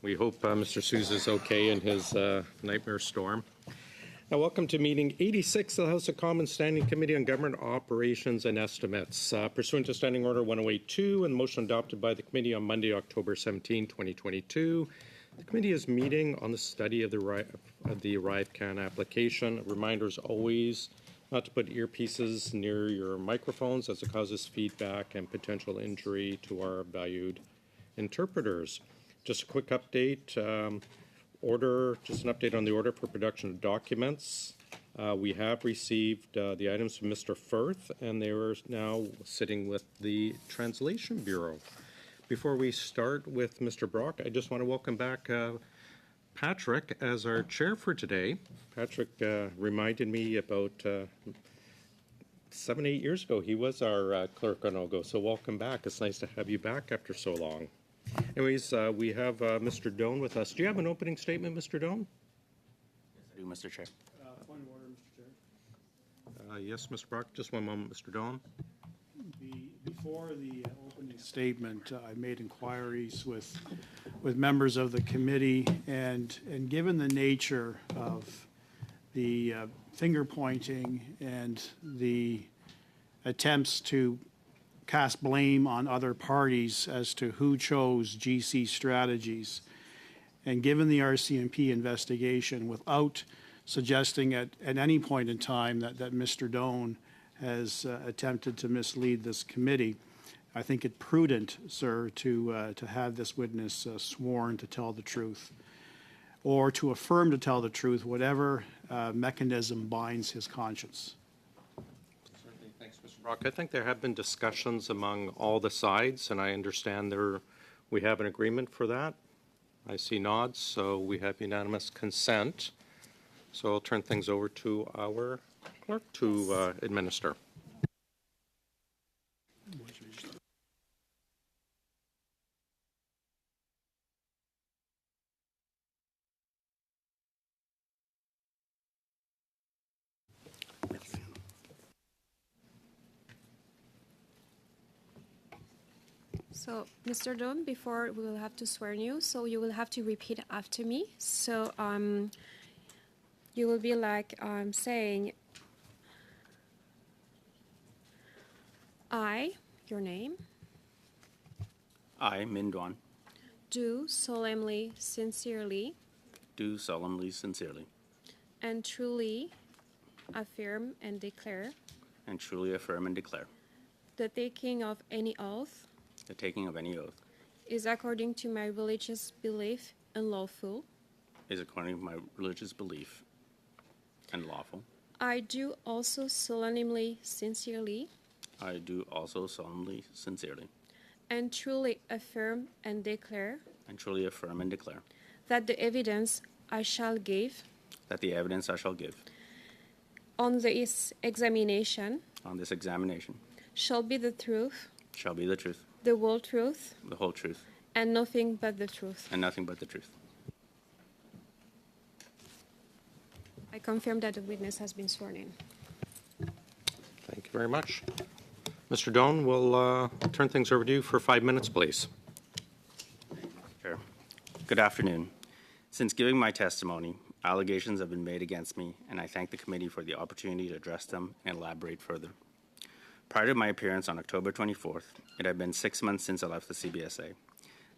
We hope Mr. Sousa is okay in his nightmare storm. Now, welcome to meeting 86 of the House of Commons Standing Committee on Government Operations and Estimates. Pursuant to Standing Order 1082 and the motion adopted by the committee on Monday, October 17, 2022, the committee is meeting on the study of the ArriveCAN application. A reminder is always not to put earpieces near your microphones as it causes feedback and potential injury to our valued interpreters. Just a quick update, just an update on the order for production of documents. We have received the items from Mr. Firth, and they are now sitting with the Translation Bureau. Before we start with Mr. Brock, I just want to welcome back Patrick as our chair for today. Patrick reminded me about 7-8 years ago, he was our clerk on OGGO, so welcome back. It's nice to have you back after so long. Anyways, we have Mr. Doan with us. Do you have an opening statement, Mr. Doan? Yes, I do, Mr. Chair. Point of order, Mr. Chair. Yes, Mr. Brock. Just one moment, Mr. Doan. Before the opening statement, I made inquiries with members of the committee, and given the nature of the finger pointing and the attempts to cast blame on other parties as to who chose GC strategies, and given the RCMP investigation, without suggesting at any point in time that Mr. Doan has attempted to mislead this committee, I think it prudent, sir, to have this witness sworn to tell the truth, or to affirm to tell the truth, whatever mechanism binds his conscience. Certainly. Thanks, Mr. Brock. I think there have been discussions among all the sides, and I understand we have an agreement for that. I see nods, so we have unanimous consent. So I'll turn things over to our clerk to administer. So, Mr. Doan, before we will have to swear you, so you will have to repeat after me. So, you will be like saying, I, your name, I, Min Duan, do solemnly, sincerely, and truly affirm and declare the taking of any oath is according to my religious belief and lawful. I do also solemnly, sincerely, and truly affirm and declare that the evidence I shall give on this examination shall be the truth, the whole truth, and nothing but the truth. I confirm that the witness has been sworn in. Thank you very much. Mr. Doan, we'll turn things over to you for 5 minutes, please. Sure. Good afternoon. Since giving my testimony, allegations have been made against me, and I thank the committee for the opportunity to address them and elaborate further. Prior to my appearance on October 24th, it had been 6 months since I left the CBSA.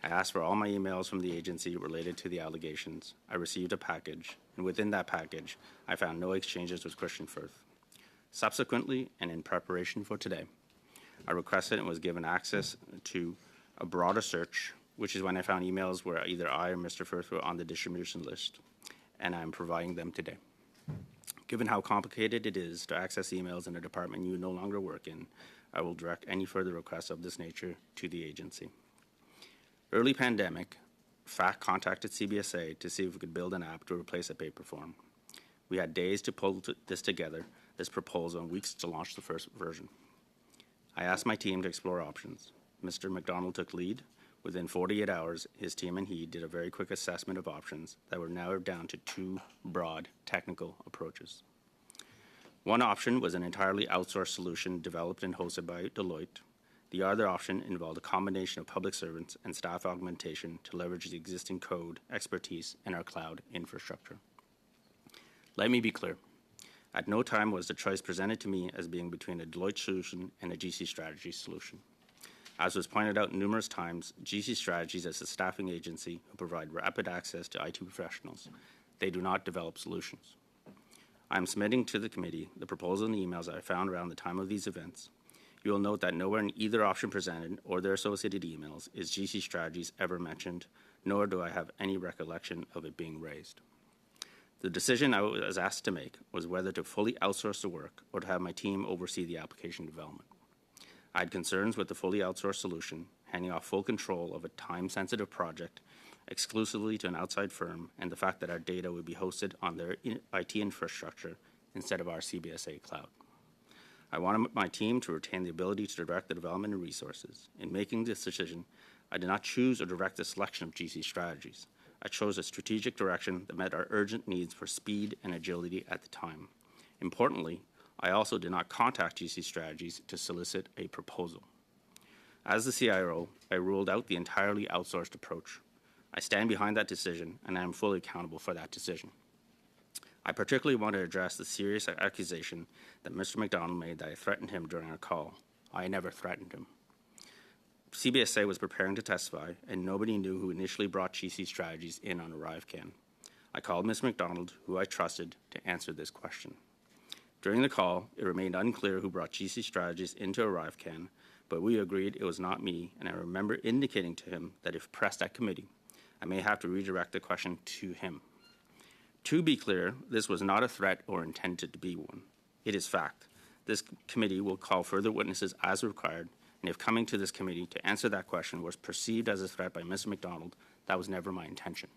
I asked for all my emails from the agency related to the allegations. I received a package, and within that package, I found no exchanges with Christian Firth. Subsequently, and in preparation for today, I requested and was given access to a broader search, which is when I found emails where either I or Mr. Firth were on the distribution list, and I'm providing them today. Given how complicated it is to access emails in a department you no longer work in, I will direct any further requests of this nature to the agency. Early pandemic, FAC contacted CBSA to see if we could build an app to replace a paper form. We had days to pull this together, this proposal, and weeks to launch the first version. I asked my team to explore options. Mr. McDonald took lead. Within 48 hours, his team and he did a very quick assessment of options that were narrowed down to 2 broad technical approaches. One option was an entirely outsourced solution developed and hosted by Deloitte The other option involved a combination of public servants and staff augmentation to leverage the existing code, expertise, and our cloud infrastructure. Let me be clear. At no time was the choice presented to me as being between a Deloitte solution and a GC Strategies solution. As was pointed out numerous times, GC Strategies is a staffing agency who provide rapid access to IT professionals. They do not develop solutions. I am submitting to the committee the proposal and the emails I found around the time of these events. You will note that nowhere in either option presented or their associated emails is GC Strategies ever mentioned, nor do I have any recollection of it being raised. The decision I was asked to make was whether to fully outsource the work or to have my team oversee the application development. I had concerns with the fully outsourced solution, handing off full control of a time-sensitive project exclusively to an outside firm, and the fact that our data would be hosted on their IT infrastructure instead of our CBSA cloud. I wanted my team to retain the ability to direct the development of resources. In making this decision, I did not choose or direct the selection of GC Strategies. I chose a strategic direction that met our urgent needs for speed and agility at the time. Importantly, I also did not contact GC Strategies to solicit a proposal. As the CIO, I ruled out the entirely outsourced approach. I stand behind that decision, and I am fully accountable for that decision. I particularly want to address the serious accusation that Mr. McDonald made that I threatened him during our call. I never threatened him. CBSA was preparing to testify, and nobody knew who initially brought GC Strategies in on ArriveCAN. I called Ms. McDonald, who I trusted, to answer this question. During the call, it remained unclear who brought GC Strategies into ArriveCAN, but we agreed it was not me, and I remember indicating to him that if pressed at committee, I may have to redirect the question to him. To be clear, this was not a threat or intended to be one. It is fact. This committee will call further witnesses as required, and if coming to this committee to answer that question was perceived as a threat by Mr. McDonald, that was never my intention.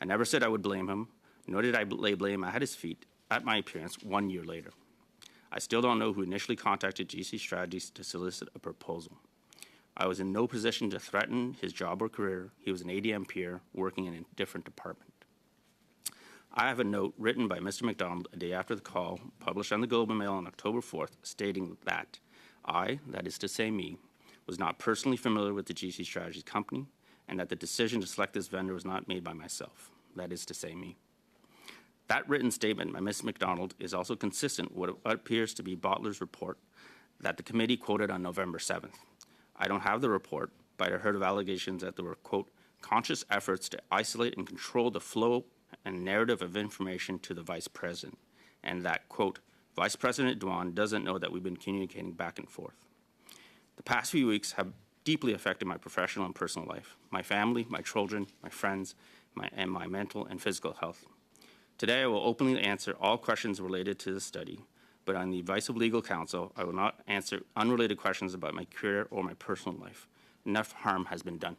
I never said I would blame him, nor did I lay blame at his feet at my appearance 1 year later. I still don't know who initially contacted GC Strategies to solicit a proposal. I was in no position to threaten his job or career. He was an ADM peer working in a different department. I have a note written by Mr. McDonald a day after the call, published on the Globe and Mail on October 4th, stating that I, that is to say me, was not personally familiar with the GC Strategies company, and that the decision to select this vendor was not made by myself, that is to say me. That written statement by Ms. McDonald is also consistent with what appears to be Bottler's report that the committee quoted on November 7th. I don't have the report, but I heard of allegations that there were, quote, conscious efforts to isolate and control the flow and narrative of information to the Vice President, and that, quote, Vice President Dwan doesn't know that we've been communicating back and forth. The past few weeks have deeply affected my professional and personal life, my family, my children, my friends, and my mental and physical health. Today, I will openly answer all questions related to the study, but on the advice of legal counsel, I will not answer unrelated questions about my career or my personal life. Enough harm has been done.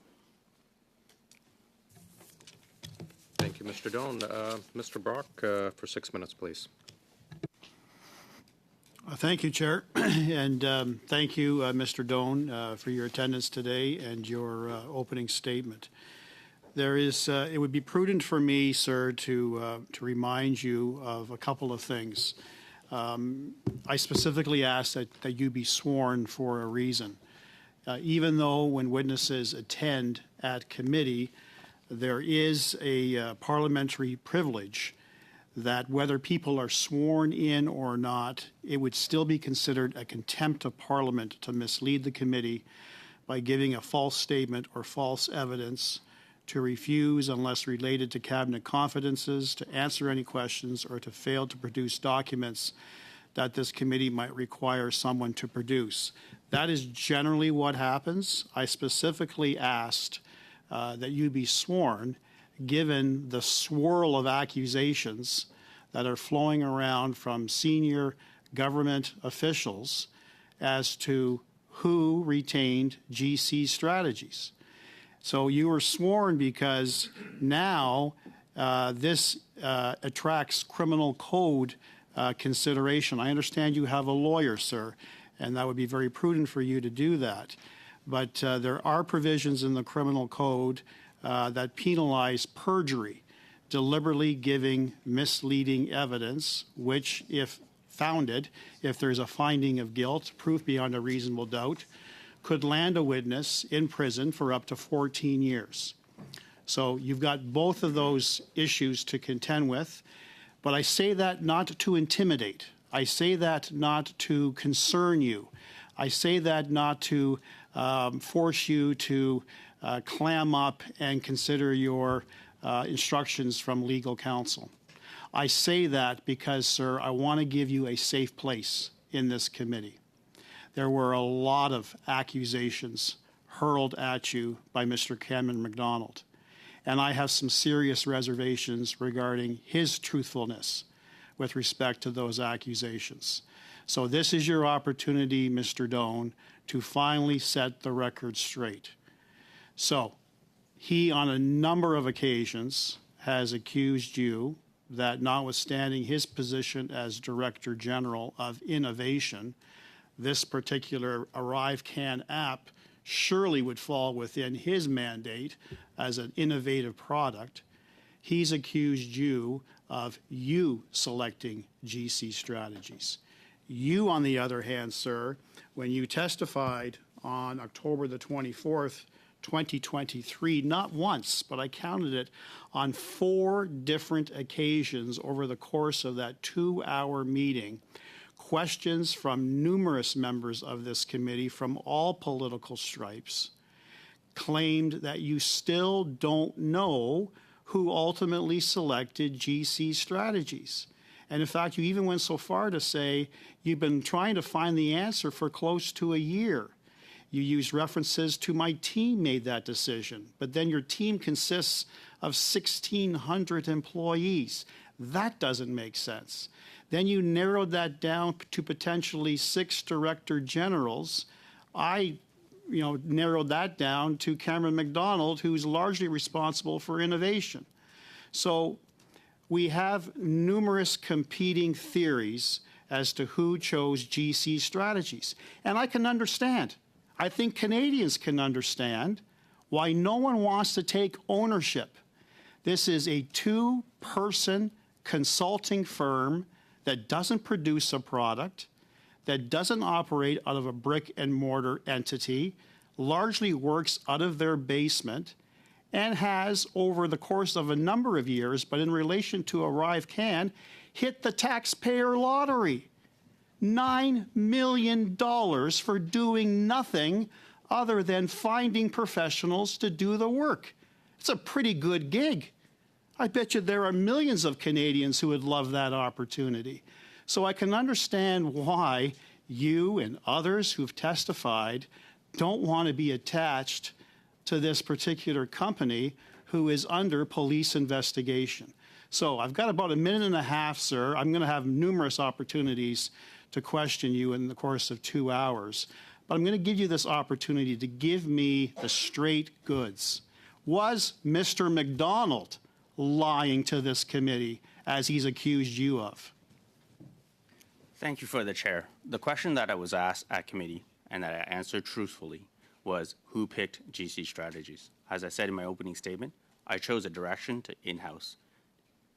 Thank you, Mr. Doan. Mr. Brock, for 6 minutes, please. Thank you, Chair, and thank you, Mr. Doan, for your attendance today and your opening statement. There is, it would be prudent for me, sir, to remind you of a couple of things. I specifically asked that you be sworn for a reason. Even though when witnesses attend at committee, there is a parliamentary privilege that whether people are sworn in or not, it would still be considered a contempt of Parliament to mislead the committee by giving a false statement or false evidence, to refuse unless related to cabinet confidences, to answer any questions, or to fail to produce documents that this committee might require someone to produce. That is generally what happens. I specifically asked that you be sworn, given the swirl of accusations that are flowing around from senior government officials as to who retained GC Strategies. So you were sworn because now this attracts criminal code consideration. I understand you have a lawyer, sir, and that would be very prudent for you to do that. But there are provisions in the criminal code that penalize perjury, deliberately giving misleading evidence, which, if founded, if there's a finding of guilt, proof beyond a reasonable doubt, could land a witness in prison for up to 14 years. So you've got both of those issues to contend with. But I say that not to intimidate. I say that not to concern you. I say that not to force you to clam up and consider your instructions from legal counsel. I say that because, sir, I want to give you a safe place in this committee. There were a lot of accusations hurled at you by Mr. Cameron McDonald, and I have some serious reservations regarding his truthfulness with respect to those accusations. So this is your opportunity, Mr. Doan, to finally set the record straight. So he, on a number of occasions, has accused you that notwithstanding his position as Director General of Innovation, this particular ArriveCAN app surely would fall within his mandate as an innovative product. He's accused you of you selecting GC strategies. You, on the other hand, sir, when you testified on October the 24th, 2023, not once, but I counted it on 4 different occasions over the course of that 2-hour meeting, questions from numerous members of this committee from all political stripes claimed that you still don't know who ultimately selected GC strategies. And in fact, you even went so far to say you've been trying to find the answer for close to a year. You use references to my team made that decision, but then your team consists of 1,600 employees. That doesn't make sense. Then you narrowed that down to potentially 6 director generals. I narrowed that down to Cameron McDonald, who's largely responsible for innovation. So we have numerous competing theories as to who chose GC strategies. And I can understand. I think Canadians can understand why no one wants to take ownership. This is a 2-person consulting firm that doesn't produce a product, that doesn't operate out of a brick and mortar entity, largely works out of their basement, and has, over the course of a number of years, but in relation to ArriveCAN, hit the taxpayer lottery. $9 million for doing nothing other than finding professionals to do the work. It's a pretty good gig. I bet you there are millions of Canadians who would love that opportunity. So I can understand why you and others who've testified don't want to be attached to this particular company who is under police investigation. So I've got about 1.5 minutes, sir. I'm going to have numerous opportunities to question you in the course of 2 hours. But I'm going to give you this opportunity to give me the straight goods. Was Mr. McDonald lying to this committee as he's accused you of? Thank you for the chair. The question that I was asked at committee and that I answered truthfully was who picked GC strategies. As I said in my opening statement, I chose a direction to in-house.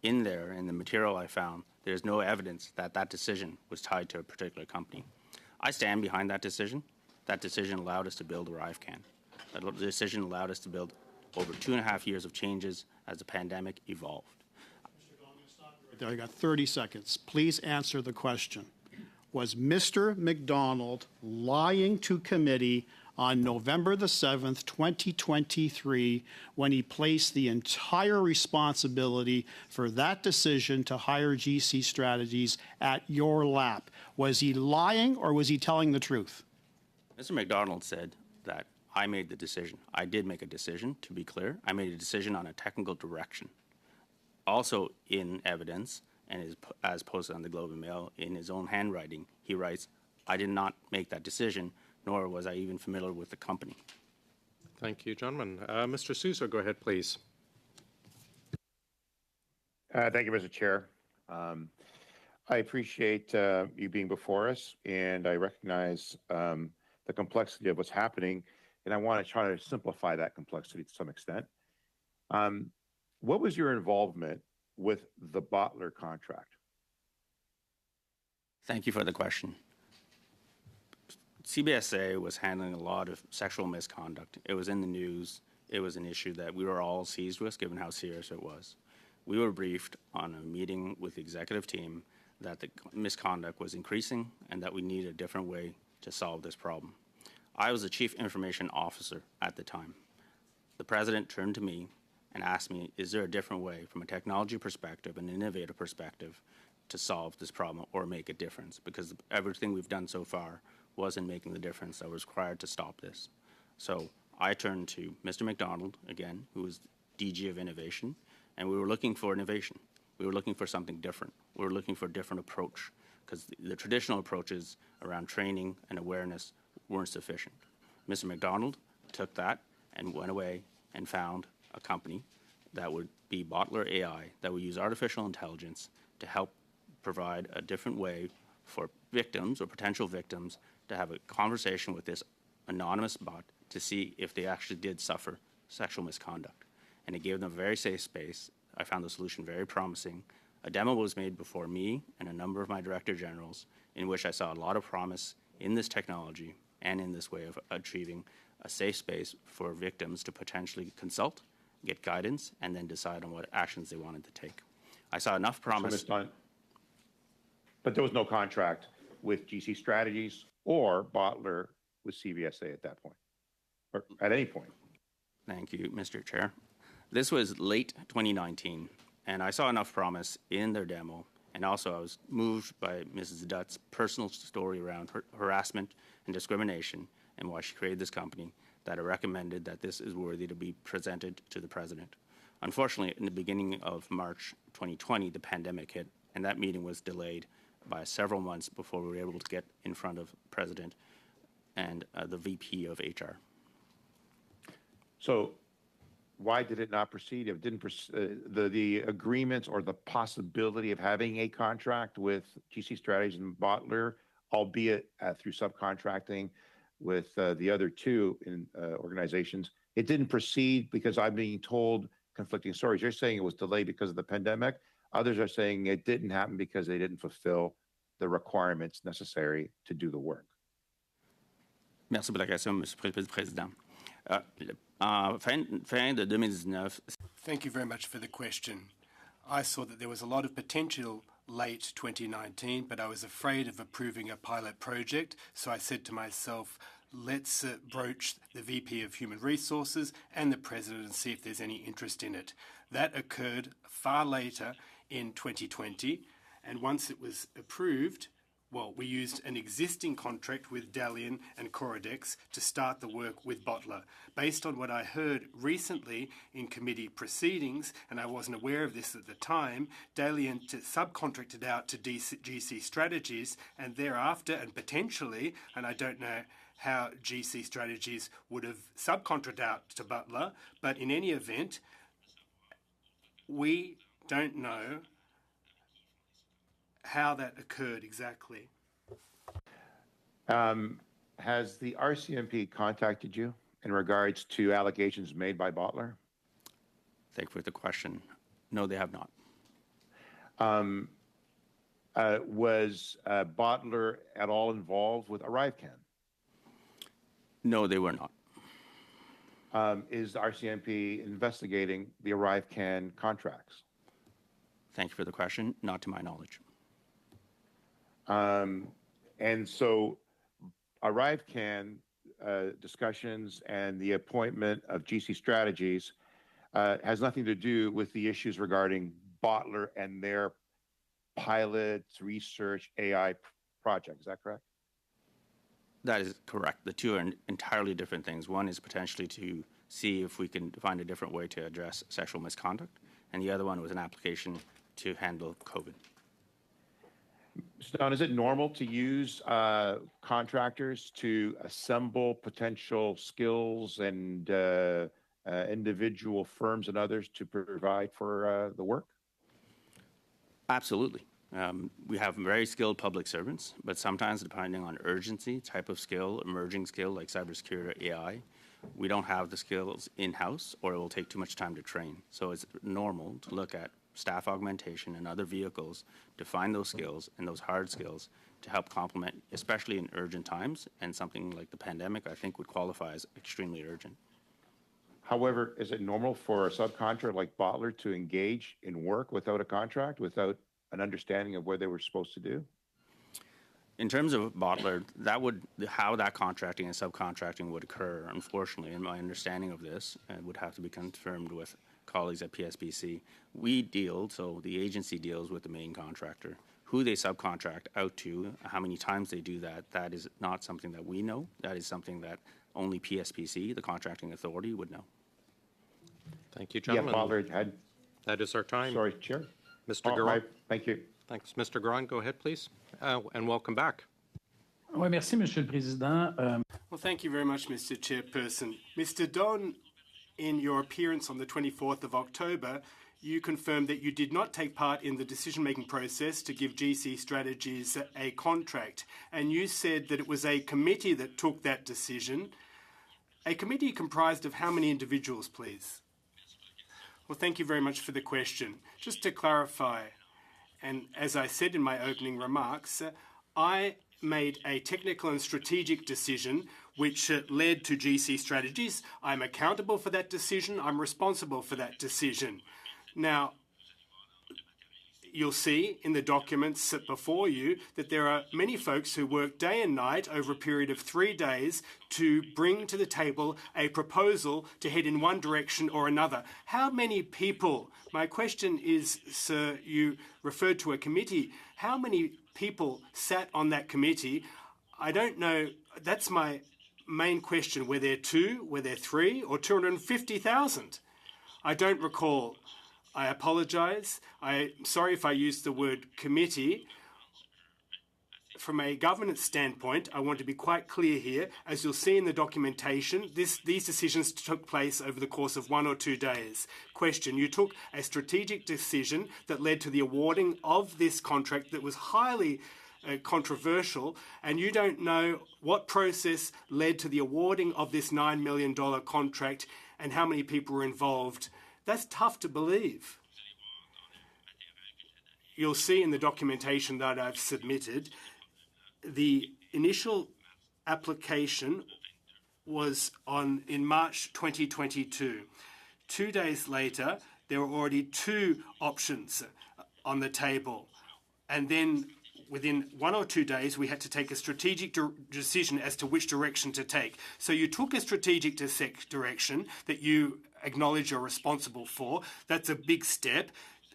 In there, in the material I found, there's no evidence that that decision was tied to a particular company. I stand behind that decision. That decision allowed us to build ArriveCAN. That decision allowed us to build over 2.5 years of changes as the pandemic evolved. Mr. Don, I'm going to stop you right there. I got 30 seconds. Please answer the question. Was Mr. McDonald lying to committee on November the 7th, 2023, when he placed the entire responsibility for that decision to hire GC strategies at your lap? Was he lying or was he telling the truth? Mr. McDonald said that I made the decision. I did make a decision, to be clear. I made a decision on a technical direction. Also in evidence, and as posted on the Globe and Mail, in his own handwriting, he writes, I did not make that decision, nor was I even familiar with the company. Thank you, gentlemen. Mr. Sousa, go ahead, please. Thank you, Mr. Chair. I appreciate you being before us, and I recognize the complexity of what's happening, and I want to try to simplify that complexity to some extent. What was your involvement with the Bottler contract? Thank you for the question. CBSA was handling a lot of sexual misconduct. It was in the news. It was an issue that we were all seized with, given how serious it was. We were briefed on a meeting with the executive team that the misconduct was increasing and that we needed a different way to solve this problem. I was the chief information officer at the time. The president turned to me and asked me, is there a different way from a technology perspective, an innovative perspective, to solve this problem or make a difference? Because everything we've done so far wasn't making the difference that was required to stop this. So I turned to Mr. McDonald, again, who was DG of Innovation, and we were looking for innovation. We were looking for something different. We were looking for a different approach, because the traditional approaches around training and awareness weren't sufficient. Mr. McDonald took that and went away and found a company that would be Bottler AI, that would use artificial intelligence to help provide a different way for victims or potential victims to have a conversation with this anonymous bot to see if they actually did suffer sexual misconduct. And it gave them a very safe space. I found the solution very promising. A demo was made before me and a number of my director generals, in which I saw a lot of promise in this technology and in this way of achieving a safe space for victims to potentially consult, get guidance, and then decide on what actions they wanted to take. I saw enough promise. But there was no contract with GC Strategies or Bottler with CBSA at that point, or at any point. Thank you, Mr. Chair. This was late 2019, and I saw enough promise in their demo, and also I was moved by Mrs. Dutt's personal story around harassment and discrimination and why she created this company, that I recommended that this is worthy to be presented to the president. Unfortunately, in the beginning of March 2020, the pandemic hit, and that meeting was delayed by several months before we were able to get in front of the president and the VP of HR. So why did it not proceed? If it didn't, the agreements or the possibility of having a contract with GC Strategies and Bottler, albeit through subcontracting with the other two organizations, it didn't proceed because I'm being told conflicting stories. You're saying it was delayed because of the pandemic. Others are saying it didn't happen because they didn't fulfill the requirements necessary to do the work. Merci pour la question, Monsieur le Président. Fin de 2019. Thank you very much for the question. I saw that there was a lot of potential late 2019, but I was afraid of approving a pilot project, so I said to myself, let's broach the VP of Human Resources and the President and see if there's any interest in it. That occurred far later in 2020, and once it was approved, well, we used an existing contract with Dalian and Corodex to start the work with Bottler. Based on what I heard recently in committee proceedings, and I wasn't aware of this at the time, Dalian subcontracted out to GC Strategies, and thereafter, and potentially, and I don't know how GC Strategies would have subcontracted out to Bottler, but in any event, we don't know how that occurred exactly. Has the RCMP contacted you in regards to allegations made by Bottler? Thank you for the question. No, they have not. Was Bottler at all involved with ArriveCan? No, they were not. Is RCMP investigating the ArriveCan contracts? Thank you for the question. Not to my knowledge. And so ArriveCan discussions and the appointment of GC Strategies has nothing to do with the issues regarding Bottler and their pilots, research, AI project. Is that correct? That is correct. The two are entirely different things. One is potentially to see if we can find a different way to address sexual misconduct, and the other one was an application to handle COVID. Mr. Don, is it normal to use contractors to assemble potential skills and individual firms and others to provide for the work? Absolutely. We have very skilled public servants, but sometimes depending on urgency, type of skill, emerging skill like cybersecurity or AI, we don't have the skills in-house or it will take too much time to train. So it's normal to look at staff augmentation and other vehicles to find those skills and those hard skills to help complement, especially in urgent times, and something like the pandemic, I think would qualify as extremely urgent. However, is it normal for a subcontractor like Bottler to engage in work without a contract, without an understanding of what they were supposed to do? In terms of Bottler, how that contracting and subcontracting would occur, unfortunately, in my understanding of this, would have to be confirmed with colleagues at PSPC. So the agency deals with the main contractor. Who they subcontract out to, how many times they do that, that is not something that we know. That is something that only PSPC, the contracting authority, would know. Thank you, Yeah, gentlemen. Bottler had, That is our time. sorry, Chair. Mr. Oh, Garon. thank you. Thanks. Mr. Garon, go ahead, please. And welcome back. Oui, merci, Monsieur le Président. Well, thank you very much, Mr. Chairperson. Mr. Don, in your appearance on the 24th of October, you confirmed that you did not take part in the decision-making process to give GC Strategies a contract, and you said that it was a committee that took that decision. A committee comprised of how many individuals, please? Well, thank you very much for the question. Just to clarify, and as I said in my opening remarks, I made a technical and strategic decision which led to GC Strategies. I'm accountable for that decision. I'm responsible for that decision. Now, you'll see in the documents before you that there are many folks who work day and night over a period of 3 days to bring to the table a proposal to head in one direction or another. How many people, my question is, sir, you referred to a committee. How many people sat on that committee? I don't know. That's my main question. Were there 2, were there 3, or 250,000? I don't recall. I apologise. I'm sorry if I used the word committee. From a governance standpoint, I want to be quite clear here. As you'll see in the documentation, these decisions took place over the course of 1 or 2 days. Question, you took a strategic decision that led to the awarding of this contract that was highly controversial, and you don't know what process led to the awarding of this $9 million contract and how many people were involved. That's tough to believe. You'll see in the documentation that I've submitted, the initial application was in March 2022. 2 days later, there were already 2 options on the table. And then within 1 or 2 days, we had to take a strategic decision as to which direction to take. So you took a strategic direction that you acknowledge you're responsible for. That's a big step.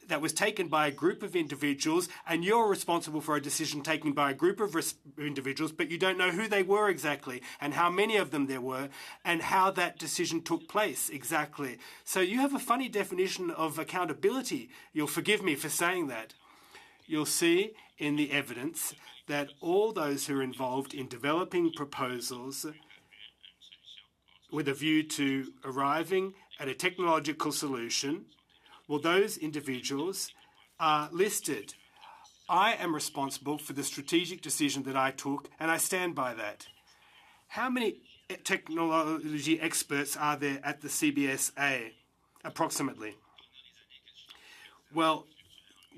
That was taken by a group of individuals, and you're responsible for a decision taken by a group of individuals, but you don't know who they were exactly, and how many of them there were, and how that decision took place exactly. So you have a funny definition of accountability. You'll forgive me for saying that. You'll see in the evidence that all those who are involved in developing proposals with a view to arriving at a technological solution, well, those individuals are listed. I am responsible for the strategic decision that I took, and I stand by that. How many technology experts are there at the CBSA, approximately? Well,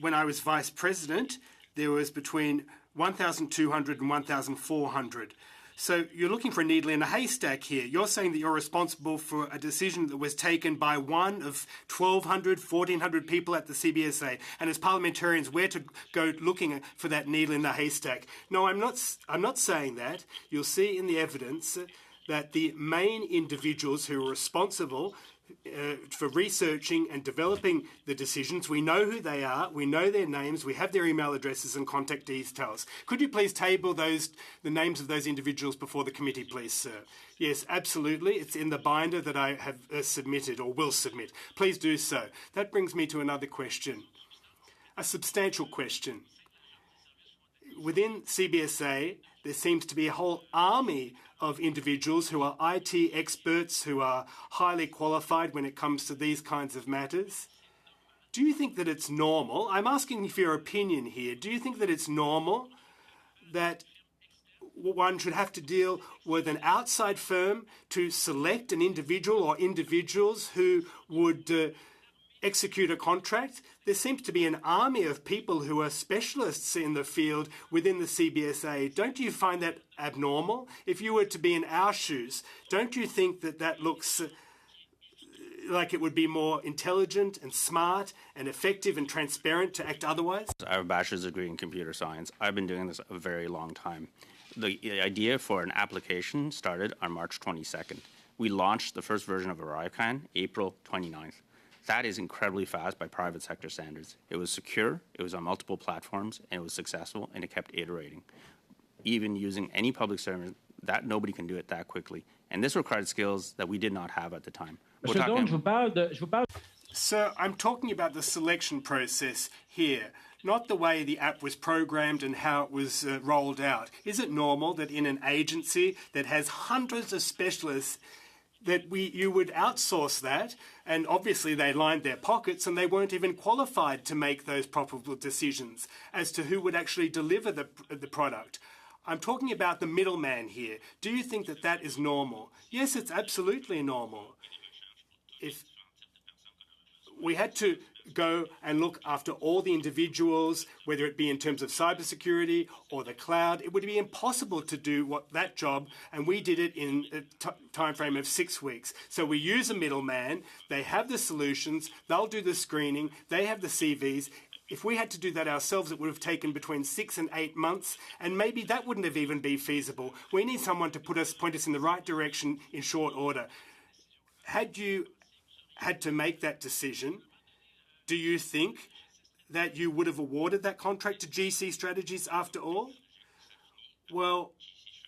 when I was vice president, there was between 1,200 and 1,400. So you're looking for a needle in a haystack here. You're saying that you're responsible for a decision that was taken by one of 1,200, 1,400 people at the CBSA. And as parliamentarians, we're to go looking for that needle in the haystack. No, I'm not saying that. You'll see in the evidence that the main individuals who are responsible for researching and developing the decisions, we know who they are, we know their names, we have their email addresses and contact details. Could you please table the names of those individuals before the committee, please, sir? Yes, absolutely. It's in the binder that I have submitted or will submit. Please do so. That brings me to another question, a substantial question. Within CBSA, there seems to be a whole army of individuals who are IT experts, who are highly qualified when it comes to these kinds of matters. Do you think that it's normal? I'm asking for your opinion here. Do you think that it's normal that one should have to deal with an outside firm to select an individual or individuals who would execute a contract, there seems to be an army of people who are specialists in the field within the CBSA. Don't you find that abnormal? If you were to be in our shoes, don't you think that that looks like it would be more intelligent and smart and effective and transparent to act otherwise? I have a bachelor's degree in computer science. I've been doing this a very long time. The idea for an application started on March 22nd. We launched the first version of ArriveCAN April 29th. That is incredibly fast by private sector standards. It was secure, it was on multiple platforms, and it was successful, and it kept iterating. Even using any public service, that nobody can do it that quickly. And this required skills that we did not have at the time. Monsieur Dawn, je vous parle. So I'm talking about the selection process here, not the way the app was programmed and how it was rolled out. Is it normal that in an agency that has hundreds of specialists that you would outsource that, and obviously they lined their pockets and they weren't even qualified to make those proper decisions as to who would actually deliver the product? I'm talking about the middleman here. Do you think that that is normal? Yes, it's absolutely normal. If we had to go and look after all the individuals, whether it be in terms of cybersecurity or the cloud, it would be impossible to do that job, and we did it in a time frame of 6 weeks. So we use a middleman, they have the solutions, they'll do the screening, they have the CVs. If we had to do that ourselves, it would have taken between 6 and 8 months, and maybe that wouldn't have even been feasible. We need someone to point us in the right direction in short order. Had you had to make that decision, do you think that you would have awarded that contract to GC Strategies after all? Well,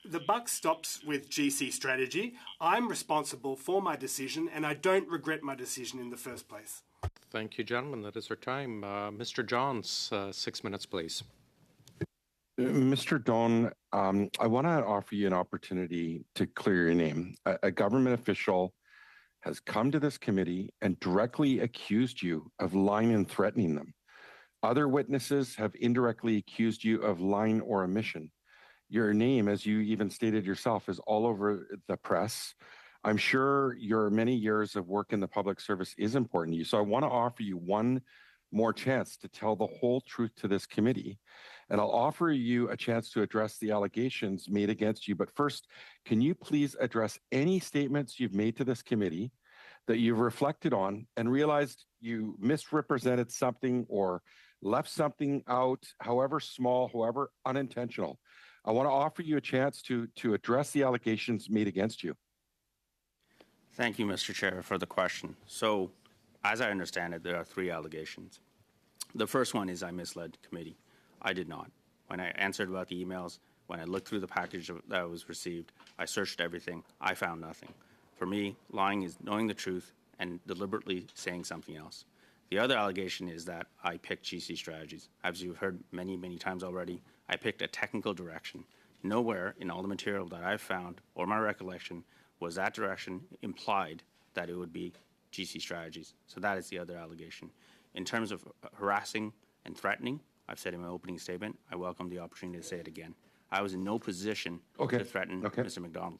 the buck stops with GC Strategy. I'm responsible for my decision, and I don't regret my decision in the first place. Thank you, gentlemen. That is our time. Mr. Johns, 6 minutes, please. Mr. Don, I want to offer you an opportunity to clear your name. A government official has come to this committee and directly accused you of lying and threatening them. Other witnesses have indirectly accused you of lying or omission. Your name, as you even stated yourself, is all over the press. I'm sure your many years of work in the public service is important to you. So I want to offer you one more chance to tell the whole truth to this committee. And I'll offer you a chance to address the allegations made against you. But first, can you please address any statements you've made to this committee that you've reflected on and realized you misrepresented something or left something out, however small, however unintentional? I want to offer you a chance to address the allegations made against you. Thank you, Mr. Chair, for the question. So, as I understand it, there are 3 allegations. The first one is I misled the committee. I did not. When I answered about the emails, when I looked through the package that was received, I searched everything. I found nothing. For me, lying is knowing the truth and deliberately saying something else. The other allegation is that I picked GC Strategies. As you've heard many, many times already, I picked a technical direction. Nowhere in all the material that I've found or my recollection was that direction implied that it would be GC Strategies. So that is the other allegation. In terms of harassing and threatening, I've said in my opening statement, I welcome the opportunity to say it again. I was in no position to threaten Mr. McDonald.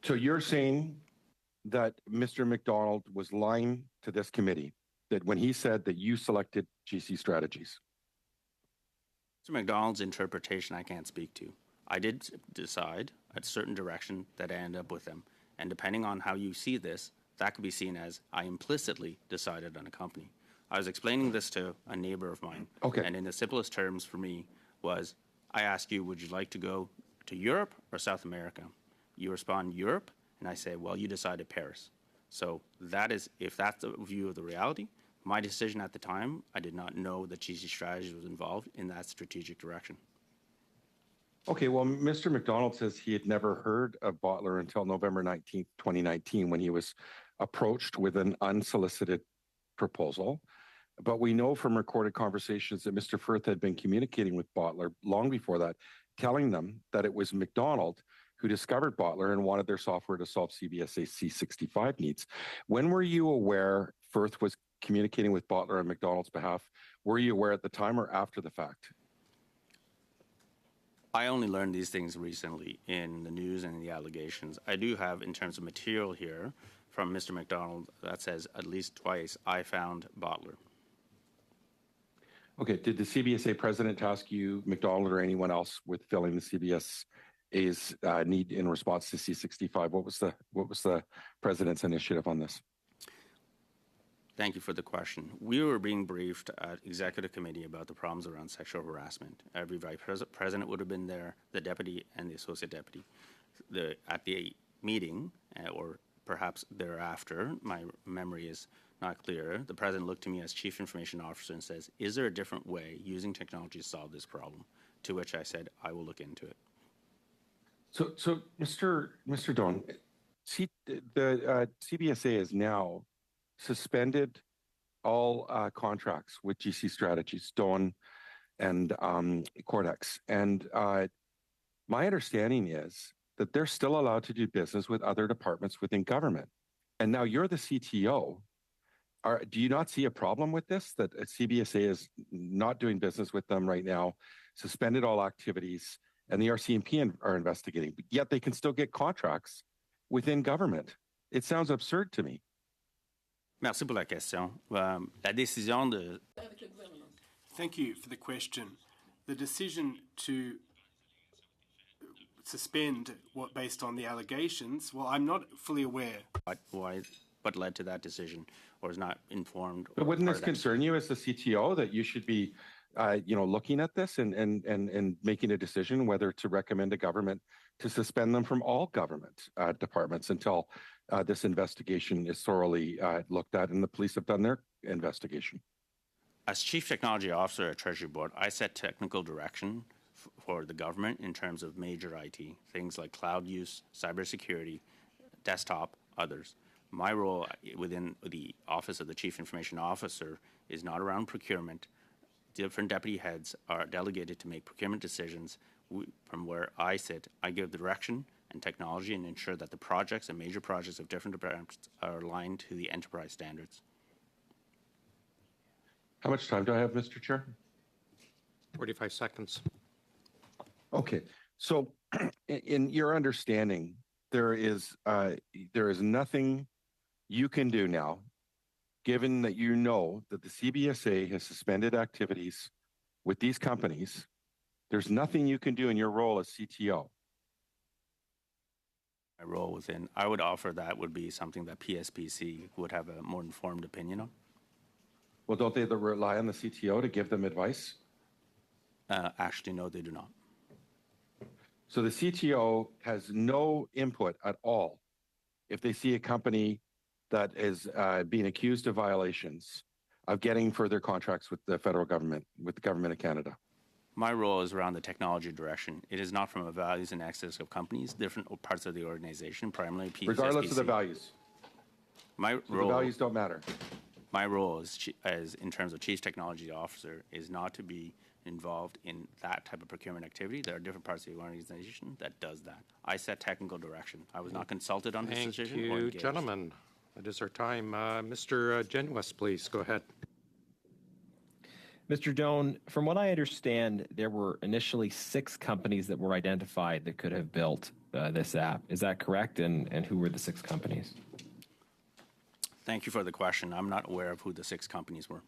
So you're saying that Mr. McDonald was lying to this committee, that when he said that you selected GC Strategies? Mr. McDonald's interpretation I can't speak to. I did decide a certain direction that I ended up with them. And depending on how you see this, that could be seen as I implicitly decided on a company. I was explaining this to a neighbor of mine. And in the simplest terms for me was, I asked you, would you like to go to Europe or South America? You respond, Europe, and I say, well, you decided Paris. So that is, if that's the view of the reality, my decision at the time, I did not know that GC Strategies was involved in that strategic direction. Okay, well, Mr. McDonald says he had never heard of Bottler until November 19th, 2019, when he was approached with an unsolicited proposal. But we know from recorded conversations that Mr. Firth had been communicating with Bottler long before that, telling them that it was McDonald who discovered Bottler and wanted their software to solve CBSA C65 needs. When were you aware Firth was communicating with Bottler on McDonald's behalf? Were you aware at the time or after the fact? I only learned these things recently in the news and in the allegations. I do have, in terms of material here, from Mr. McDonald that says at least twice, I found bottler. Okay, did the CBSA president task you, McDonald, or anyone else with filling the CBSA's need in response to C-65? What was the president's initiative on this? Thank you for the question. We were being briefed at executive committee about the problems around sexual harassment. Every vice president would have been there, the deputy and the associate deputy. At the meeting, or perhaps thereafter, my memory is not clear, the president looked to me as chief information officer and says, is there a different way using technology to solve this problem? To which I said, I will look into it. So Mr. Don, the CBSA has now suspended all contracts with GC Strategies, Dawn and Cortex. And my understanding is that they're still allowed to do business with other departments within government. And now you're the CTO. Do you not see a problem with this, that CBSA is not doing business with them right now, suspended all activities, and the RCMP are investigating, but yet they can still get contracts within government? It sounds absurd to me. Merci pour la question. La décision de... Thank you for the question. The decision to suspend based on the allegations, well, I'm not fully aware. What led to that decision, or is not informed? But wouldn't this concern you as the CTO, that you should be, looking at this and making a decision whether to recommend a government to suspend them from all government departments until this investigation is thoroughly looked at and the police have done their investigation? As Chief Technology Officer at Treasury Board, I set technical direction for the government in terms of major IT, things like cloud use, cybersecurity, desktop, others. My role within the Office of the Chief Information Officer is not around procurement. Different deputy heads are delegated to make procurement decisions. From where I sit, I give direction and technology and ensure that the projects and major projects of different departments are aligned to the enterprise standards. How much time do I have, Mr. Chair? 45 seconds. Okay, so in your understanding, there is nothing you can do now, given that you know that the CBSA has suspended activities with these companies. There's nothing you can do in your role as CTO. My role within, I would offer that would be something that PSPC would have a more informed opinion on. Well, don't they rely on the CTO to give them advice? Actually, no, they do not. So the CTO has no input at all if they see a company that is being accused of violations of getting further contracts with the federal government, with the government of Canada. My role is around the technology direction. It is not from a values and access of companies, different parts of the organization, primarily PSPC. Regardless of the values. My So role, the values don't matter. My role as in terms of Chief Technology Officer is not to be involved in that type of procurement activity. There are different parts of the organization that does that. I set technical direction. I was not consulted on this decision. Thank you, gentlemen. That is our time. Mr. Genuis, please go ahead. Mr. Doan, from what I understand, there were initially 6 companies that were identified that could have built this app. Is that correct? And who were the 6 companies? Thank you for the question. I'm not aware of who the 6 companies were.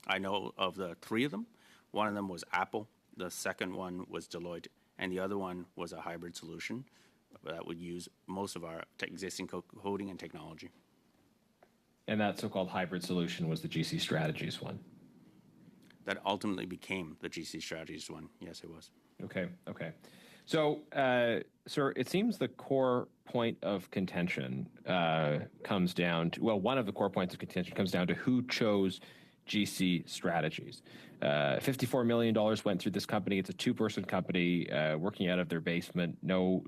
I know of the 3 of them. One of them was Apple, the second one was Deloitte, and the other one was a hybrid solution that would use most of our existing coding and technology. And that so-called hybrid solution was the GC Strategies one? That ultimately became the GC Strategies one. Yes, it was. Okay. So, sir, it seems the core point of contention comes down to, well, one of the core points of contention comes down to who chose GC Strategies. $54 million went through this company. It's a 2-person company working out of their basement, no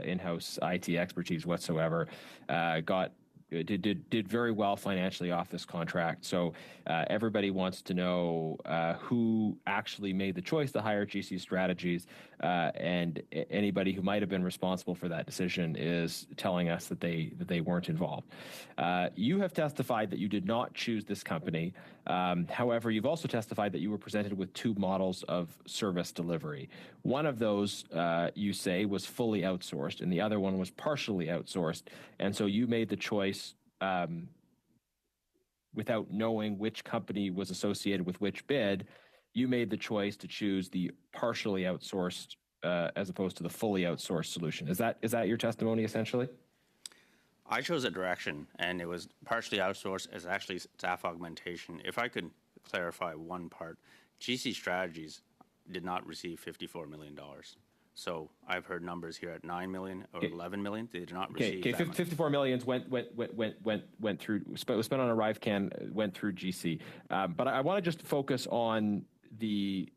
in-house IT expertise whatsoever. Got did very well financially off this contract. So everybody wants to know who actually made the choice to hire GC Strategies, and anybody who might have been responsible for that decision is telling us that they weren't involved. You have testified that you did not choose this company. However, you've also testified that you were presented with two models of service delivery. One of those, you say, was fully outsourced, and the other one was partially outsourced. And so you made the choice without knowing which company was associated with which bid. You made the choice to choose the partially outsourced as opposed to the fully outsourced solution. Is that your testimony essentially? I chose a direction, and it was partially outsourced as actually staff augmentation. If I could clarify one part, GC Strategies did not receive $54 million. So I've heard numbers here at 9 million or 11 million. They did not receive that much. 54 million went through, was spent on ArriveCan, went through GC. But I want to just focus on the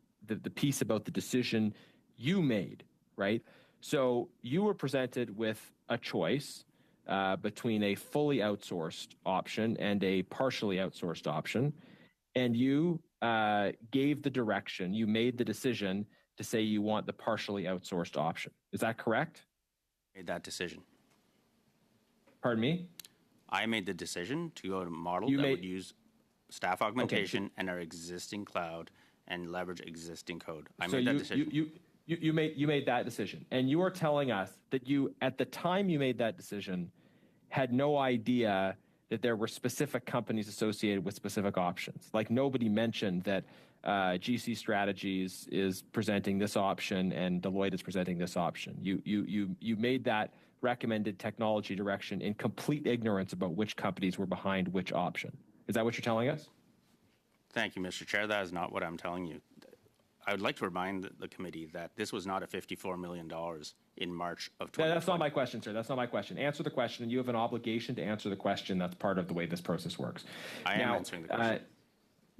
piece about the decision you made, right? So you were presented with a choice between a fully outsourced option and a partially outsourced option, and you gave the direction, you made the decision to say you want the partially outsourced option. Is that correct? Made that decision. Pardon me? I made the decision to go to a model that would use staff augmentation and our existing cloud and leverage existing code. I made that decision. You made that decision, and you are telling us that you, at the time you made that decision, had no idea that there were specific companies associated with specific options. Like nobody mentioned that GC Strategies is presenting this option and Deloitte is presenting this option. You made that recommended technology direction in complete ignorance about which companies were behind which option. Is that what you're telling us? Thank you, Mr. Chair. That is not what I'm telling you. I would like to remind the committee that this was not a $54 million in March of 2020. That's not my question, sir. That's not my question. Answer the question, and you have an obligation to answer the question. That's part of the way this process works. I am answering the question.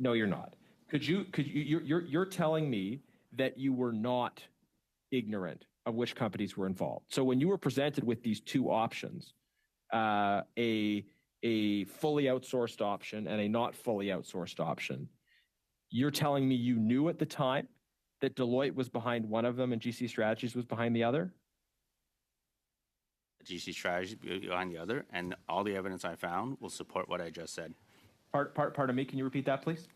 No, you're not. You're telling me that you were not ignorant of which companies were involved. So when you were presented with these two options, a fully outsourced option and a not fully outsourced option, you're telling me you knew at the time that Deloitte was behind one of them and GC Strategies was behind the other? GC Strategies behind the other, and all the evidence I found will support what I just said. Pardon me, can you repeat that, please?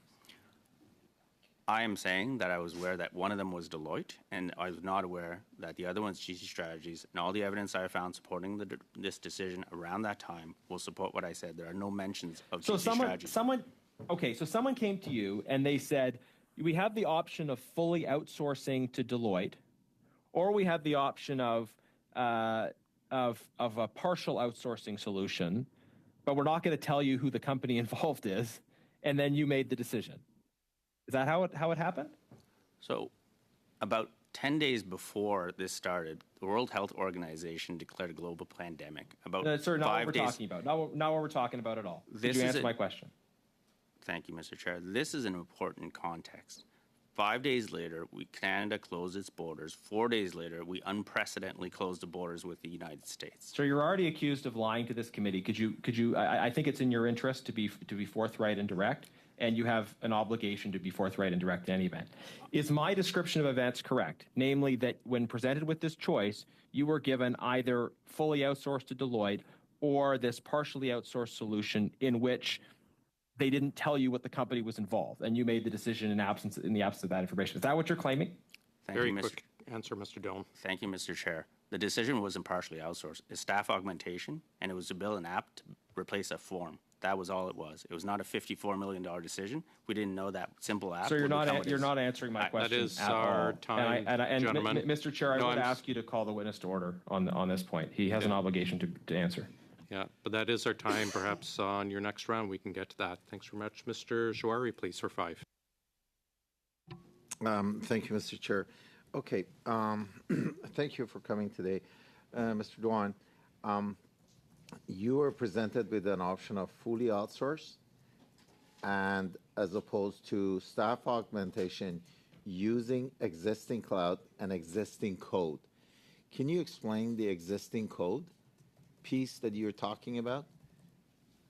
I am saying that I was aware that one of them was Deloitte, and I was not aware that the other one's GC Strategies, and all the evidence I found supporting this decision around that time will support what I said. There are no mentions of GC Strategies. So someone came to you and they said, we have the option of fully outsourcing to Deloitte, or we have the option of a partial outsourcing solution, but we're not going to tell you who the company involved is, and then you made the decision. Is that how it happened? So about 10 days before this started, the World Health Organization declared a global pandemic. Sir, not what we're talking about. Not what we're talking about at all. Could you answer my question? Thank you, Mr. Chair. This is an important context. 5 days later, Canada closed its borders. 4 days later, we unprecedentedly closed the borders with the United States. So you're already accused of lying to this committee. Could you? I think it's in your interest to be forthright and direct, and you have an obligation to be forthright and direct in any event. Is my description of events correct? Namely, that when presented with this choice, you were given either fully outsourced to Deloitte or this partially outsourced solution in which they didn't tell you what the company was involved, and you made the decision in the absence of that information. Is that what you're claiming? Very quick answer, Mr. Dillon. Thank you, Mr. Chair. The decision wasn't partially outsourced. It's staff augmentation, and it was to build an app to replace a form. That was all it was. It was not a $54 million decision. We didn't know that simple app. So you're not answering my question. That is our time, gentlemen. Mr. Chair, I would ask you to call the witness to order on this point. He has an obligation to answer. Yeah, but that is our time. Perhaps on your next round we can get to that. Thanks very much. Mr. Jouari, please, for 5. Thank you, Mr. Chair. Okay, thank you for coming today. Mr. Dwan, you were presented with an option of fully outsourced and as opposed to staff augmentation using existing cloud and existing code. Can you explain the existing code piece that you're talking about?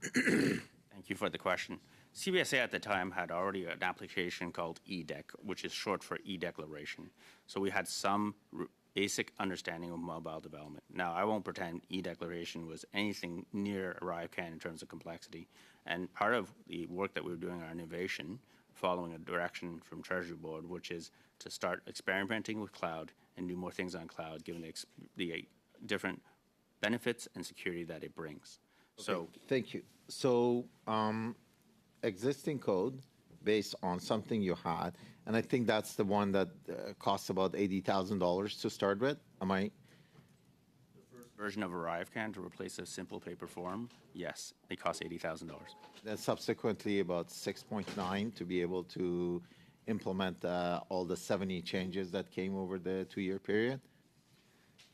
Thank you for the question. CBSA at the time had already an application called EDEC, which is short for e-declaration. So we had some basic understanding of mobile development. Now, I won't pretend e-declaration was anything near ArriveCAN in terms of complexity. And part of the work that we were doing on innovation, following a direction from Treasury Board, which is to start experimenting with cloud and do more things on cloud, given the different benefits and security that it brings. So, thank you. So, existing code based on something you had, and I think that's the one that costs about $80,000 to start with. Am I? version of ArriveCAN to replace a simple paper form, yes, it costs $80,000. Then subsequently about 6.9 to be able to implement all the 70 changes that came over the 2-year period.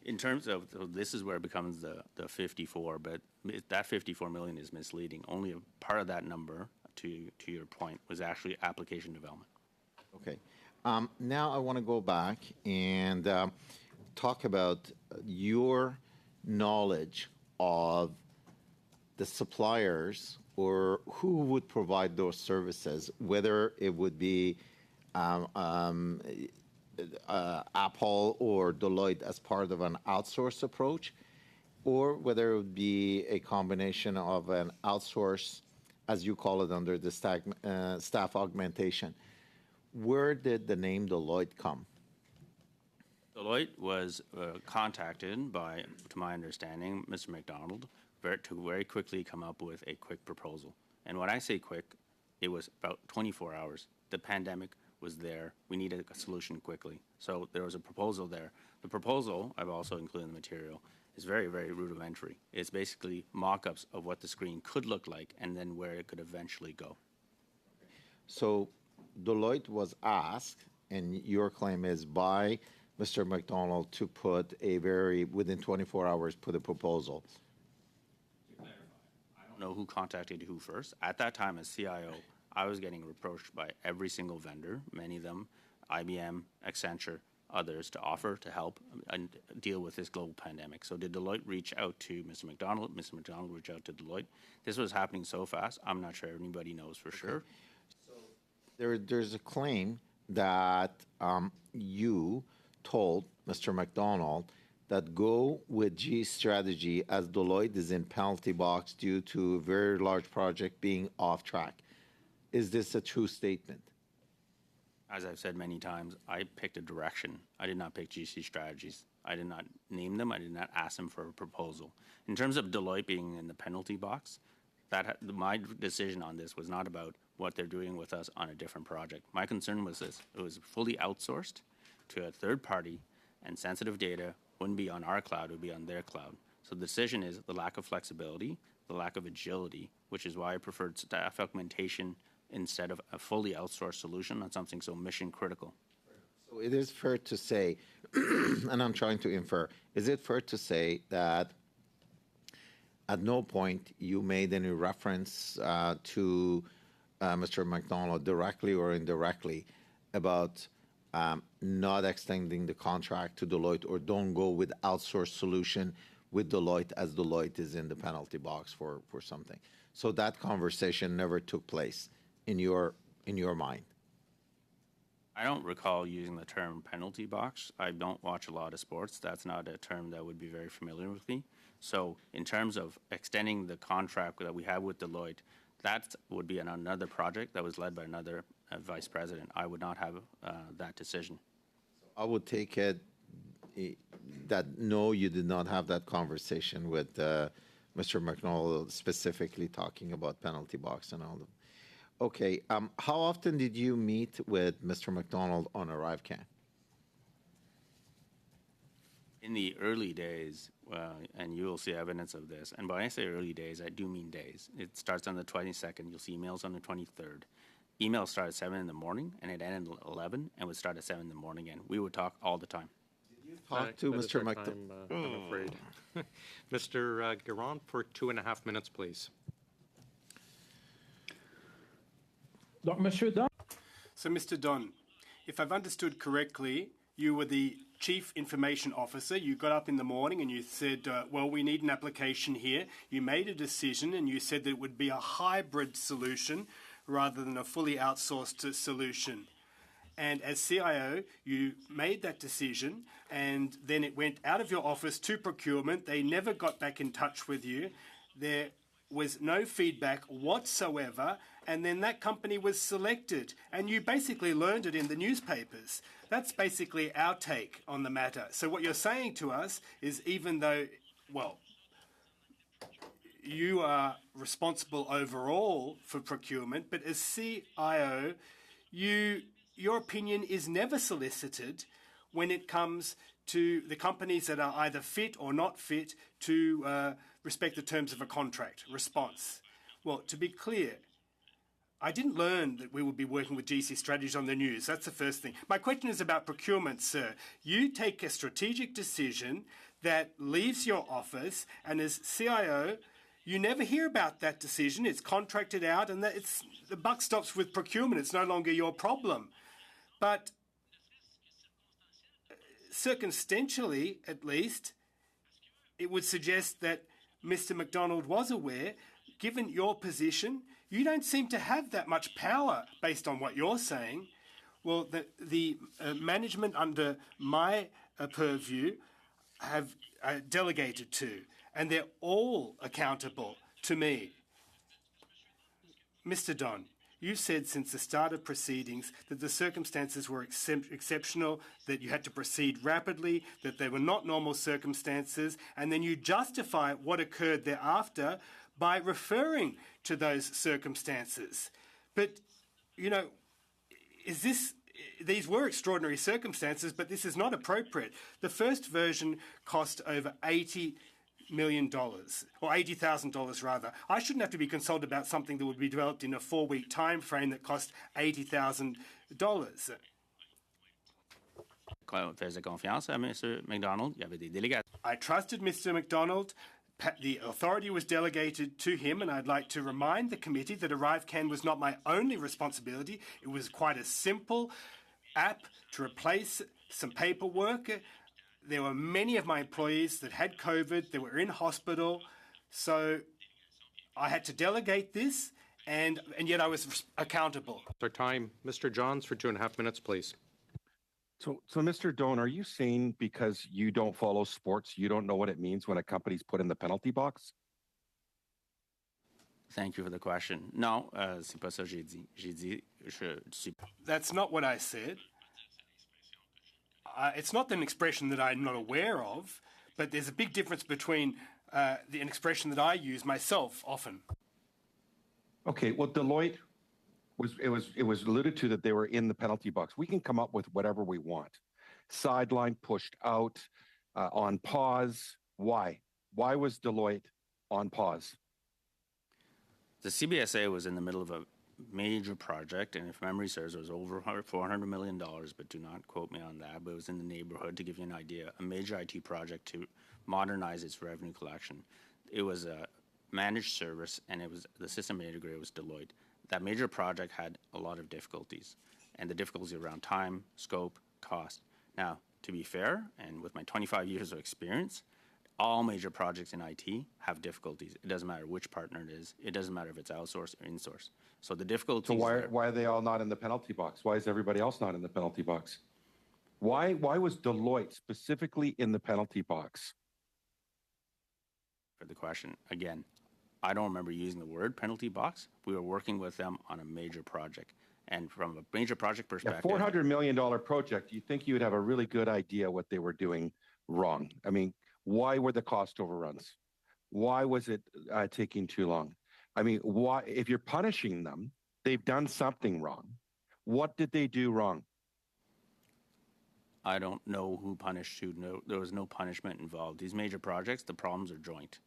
In terms of, so this is where it becomes the 54, but that 54 million is misleading. Only a part of that number, to your point, was actually application development. Okay. Now I want to go back and talk about your knowledge of the suppliers or who would provide those services, whether it would be Apple or Deloitte as part of an outsource approach, or whether it would be a combination of an outsource, as you call it, under the staff augmentation. Where did the name Deloitte come? Deloitte was contacted by, to my understanding, Mr. McDonald, to very quickly come up with a quick proposal. And when I say quick, it was about 24 hours. The pandemic was there. We needed a solution quickly. So there was a proposal there. The proposal, I've also included in the material, is very, very rudimentary. It's basically mock-ups of what the screen could look like and then where it could eventually go. So Deloitte was asked, and your claim is by Mr. McDonald to put within 24 hours, put a proposal. To clarify, I don't know who contacted who first. At that time as CIO, I was getting approached by every single vendor, many of them, IBM, Accenture, others, to offer to help and deal with this global pandemic. So did Deloitte reach out to Mr. McDonald? Mr. McDonald reached out to Deloitte. This was happening so fast, I'm not sure anybody knows for sure. There's a claim that you told Mr. McDonald that go with G strategy as Deloitte is in penalty box due to a very large project being off track. Is this a true statement? As I've said many times, I picked a direction. I did not pick GC strategies. I did not name them. I did not ask them for a proposal. In terms of Deloitte being in the penalty box, my decision on this was not about what they're doing with us on a different project. My concern was this. It was fully outsourced to a third party, and sensitive data wouldn't be on our cloud, it would be on their cloud. So the decision is the lack of flexibility, the lack of agility, which is why I preferred staff augmentation instead of a fully outsourced solution on something so mission critical. So it is fair to say, and I'm trying to infer, is it fair to say that at no point you made any reference to Mr. McDonald directly or indirectly about not extending the contract to Deloitte, or don't go with outsourced solution with Deloitte as Deloitte is in the penalty box for something? So that conversation never took place in your mind. I don't recall using the term penalty box. I don't watch a lot of sports. That's not a term that would be very familiar with me. So in terms of extending the contract that we have with Deloitte, that would be another project that was led by another vice president. I would not have that decision. I would take it that no, you did not have that conversation with Mr. McDonald, specifically talking about penalty box and all that. Okay, how often did you meet with Mr. McDonald on ArriveCAN? In the early days, and you will see evidence of this, and when I say early days, I do mean days. It starts on the 22nd. You'll see emails on the 23rd. Emails start at 7 in the morning, and it ended at 11, and would start at 7 in the morning again. We would talk all the time. Did you talk to Mr. McDonald? I'm afraid. Mr. Garand, for 2.5 minutes, please. Donc, Monsieur Don. So, Mr. Don, if I've understood correctly, you were the chief information officer. You got up in the morning and you said, well, we need an application here. You made a decision and you said that it would be a hybrid solution rather than a fully outsourced solution. And as CIO, you made that decision, and then it went out of your office to procurement. They never got back in touch with you. There was no feedback whatsoever, and then that company was selected, and you basically learned it in the newspapers. That's basically our take on the matter. So what you're saying to us is, even though, well, you are responsible overall for procurement, but as CIO, your opinion is never solicited when it comes to the companies that are either fit or not fit to respect the terms of a contract. Response. Well, to be clear, I didn't learn that we would be working with GC Strategies on the news. That's the first thing. My question is about procurement, sir. You take a strategic decision that leaves your office, and as CIO, you never hear about that decision. It's contracted out, and the buck stops with procurement. It's no longer your problem. But circumstantially, at least, it would suggest that Mr. MacDonald was aware. Given your position, you don't seem to have that much power based on what you're saying. Well, the management under my purview have delegated to, and they're all accountable to me. Mr. Don, you said since the start of proceedings that the circumstances were exceptional, that you had to proceed rapidly, that they were not normal circumstances, and then you justify what occurred thereafter by referring to those circumstances. But, you know, these were extraordinary circumstances, but this is not appropriate. The first version cost over $80 million, or $80,000 rather. I shouldn't have to be consulted about something that would be developed in a 4-week time frame that cost $80,000. I trusted Mr. MacDonald. The authority was delegated to him, and I'd like to remind the committee that ArriveCan was not my only responsibility. It was quite a simple app to replace some paperwork. There were many of my employees that had COVID, they were in hospital, so I had to delegate this, and yet I was accountable. Our time. Mr. Johns for 2.5 minutes, please. So Mr. Doan, are you saying because you don't follow sports, you don't know what it means when a company's put in the penalty box? Thank you for the question. Non, c'est pas ça que j'ai dit. J'ai dit, je suis... That's not what I said. It's not an expression that I'm not aware of, but there's a big difference between an expression that I use myself often. Okay, well, Deloitte it was alluded to that they were in the penalty box. We can come up with whatever we want. Sideline, pushed out, on pause. Why? Why was Deloitte on pause? The CBSA was in the middle of a major project, and if memory serves, it was over $400 million, but do not quote me on that, but it was in the neighborhood. To give you an idea, a major IT project to modernize its revenue collection. It was a managed service, and it was the system integrator was Deloitte. That major project had a lot of difficulties, and the difficulties around time, scope, cost. Now, to be fair, and with my 25 years of experience, all major projects in IT have difficulties. It doesn't matter which partner it is. It doesn't matter if it's outsourced or insourced. So the difficulties. So why are they all not in the penalty box? Why is everybody else not in the penalty box? Why was Deloitte specifically in the penalty box? For the question again, I don't remember using the word penalty box. We were working with them on a major project, and from a major project perspective, a $400 million project. You think you would have a really good idea what they were doing wrong? I mean, why were the cost overruns? Why was it taking too long? I mean, why? If you're punishing them, they've done something wrong. What did they do wrong? I don't know who punished who. No, there was no punishment involved. These major projects, the problems are joint.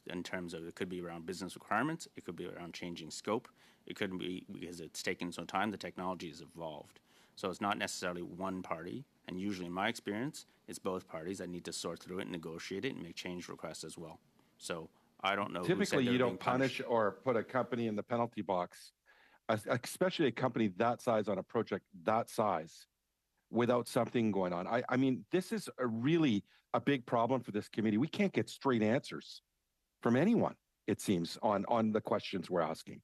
In terms of, it could be around business requirements, it could be around changing scope, it could be because it's taken some time, the technology has evolved. So it's not necessarily one party, and usually in my experience, it's both parties that need to sort through it, negotiate it, and make change requests as well. So I don't know. Typically, you don't punish or put a company in the penalty box, especially a company that size on a project that size, without something going on. I mean, this is really a big problem for this committee. We can't get straight answers from anyone, it seems, on the questions we're asking.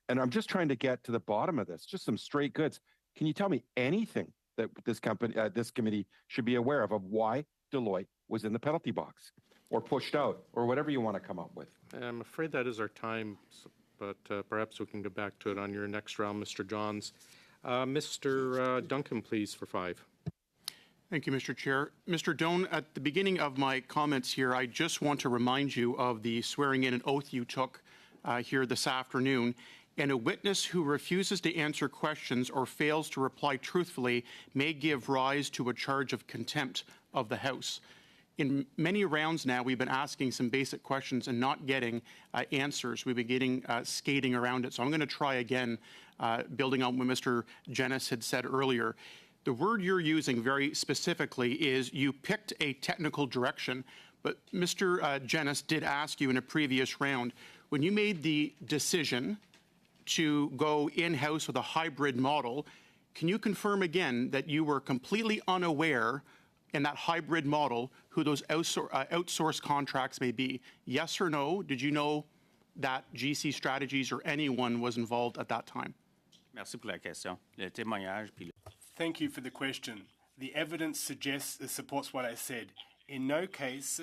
And I'm just trying to get to the bottom of this, just some straight goods. Can you tell me anything that this committee should be aware of why Deloitte was in the penalty box or pushed out or whatever you want to come up with? I'm afraid that is our time, but perhaps we can get back to it on your next round, Mr. Johns. Mr. Duncan, please, for 5. Thank you, Mr. Chair. Mr. Doan, at the beginning of my comments here, I just want to remind you of the swearing in and oath you took here this afternoon. And a witness who refuses to answer questions or fails to reply truthfully may give rise to a charge of contempt of the House. In many rounds now, we've been asking some basic questions and not getting answers. We've been getting skating around it. So I'm going to try again, building on what Mr. Jennis had said earlier. The word you're using very specifically is you picked a technical direction, but Mr. Jennis did ask you in a previous round, when you made the decision to go in-house with a hybrid model, can you confirm again that you were completely unaware in that hybrid model who those outsourced contracts may be? Yes or no? Did you know that GC Strategies or anyone was involved at that time? Merci pour la question. Le témoignage, puis Thank you for the question. The evidence supports what I said. In no case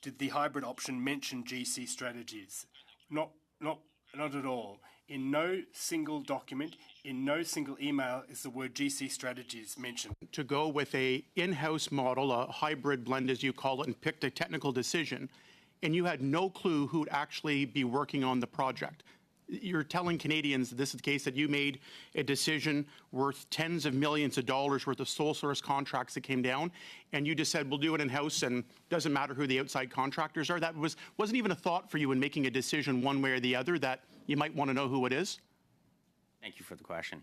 did the hybrid option mention GC Strategies. Not at all. In no single document, in no single email is the word GC Strategies mentioned. To go with a in-house model, a hybrid blend as you call it, and picked a technical decision, and you had no clue who would actually be working on the project. You're telling Canadians that this is the case, that you made a decision worth tens of millions of dollars worth of sole source contracts that came down, and you just said, we'll do it in-house and doesn't matter who the outside contractors are. That wasn't even a thought for you in making a decision one way or the other that you might want to know who it is? Thank you for the question.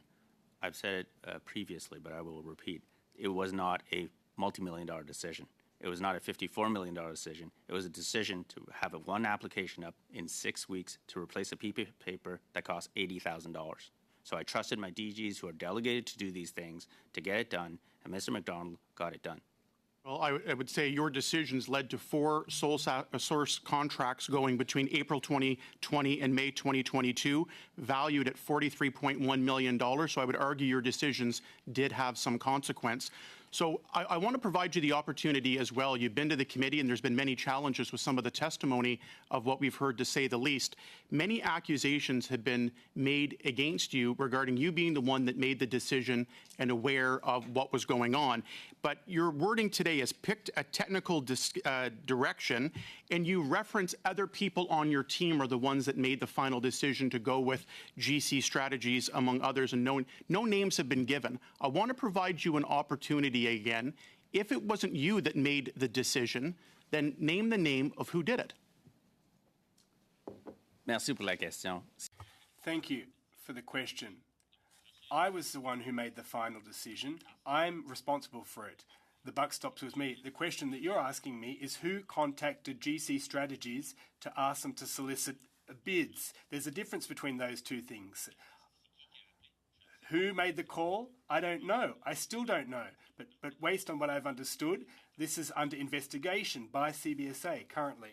I've said it previously, but I will repeat. It was not a multi-million-dollar decision. It was not a $54 million decision. It was a decision to have one application up in 6 weeks to replace a piece of paper that cost $80,000. So I trusted my DGs who are delegated to do these things to get it done, and Mr. McDonald got it done. Well, I would say your decisions led to 4 sole source contracts going between April 2020 and May 2022, valued at $43.1 million. So I would argue your decisions did have some consequence. So I want to provide you the opportunity as well. You've been to the committee, and there's been many challenges with some of the testimony of what we've heard, to say the least. Many accusations have been made against you regarding you being the one that made the decision and aware of what was going on. But your wording today has picked a technical direction, and you reference other people on your team are the ones that made the final decision to go with GC Strategies, among others, and no names have been given. I want to provide you an opportunity again. If it wasn't you that made the decision, then name the name of who did it. Merci pour la question. Thank you for the question. I was the one who made the final decision. I'm responsible for it. The buck stops with me. The question that you're asking me is who contacted GC Strategies to ask them to solicit bids. There's a difference between those two things. Who made the call? I don't know. I still don't know. But based on what I've understood, this is under investigation by CBSA currently.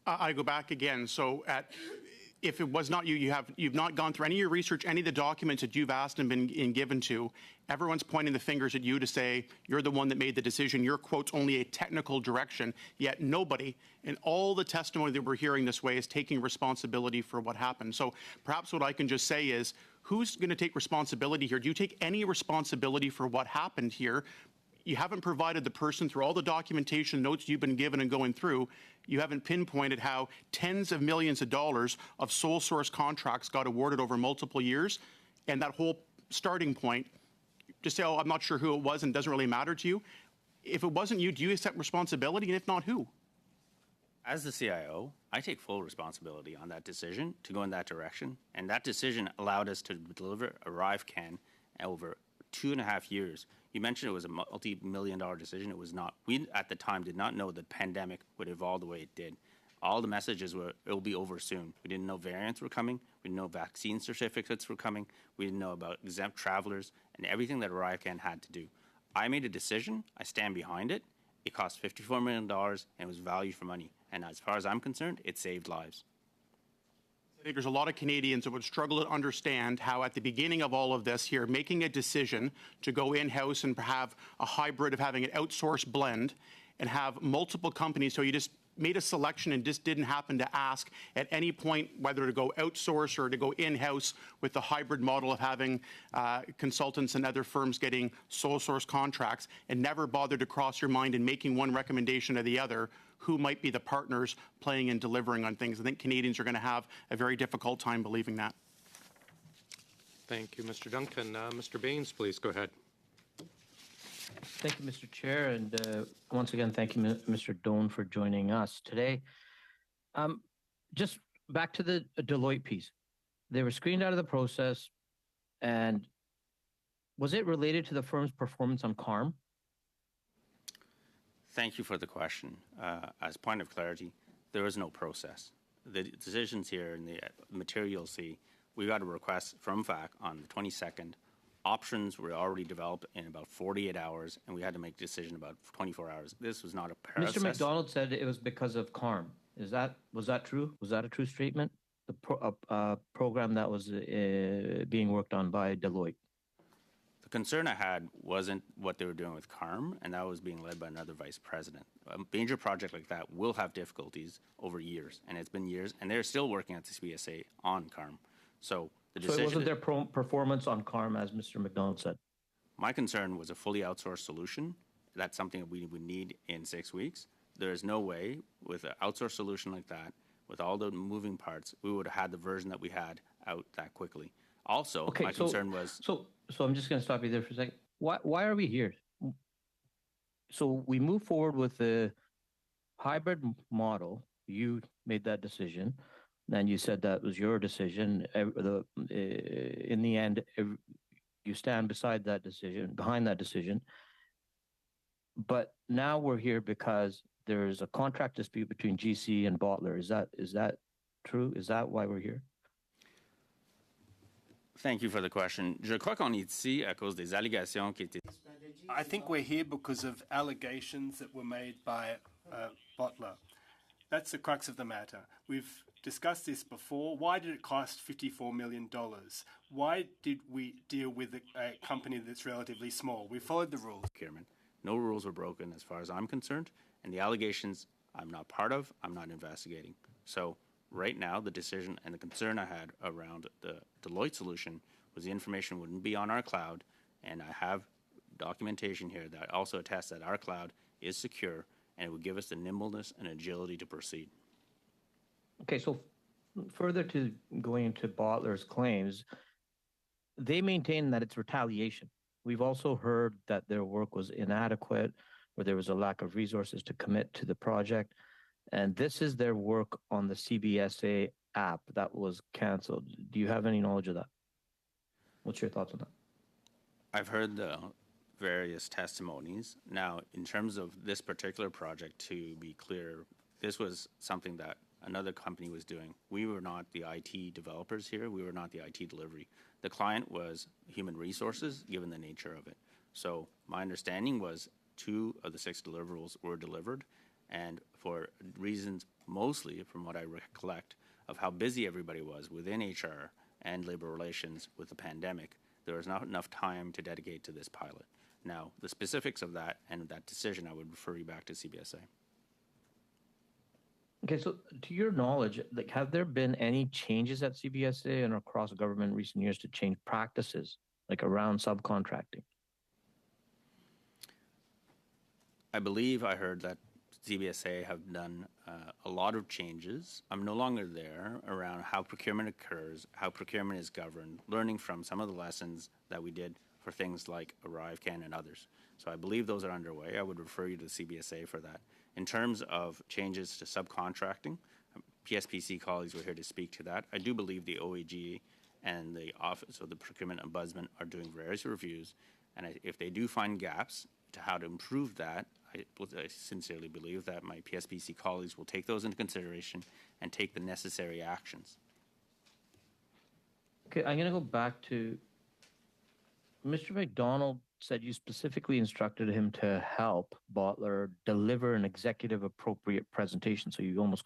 I go back again. So if it was not you, you've not gone through any of your research, any of the documents that you've asked and been given to. Everyone's pointing the fingers at you to say you're the one that made the decision. Your quote's only a technical direction, yet nobody in all the testimony that we're hearing this way is taking responsibility for what happened. So perhaps what I can just say is, who's going to take responsibility here? Do you take any responsibility for what happened here? You haven't provided the person through all the documentation notes you've been given and going through. You haven't pinpointed how tens of millions of dollars of sole source contracts got awarded over multiple years. And that whole starting point, just say, oh, I'm not sure who it was and it doesn't really matter to you. If it wasn't you, do you accept responsibility? And if not, who? As the CIO, I take full responsibility on that decision to go in that direction. And that decision allowed us to deliver a RiveCan over 2.5 years. You mentioned it was a multi-million-dollar decision. It was not. We, at the time, did not know the pandemic would evolve the way it did. all the messages were, it'll be over soon. We didn't know variants were coming. We didn't know vaccine certificates were coming. We didn't know about exempt travelers and everything that ArriveCan had to do. I made a decision. I stand behind it. It cost $54 million and it was value for money. And as far as I'm concerned, it saved lives. I think there's a lot of Canadians that would struggle to understand how at the beginning of all of this here, making a decision to go in-house and have a hybrid of having an outsourced blend and have multiple companies, so you just made a selection and just didn't happen to ask at any point whether to go outsource or to go in-house with the hybrid model of having consultants and other firms getting sole source contracts, and never bothered to cross your mind in making one recommendation or the other who might be the partners playing and delivering on things. I think Canadians are going to have a very difficult time believing that. Thank you, Mr. Duncan. Mr. Baines, please go ahead. Thank you, Mr. Chair, and once again, thank you, Mr. Doan, for joining us today. Just back to the Deloitte piece. They were screened out of the process, and was it related to the firm's performance on CARM? Thank you for the question. As point of clarity, there is no process. The decisions here in the material you'll see, we got a request from FAC on the 22nd. Options were already developed in about 48 hours, and we had to make a decision about 24 hours. This was not a process. Mr. McDonald said it was because of CARM. Was that true? Was that a true statement? The program that was being worked on by Deloitte. The concern I had wasn't what they were doing with CARM, and that was being led by another vice president. A major project like that will have difficulties over years, and it's been years, and they're still working at the CBSA on CARM. So it wasn't their performance on CARM, as Mr. McDonald said. My concern was a fully outsourced solution. That's something that we would need in 6 weeks. There is no way with an outsourced solution like that, with all the moving parts, we would have had the version that we had out that quickly. Also, my concern was... So I'm just going to stop you there for a second. Why are we here? So we move forward with the hybrid model. You made that decision. And you said that was your decision. In the end, you stand beside that decision, behind that decision. But now we're here because there's a contract dispute between GC and Bottler. Is that true? Is that why we're here? Thank you for the question. Je crois qu'on est ici à cause des allégations qui étaient... I think we're here because of allegations that were made by Bottler. That's the crux of the matter. We've discussed this before. Why did it cost $54 million? Why did we deal with a company that's relatively small? We followed the rules. Procurement. No rules were broken as far as I'm concerned, and the allegations I'm not part of, I'm not investigating. So right now, the decision and the concern I had around the Deloitte solution was the information wouldn't be on our cloud, and I have documentation here that also attests that our cloud is secure, and it would give us the nimbleness and agility to proceed. Okay, so further to going into Bottler's claims, they maintain that it's retaliation. We've also heard that their work was inadequate, or there was a lack of resources to commit to the project. And this is their work on the CBSA app that was canceled. Do you have any knowledge of that? What's your thoughts on that? I've heard the various testimonies. Now, in terms of this particular project, to be clear, this was something that another company was doing. We were not the IT developers here. We were not the IT delivery. The client was human resources, given the nature of it. So my understanding was 2 of the 6 deliverables were delivered, and for reasons mostly, from what I recollect, of how busy everybody was within HR and labor relations with the pandemic, there was not enough time to dedicate to this pilot. Now, the specifics of that and that decision, I would refer you back to CBSA. Okay, so to your knowledge, have there been any changes at CBSA and across government in recent years to change practices, around subcontracting? I believe I heard that CBSA have done a lot of changes. I'm no longer there around how procurement occurs, how procurement is governed, learning from some of the lessons that we did for things like ArriveCan and others. So I believe those are underway. I would refer you to the CBSA for that. In terms of changes to subcontracting, PSPC colleagues were here to speak to that. I do believe the OGGO and the Office of the Procurement Ombudsman are doing various reviews, and if they do find gaps to how to improve that, I sincerely believe that my PSPC colleagues will take those into consideration and take the necessary actions. Okay, I'm going to go back to Mr. McDonald said you specifically instructed him to help Bottler deliver an executive appropriate presentation. So you almost,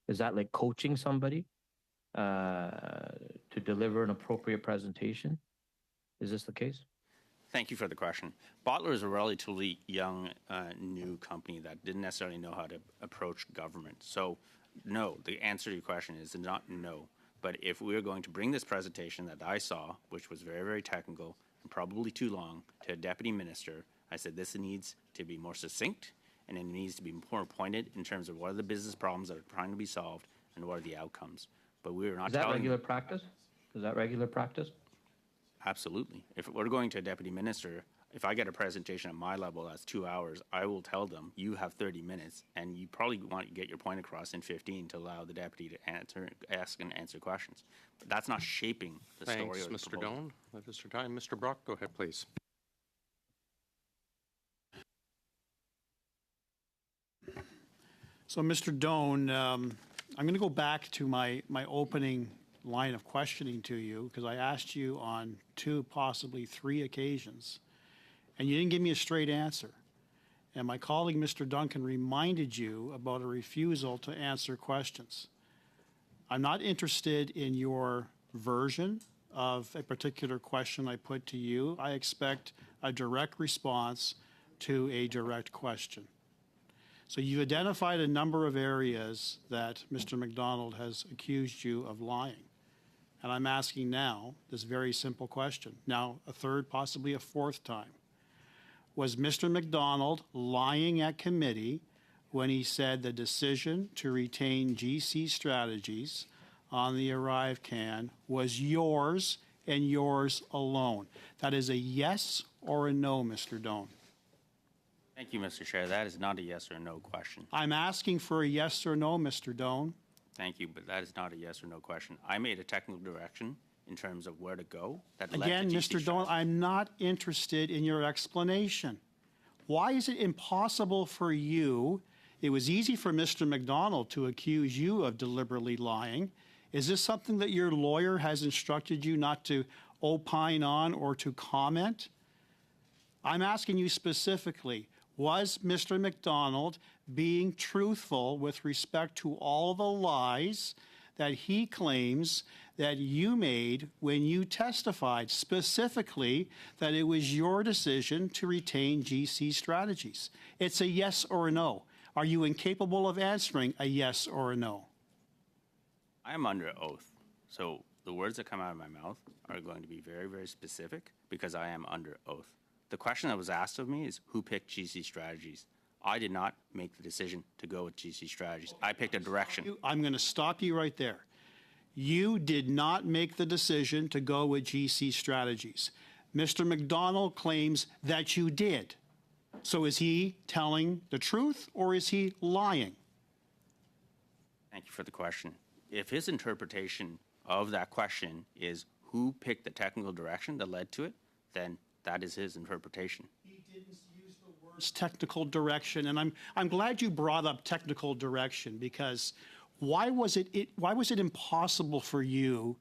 is that like coaching somebody to deliver an appropriate presentation? Is this the case? Thank you for the question. Bottler is a relatively young, new company that didn't necessarily know how to approach government. So, no, the answer to your question is not no. But if we are going to bring this presentation that I saw, which was very, very technical and probably too long, to a deputy minister, I said this needs to be more succinct and it needs to be more pointed in terms of what are the business problems that are trying to be solved and what are the outcomes. But we are not telling. Is that regular practice? Is that regular practice? Absolutely. If we're going to a deputy minister, if I get a presentation at my level that's 2 hours, I will tell them you have 30 minutes, and you probably want to get your point across in 15 to allow the deputy to ask and answer questions. But that's not shaping the story. Thanks, or the Mr. proposal. Doan. That is your time. Mr. Brock, go ahead, please. So, Mr. Doan, I'm going to go back to my opening line of questioning to you because I asked you on 2, possibly 3 occasions, and you didn't give me a straight answer. And my colleague, Mr. Duncan, reminded you about a refusal to answer questions. I'm not interested in your version of a particular question I put to you. I expect a direct response to a direct question. So you've identified a number of areas that Mr. McDonald has accused you of lying. And I'm asking now this very simple question, now a third, possibly a fourth time. Was Mr. McDonald lying at committee when he said the decision to retain GC Strategies on the Arrive Can was yours and yours alone? That is a yes or a no, Mr. Doan. Thank you, Mr. Chair. That is not a yes or no question. I'm asking for a yes or no, Mr. Doan. Thank you, but that is not a yes or no question. I made a technical direction in terms of where to go. That Again, led to GC Mr. Doan, strategy. I'm not interested in your explanation. Why is it impossible for you? It was easy for Mr. McDonald to accuse you of deliberately lying. Is this something that your lawyer has instructed you not to opine on or to comment? I'm asking you specifically, was Mr. McDonald being truthful with respect to all the lies that he claims that you made when you testified, specifically that it was your decision to retain GC Strategies? It's a yes or a no. Are you incapable of answering a yes or a no? I am under oath. So the words that come out of my mouth are going to be very, very specific because I am under oath. The question that was asked of me is who picked GC Strategies? I did not make the decision to go with GC Strategies. I picked a direction. I'm going to stop you right there. You did not make the decision to go with GC Strategies. Mr. McDonald claims that you did. So is he telling the truth or is he lying? Thank you for the question. If his interpretation of that question is who picked the technical direction that led to it, then that is his interpretation. He didn't use the words technical direction, and I'm glad you brought up technical direction because why was it impossible for you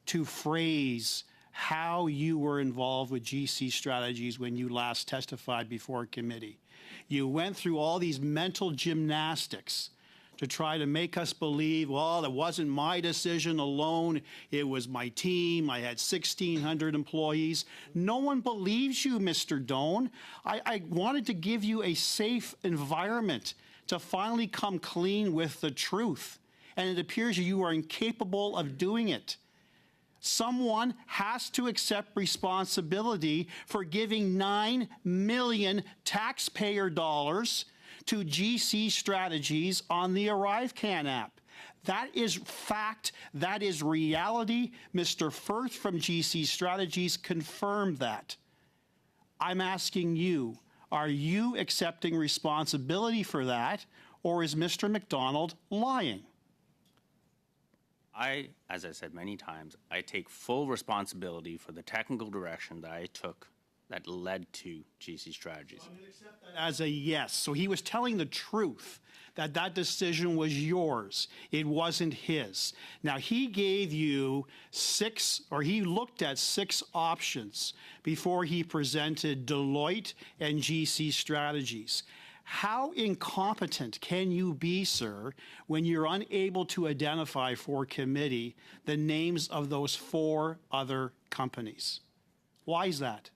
to phrase how you were involved with GC Strategies when you last testified before a committee? You went through all these mental gymnastics to try to make us believe, well, it wasn't my decision alone. It was my team. I had 1,600 employees. No one believes you, Mr. Doan. I wanted to give you a safe environment to finally come clean with the truth. And it appears you are incapable of doing it. Someone has to accept responsibility for giving $9 million taxpayer dollars to GC Strategies on the Arrive Can app. That is fact. That is reality. Mr. Firth from GC Strategies confirmed that. I'm asking you, are you accepting responsibility for that, or is Mr. McDonald lying? As I said many times, I take full responsibility for the technical direction that I took that led to GC Strategies. As a yes. So he was telling the truth that that decision was yours. It wasn't his. Now, he gave you he looked at 6 options before he presented Deloitte and GC Strategies. How incompetent can you be, sir, when you're unable to identify for committee the names of those 4 other companies? Why is that?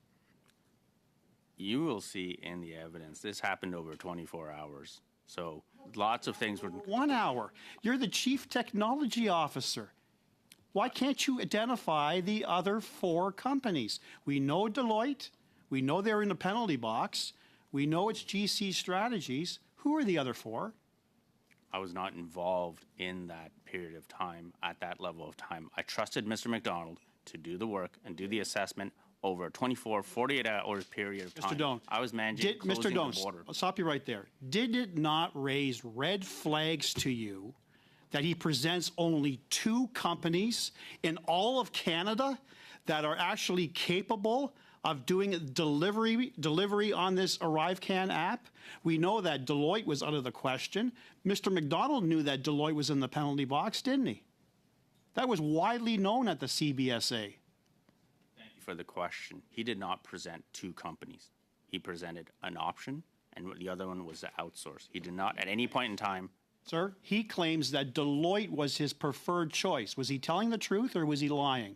You will see in the evidence, this happened over 24 hours. So lots of things were... 1 hour. You're the chief technology officer. Why can't you identify the other 4 companies? We know Deloitte. We know they're in the penalty box. We know it's GC Strategies. Who are the other 4? I was not involved in that period of time, at that level of time. I trusted Mr. McDonald to do the work and do the assessment over a 24, 48 hours period of time. Mr. Doan. I was managing closing Mr. Doan, the border. I'll stop you right there. Did it not raise red flags to you that he presents only 2 companies in all of Canada that are actually capable of doing delivery on this ArriveCan app? We know that Deloitte was out of the question. Mr. McDonald knew that Deloitte was in the penalty box, didn't he? That was widely known at the CBSA. For the question, he did not present 2 companies. He presented an option, and the other one was to outsource. He did not, at any point in time... Sir, he claims that Deloitte was his preferred choice. Was he telling the truth or was he lying?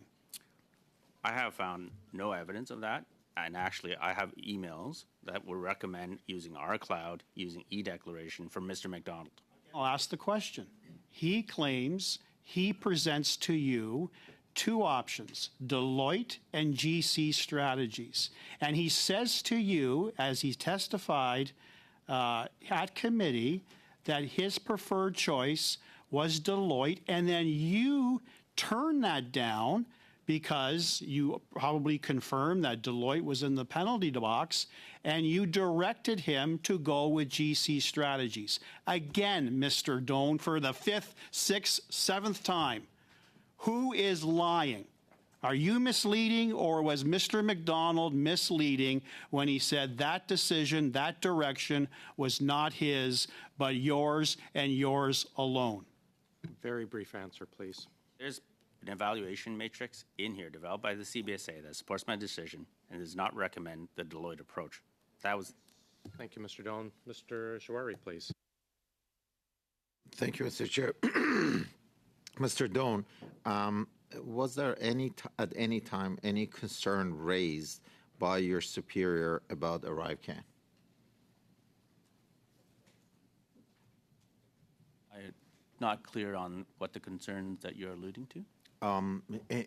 I have found no evidence of that, and actually I have emails that would recommend using our cloud, using e-declaration from Mr. McDonald. I'll ask the question. He claims he presents to you 2 options, Deloitte and GC Strategies. And he says to you, as he testified at committee, that his preferred choice was Deloitte, and then you turn that down because you probably confirmed that Deloitte was in the penalty box, and you directed him to go with GC Strategies. Again, Mr. Doan, for the 5th, 6th, 7th time, who is lying? Are you misleading, or was Mr. McDonald misleading when he said that decision, that direction was not his, but yours and yours alone? Very brief answer, please. There's an evaluation matrix in here developed by the CBSA that supports my decision and does not recommend the Deloitte approach. That was... Thank you, Mr. Doan. Mr. Shawari, please. Thank you, Mr. Chair. Mr. Doan, was there at any time any concern raised by your superior about ArriveCan? I'm not clear on what the concerns that you're alluding to.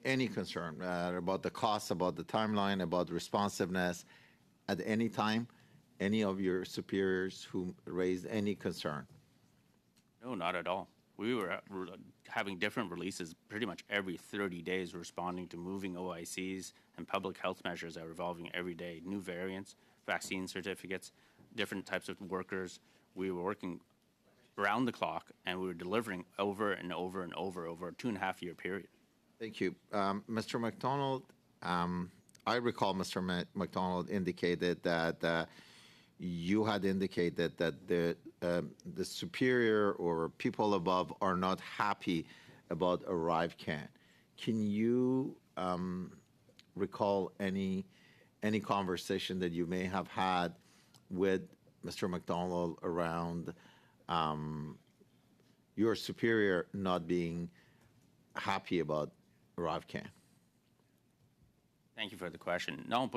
Any concern about the cost, about the timeline, about responsiveness at any time? Any of your superiors who raised any concern? No, not at all. We were having different releases pretty much every 30 days, responding to moving OICs and public health measures that are evolving every day, new variants, vaccine certificates, different types of workers. We were working around the clock, and we were delivering over and over and over a 2.5-year period. Thank you. Mr. McDonald, I recall Mr. McDonald indicated that you had indicated that the superior or people above are not happy about ArriveCan. Can you recall any conversation that you may have had with Mr. McDonald around your superior not being happy about ArriveCan? Thank you for the question. No,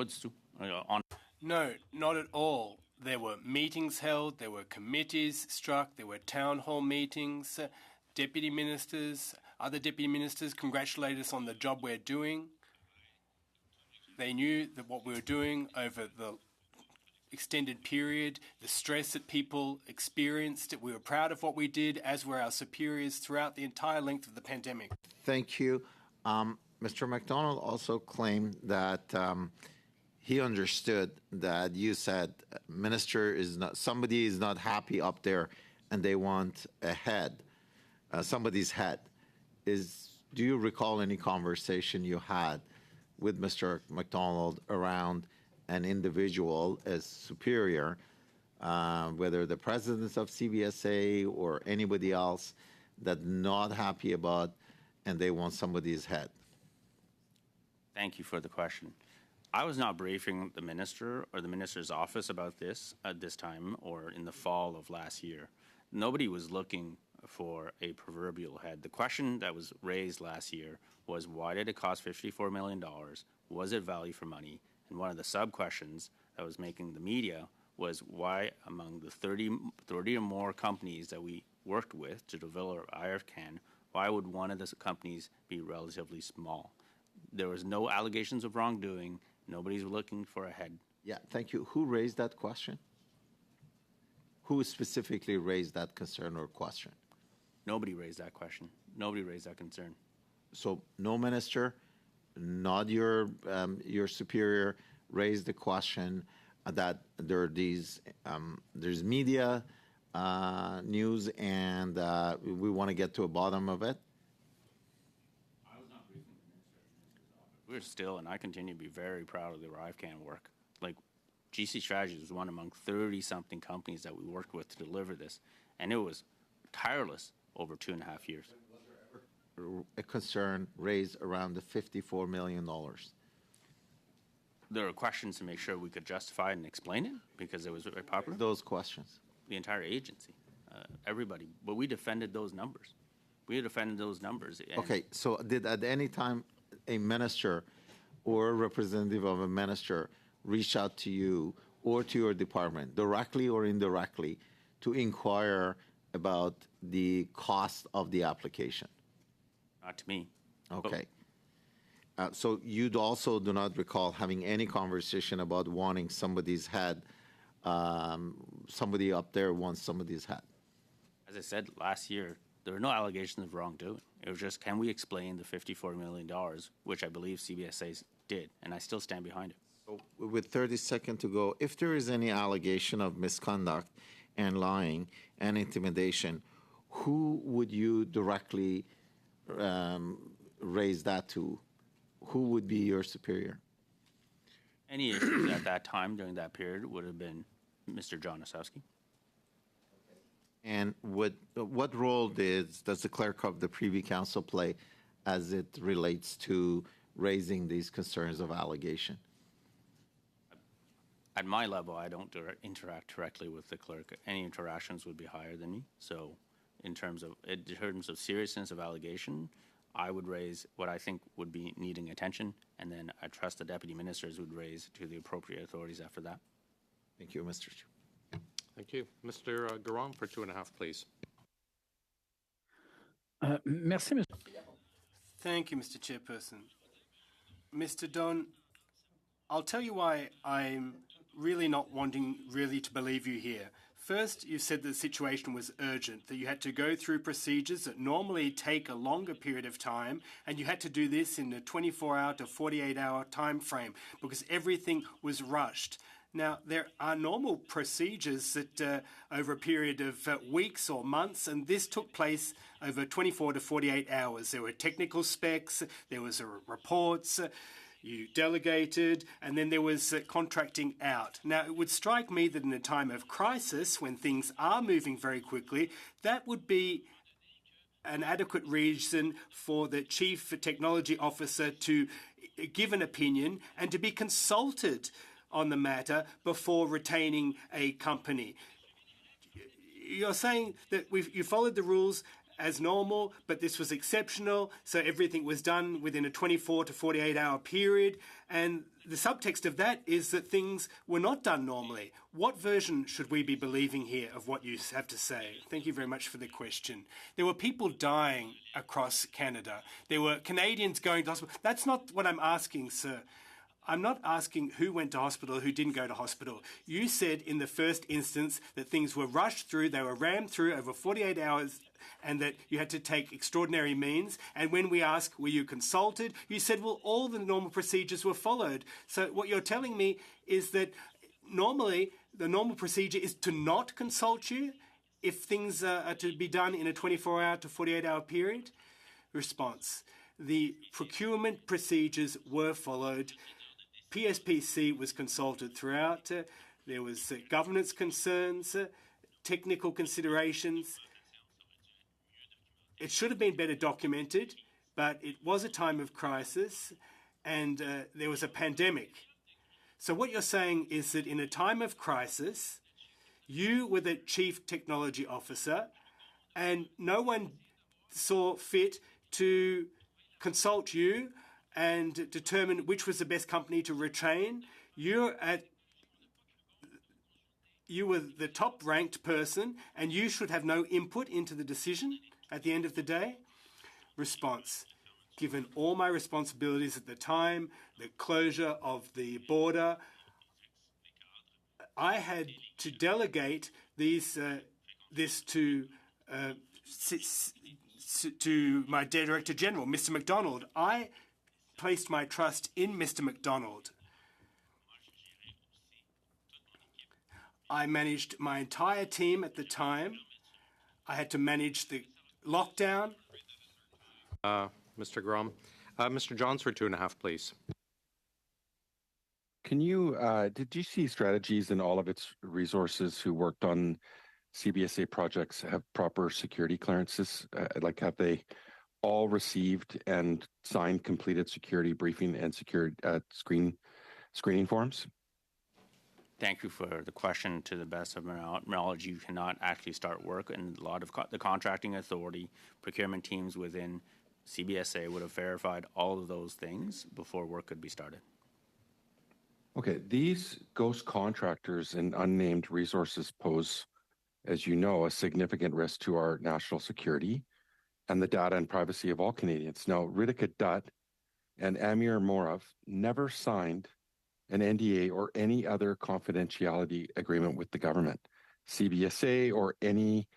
No, not at all. There were meetings held, there were committees struck, there were town hall meetings, deputy ministers, other deputy ministers congratulated us on the job we're doing. They knew that what we were doing over the extended period, the stress that people experienced, we were proud of what we did, as were our superiors throughout the entire length of the pandemic. Thank you. Mr. McDonald also claimed that he understood that you said somebody is not happy up there and they want a head, somebody's head. Do you recall any conversation you had with Mr. McDonald around an individual as superior, whether the presidents of CBSA or anybody else, that not happy about and they want somebody's head? Thank you for the question. I was not briefing the minister or the minister's office about this at this time or in the fall of last year. Nobody was looking for a proverbial head. The question that was raised last year was, why did it cost $54 million? Was it value for money? And one of the sub-questions that was making the media was, why among the 30 or more companies that we worked with to develop IRCAN, why would one of the companies be relatively small? There was no allegations of wrongdoing. Nobody's looking for a head. Yeah, thank you. Who raised that question? Who specifically raised that concern or question? Nobody raised that question. Nobody raised that concern. So no minister, not your superior, raised the question that there are these there's media news and we want to get to a bottom of it. I was not briefing the minister. We're still, and I continue to be very proud of the ArriveCAN work. Like, GC Strategies was one among 30-something companies that we worked with to deliver this, and it was tireless over 2.5 years. Was there ever a concern raised around the $54 million? There were questions to make sure we could justify it and explain it because it was very popular. Those questions. The entire agency, everybody. But we defended those numbers. We defended those numbers. Okay, so did at any time a minister or a representative of a minister reach out to you or to your department, directly or indirectly, to inquire about the cost of the application? Not to me. Okay. So you also do not recall having any conversation about wanting somebody's head, somebody up there wants somebody's head? As I said last year, there were no allegations of wrongdoing. It was just, can we explain the $54 million, which I believe CBSA did, and I still stand behind it. So with 30 seconds to go, if there is any allegation of misconduct and lying and intimidation, who would you directly raise that to? Who would be your superior? Any issues at that time during that period would have been Mr. John Osowski. And what role does the clerk of the Privy Council play as it relates to raising these concerns of allegation? At my level, I don't interact directly with the clerk. Any interactions would be higher than me. So in terms of seriousness of allegation, I would raise what I think would be needing attention, and then I trust the deputy ministers would raise to the appropriate authorities after that. Thank you, Mr. Chair. Thank you. Mr. Garam for 2.5, please. Merci, Mr. Thank you, Mr. Chairperson. Mr. Don, I'll tell you why I'm really not wanting really to believe you here. First, you said the situation was urgent, that you had to go through procedures that normally take a longer period of time, and you had to do this in a 24-hour to 48-hour time frame because everything was rushed. Now, there are normal procedures that over a period of weeks or months, and this took place over 24 to 48 hours. There were technical specs, there was reports, you delegated, and then there was contracting out. Now, it would strike me that in a time of crisis, when things are moving very quickly, that would be an adequate reason for the Chief Technology Officer to give an opinion and to be consulted on the matter before retaining a company. You're saying that you followed the rules as normal, but this was exceptional, so everything was done within a 24 to 48-hour period, and the subtext of that is that things were not done normally. What version should we be believing here of what you have to say? Thank you very much for the question. There were people dying across Canada. There were Canadians going to hospital. That's not what I'm asking, sir. I'm not asking who went to hospital, who didn't go to hospital. You said in the first instance that things were rushed through, they were rammed through over 48 hours, and that you had to take extraordinary means. And when we asked, were you consulted? You said, well, all the normal procedures were followed. So what you're telling me is that normally the normal procedure is to not consult you if things are to be done in a 24-hour to 48-hour period? Response. The procurement procedures were followed. PSPC was consulted throughout. There was governance concerns, technical considerations. It should have been better documented, but it was a time of crisis and there was a pandemic. So what you're saying is that in a time of crisis, you were the chief technology officer and no one saw fit to consult you and determine which was the best company to retrain. You were the top-ranked person and you should have no input into the decision at the end of the day? Response. Given all my responsibilities at the time, the closure of the border, I had to delegate this to my Director General, Mr. MacDonald. I placed my trust in Mr. MacDonald. I managed my entire team at the time. I had to manage the lockdown. Mr. Grom. Mr. Johns for 2.5, please. Can you, did GC Strategies and all of its resources who worked on CBSA projects have proper security clearances? Like, have they all received and signed completed security briefing and screening forms? Thank you for the question. To the best of my knowledge, you cannot actually start work, and a lot of the contracting authority, procurement teams within CBSA would have verified all of those things before work could be started. Okay, these ghost contractors and unnamed resources pose, as you know, a significant risk to our national security and the data and privacy of all Canadians. Now, Ritika Dutt and Amir Morov never signed an NDA or any other confidentiality agreement with the government, CBSA, or any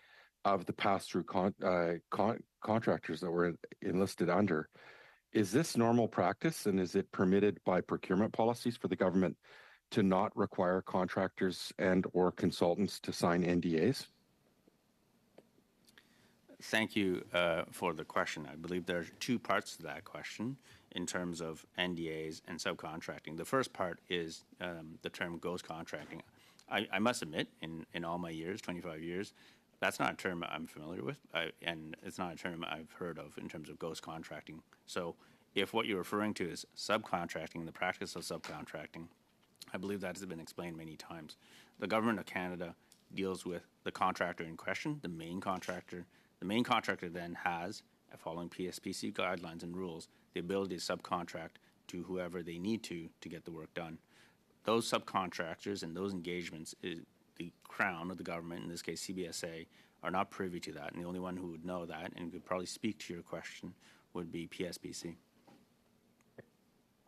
of the pass-through contractors that were enlisted under. Is this normal practice, and is it permitted by procurement policies for the government to not require contractors and or consultants to sign NDAs? Thank you for the question. I believe there are two parts to that question in terms of NDAs and subcontracting. The first part is the term ghost contracting. I must admit, in all my years, 25 years, that's not a term I'm familiar with, and it's not a term I've heard of in terms of ghost contracting. So if what you're referring to is subcontracting, the practice of subcontracting, I believe that has been explained many times. The Government of Canada deals with the contractor in question, the main contractor. The main contractor then has, following PSPC guidelines and rules, the ability to subcontract to whoever they need to get the work done. Those subcontractors and those engagements, the Crown or the government, in this case CBSA, are not privy to that. And the only one who would know that and could probably speak to your question would be PSPC.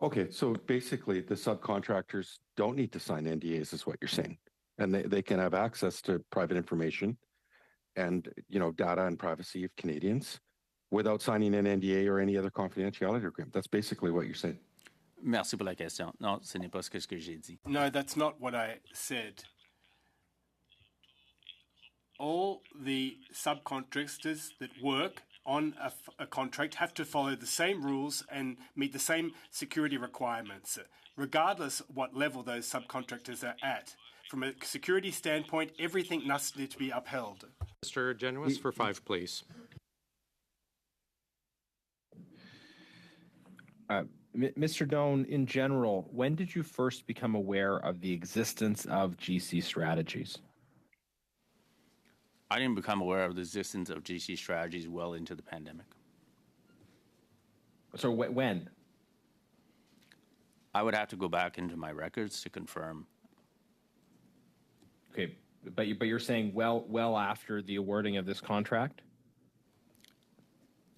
Okay, so basically the subcontractors don't need to sign NDAs is what you're saying. And they can have access to private information and, data and privacy of Canadians without signing an NDA or any other confidentiality agreement. That's basically what you're saying. Merci pour la question. Non, ce n'est pas ce que j'ai dit. No, that's not what I said. All the subcontractors that work on a contract have to follow the same rules and meet the same security requirements, regardless what level those subcontractors are at. From a security standpoint, everything must need to be upheld. Mr. Genuis for 5, please. Mr. Doan, in general, when did you first become aware of the existence of GC Strategies? I didn't become aware of the existence of GC Strategies well into the pandemic. So when? I would have to go back into my records to confirm. Okay, but you're saying well after the awarding of this contract?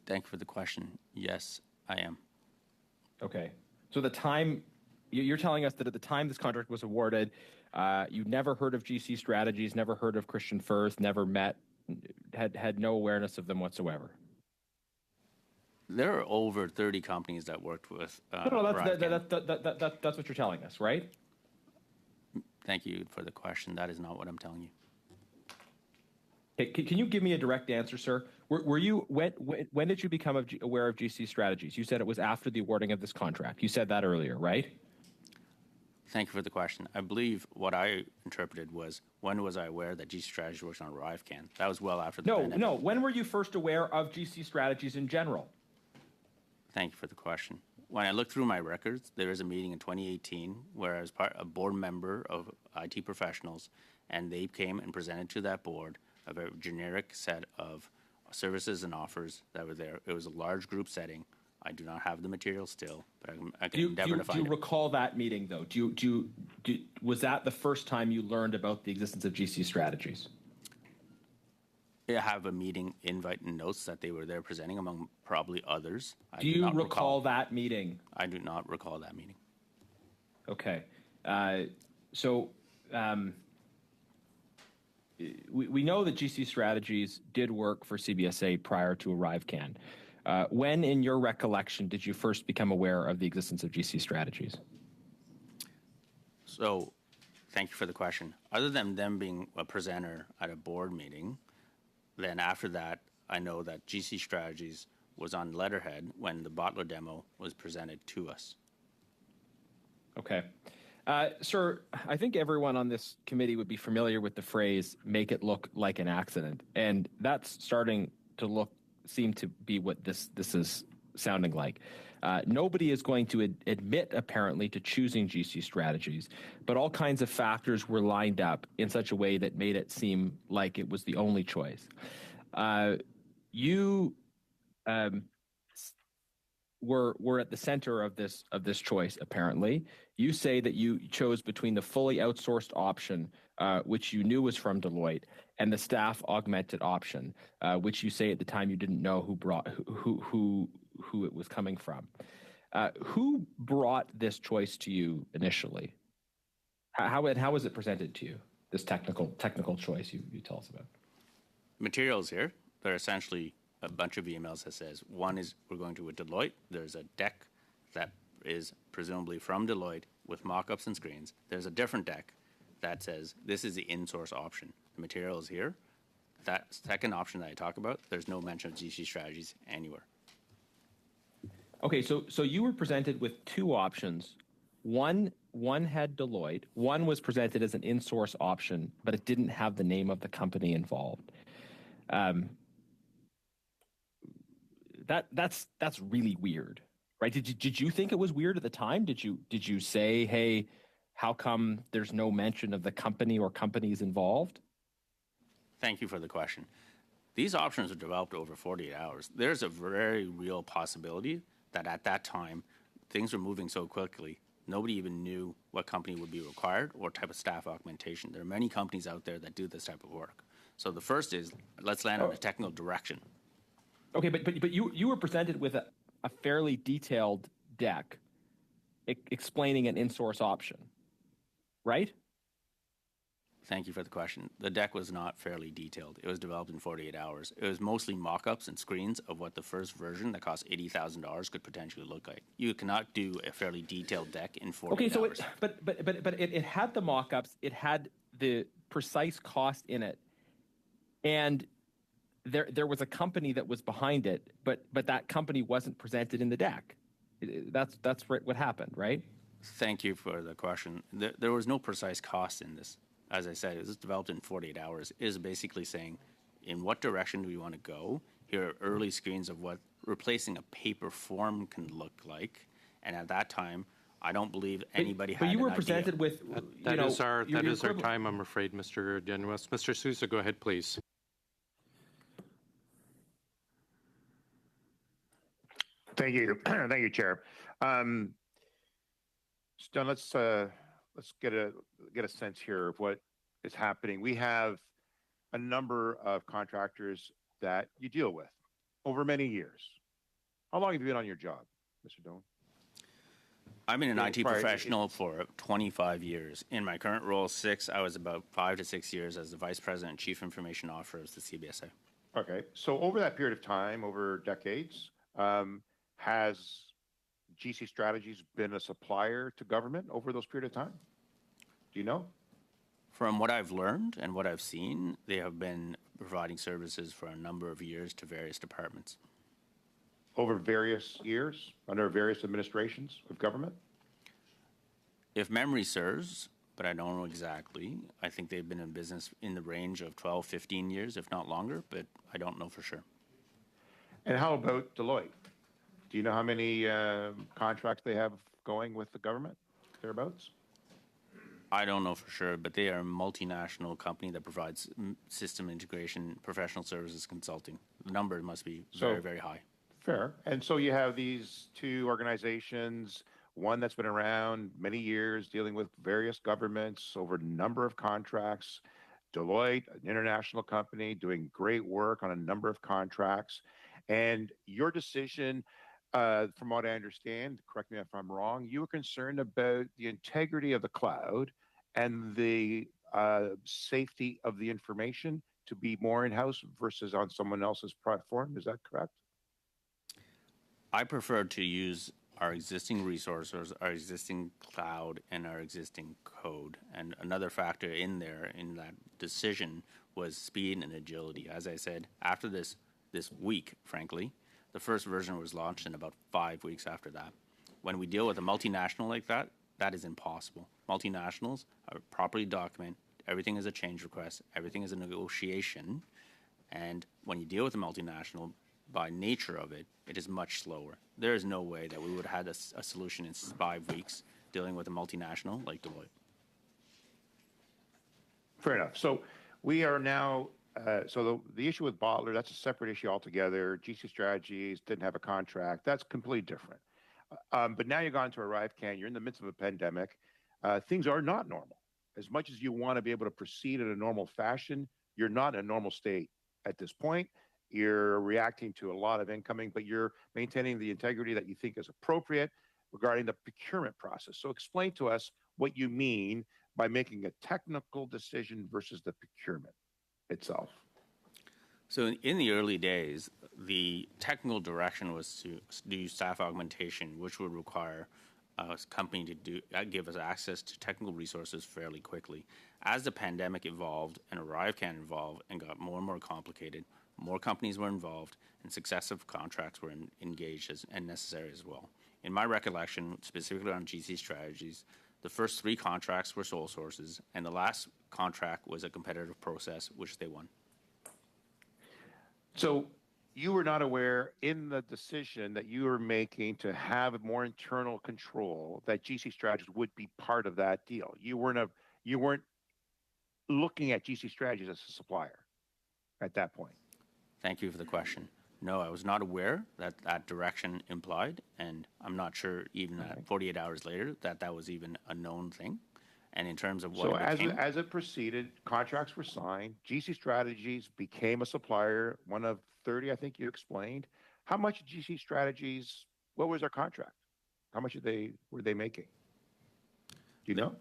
Thank you for the question. Yes, I am. Okay. So the time, you're telling us that at the time this contract was awarded, you never heard of GC Strategies, never heard of Christian Firth, never met, had no awareness of them whatsoever. There are over 30 companies that worked with. No, that's what you're telling us, right? Thank you for the question. That is not what I'm telling you. Okay, can you give me a direct answer, sir? Were you when did you become aware of GC Strategies? You said it was after the awarding of this contract. You said that earlier, right? Thank you for the question. I believe what I interpreted was, when was I aware that GC Strategies works on ArriveCAN? That was well after the pandemic. No. When were you first aware of GC Strategies in general? Thank you for the question. When I looked through my records, there was a meeting in 2018 where I was a board member of IT professionals, and they came and presented to that board a very generic set of services and offers that were there. It was a large group setting. I do not have the material still, but I can endeavor to find it. Do you recall that meeting, though? Was that the first time you learned about the existence of GC Strategies? I have a meeting invite and notes that they were there presenting among probably others. Do you recall that meeting? I do not recall that meeting. Okay. We know that GC Strategies did work for CBSA prior to ArriveCAN. When, in your recollection, did you first become aware of the existence of GC Strategies? So, thank you for the question. Other than them being a presenter at a board meeting, then after that, I know that GC Strategies was on letterhead when the bottler demo was presented to us. Okay. Sir, I think everyone on this committee would be familiar with the phrase, make it look like an accident. And that's starting to seem to be what this is sounding like. Nobody is going to admit, apparently, to choosing GC Strategies, but all kinds of factors were lined up in such a way that made it seem like it was the only choice. You were at the center of this choice, apparently. You say that you chose between the fully outsourced option, which you knew was from Deloitte, and the staff augmented option, which you say at the time you didn't know who it was coming from. Who brought this choice to you initially? How was it presented to you? This technical choice you tell us about. Materials here. They're essentially a bunch of emails that says, one is we're going to a Deloitte. There's a deck that is presumably from Deloitte with mock-ups and screens. There's a different deck that says this is the in-source option. The material is here. That second option that I talk about, there's no mention of GC Strategies anywhere. Okay, so you were presented with two options. One had Deloitte. One was presented as an in-source option, but it didn't have the name of the company involved. That's really weird, right? Did you think it was weird at the time? Did you say, hey, how come there's no mention of the company or companies involved? Thank you for the question. These options were developed over 48 hours. There's a very real possibility that at that time, things were moving so quickly, nobody even knew what company would be required or type of staff augmentation. There are many companies out there that do this type of work. So the first is, let's land on a technical direction. Okay, but you were presented with a fairly detailed deck explaining an in-source option, right? Thank you for the question. The deck was not fairly detailed. It was developed in 48 hours. It was mostly mock-ups and screens of what the first version that cost $80,000 could potentially look like. You cannot do a fairly detailed deck in 48 hours. But it had the mock-ups. It had the precise cost in it, and there was a company that was behind it, but that company wasn't presented in the deck. That's what happened, right? Thank you for the question. There was no precise cost in this. As I said, it was developed in 48 hours. It is basically saying, in what direction do we want to go? Here are early screens of what replacing a paper form can look like. And at that time, I don't believe anybody had an idea. That is our time, I'm afraid, Mr. Genuis. Mr. Sousa, go ahead, please. Thank you. Thank you, Chair. So let's get a sense here of what is happening. We have a number of contractors that you deal with over many years. How long have you been on your job, Mr. Doan? I've been an IT professional for 25 years. In my current role, 6, I was about 5 to 6 years as the Vice President and Chief Information Officer of the CBSA. Okay. So over that period of time, over decades, has GC Strategies been a supplier to government over those period of time? Do you know? From what I've learned and what I've seen, they have been providing services for a number of years to various departments. Over various years, under various administrations of government? If memory serves, but I don't know exactly, I think they've been in business in the range of 12, 15 years, if not longer, but I don't know for sure. And how about Deloitte? Do you know how many contracts they have going with the government, thereabouts? I don't know for sure, but they are a multinational company that provides system integration, professional services, consulting. The number must be very, very high. Fair. And so you have these two organizations, one that's been around many years, dealing with various governments over a number of contracts. Deloitte, an international company, doing great work on a number of contracts. And your decision, from what I understand, correct me if I'm wrong, you were concerned about the integrity of the cloud and the safety of the information to be more in-house versus on someone else's platform. Is that correct? I prefer to use our existing resources, our existing cloud, and our existing code. And another factor in there in that decision was speed and agility. As I said, after this week, frankly, the first version was launched in about 5 weeks after that. When we deal with a multinational like that, that is impossible. Multinationals are properly documented. Everything is a change request. Everything is a negotiation. And when you deal with a multinational, by nature of it, it is much slower. There is no way that we would have had a solution in 5 weeks dealing with a multinational like Deloitte. Fair enough. So we are now, the issue with Bottler, that's a separate issue altogether. GC Strategies didn't have a contract. That's completely different. But now you've gone to ArriveCan, you're in the midst of a pandemic. Things are not normal. As much as you want to be able to proceed in a normal fashion, you're not in a normal state at this point. You're reacting to a lot of incoming, but you're maintaining the integrity that you think is appropriate regarding the procurement process. So explain to us what you mean by making a technical decision versus the procurement itself. So in the early days, the technical direction was to do staff augmentation, which would require a company to give us access to technical resources fairly quickly. As the pandemic evolved and ArriveCan evolved and got more and more complicated, more companies were involved, and successive contracts were engaged and necessary as well. In my recollection, specifically on GC Strategies, the first 3 contracts were sole sources, and the last contract was a competitive process, which they won. So you were not aware in the decision that you were making to have more internal control that GC Strategies would be part of that deal. You weren't looking at GC Strategies as a supplier at that point. Thank you for the question. No, I was not aware that that direction implied, and I'm not sure even at 48 hours later that was even a known thing. And in terms of what So as it proceeded, contracts were signed, GC Strategies became a supplier, one of 30, I think you explained. How much GC Strategies, what was their contract? How much were they making? Do you know?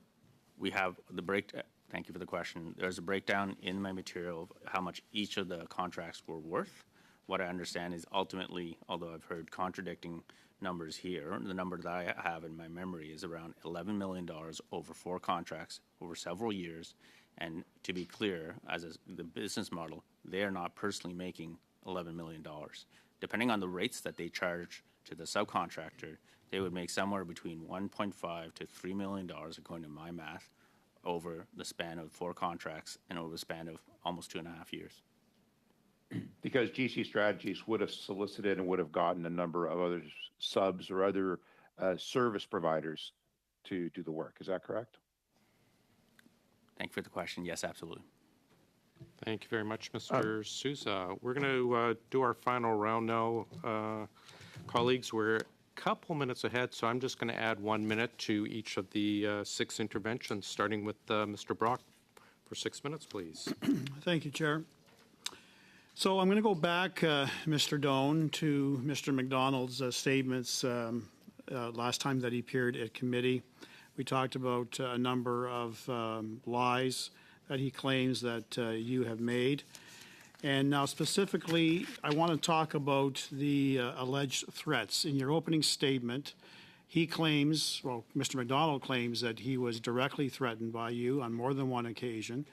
We have the breakdown. Thank you for the question. There's a breakdown in my material of how much each of the contracts were worth. What I understand is ultimately, although I've heard contradicting numbers here, the number that I have in my memory is around $11 million over 4 contracts over several years. And to be clear, the business model, they are not personally making $11 million. Depending on the rates that they charge to the subcontractor, they would make somewhere between $1.5 to $3 million, according to my math, over the span of 4 contracts and over the span of almost 2.5 years. Because GC Strategies would have solicited and would have gotten a number of other subs or other service providers to do the work. Is that correct? Thank you for the question. Yes, absolutely. Thank you very much, Mr. Sousa. We're going to do our final round now. Colleagues, we're a couple minutes ahead, so I'm just going to add 1 minute to each of the 6 interventions, starting with Mr. Brock for 6 minutes, please. Thank you, Chair. So I'm going to go back, Mr. Doan, to Mr. McDonald's statements last time that he appeared at committee. We talked about a number of lies that he claims that you have made. And now specifically, I want to talk about the alleged threats. In your opening statement, he claims, well, Mr. McDonald claims that he was directly threatened by you on more than one occasion.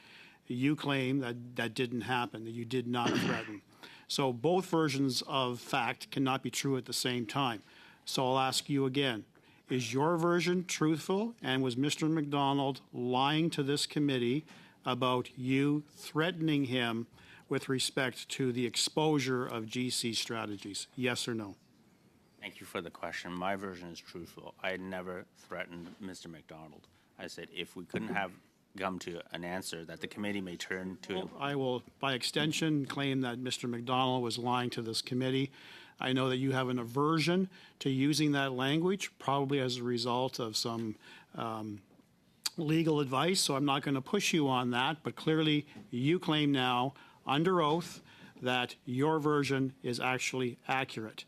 You claim that that didn't happen, that you did not threaten. So both versions of fact cannot be true at the same time. So I'll ask you again, is your version truthful, and was Mr. McDonald lying to this committee about you threatening him with respect to the exposure of GC strategies? Yes or no? Thank you for the question. My version is truthful. I never threatened Mr. McDonald. I said if we couldn't have come to an answer that the committee may turn to. I will, by extension, claim that Mr. McDonald was lying to this committee. I know that you have an aversion to using that language, probably as a result of some legal advice, so I'm not going to push you on that, but clearly you claim now, under oath, that your version is actually accurate.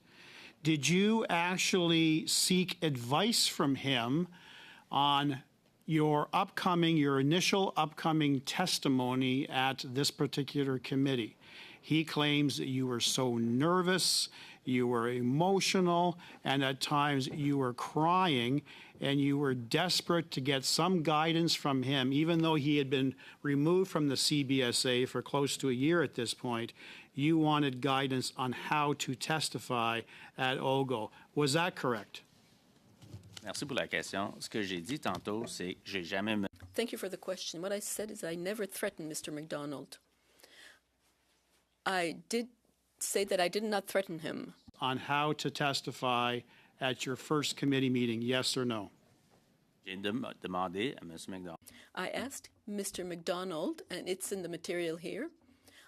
Did you actually seek advice from him on your initial upcoming testimony at this particular committee? He claims that you were so nervous, you were emotional, and at times you were crying, and you were desperate to get some guidance from him, even though he had been removed from the CBSA for close to a year at this point. You wanted guidance on how to testify at OGGO. Was that correct? Merci pour la question. Ce que j'ai dit tantôt, c'est que j'ai jamais. Thank you for the question. What I said is I never threatened Mr. McDonald. I did say that I did not threaten him. On how to testify at your first committee meeting, yes or no? J'ai demandé à M. McDonald. I asked Mr. McDonald, and it's in the material here,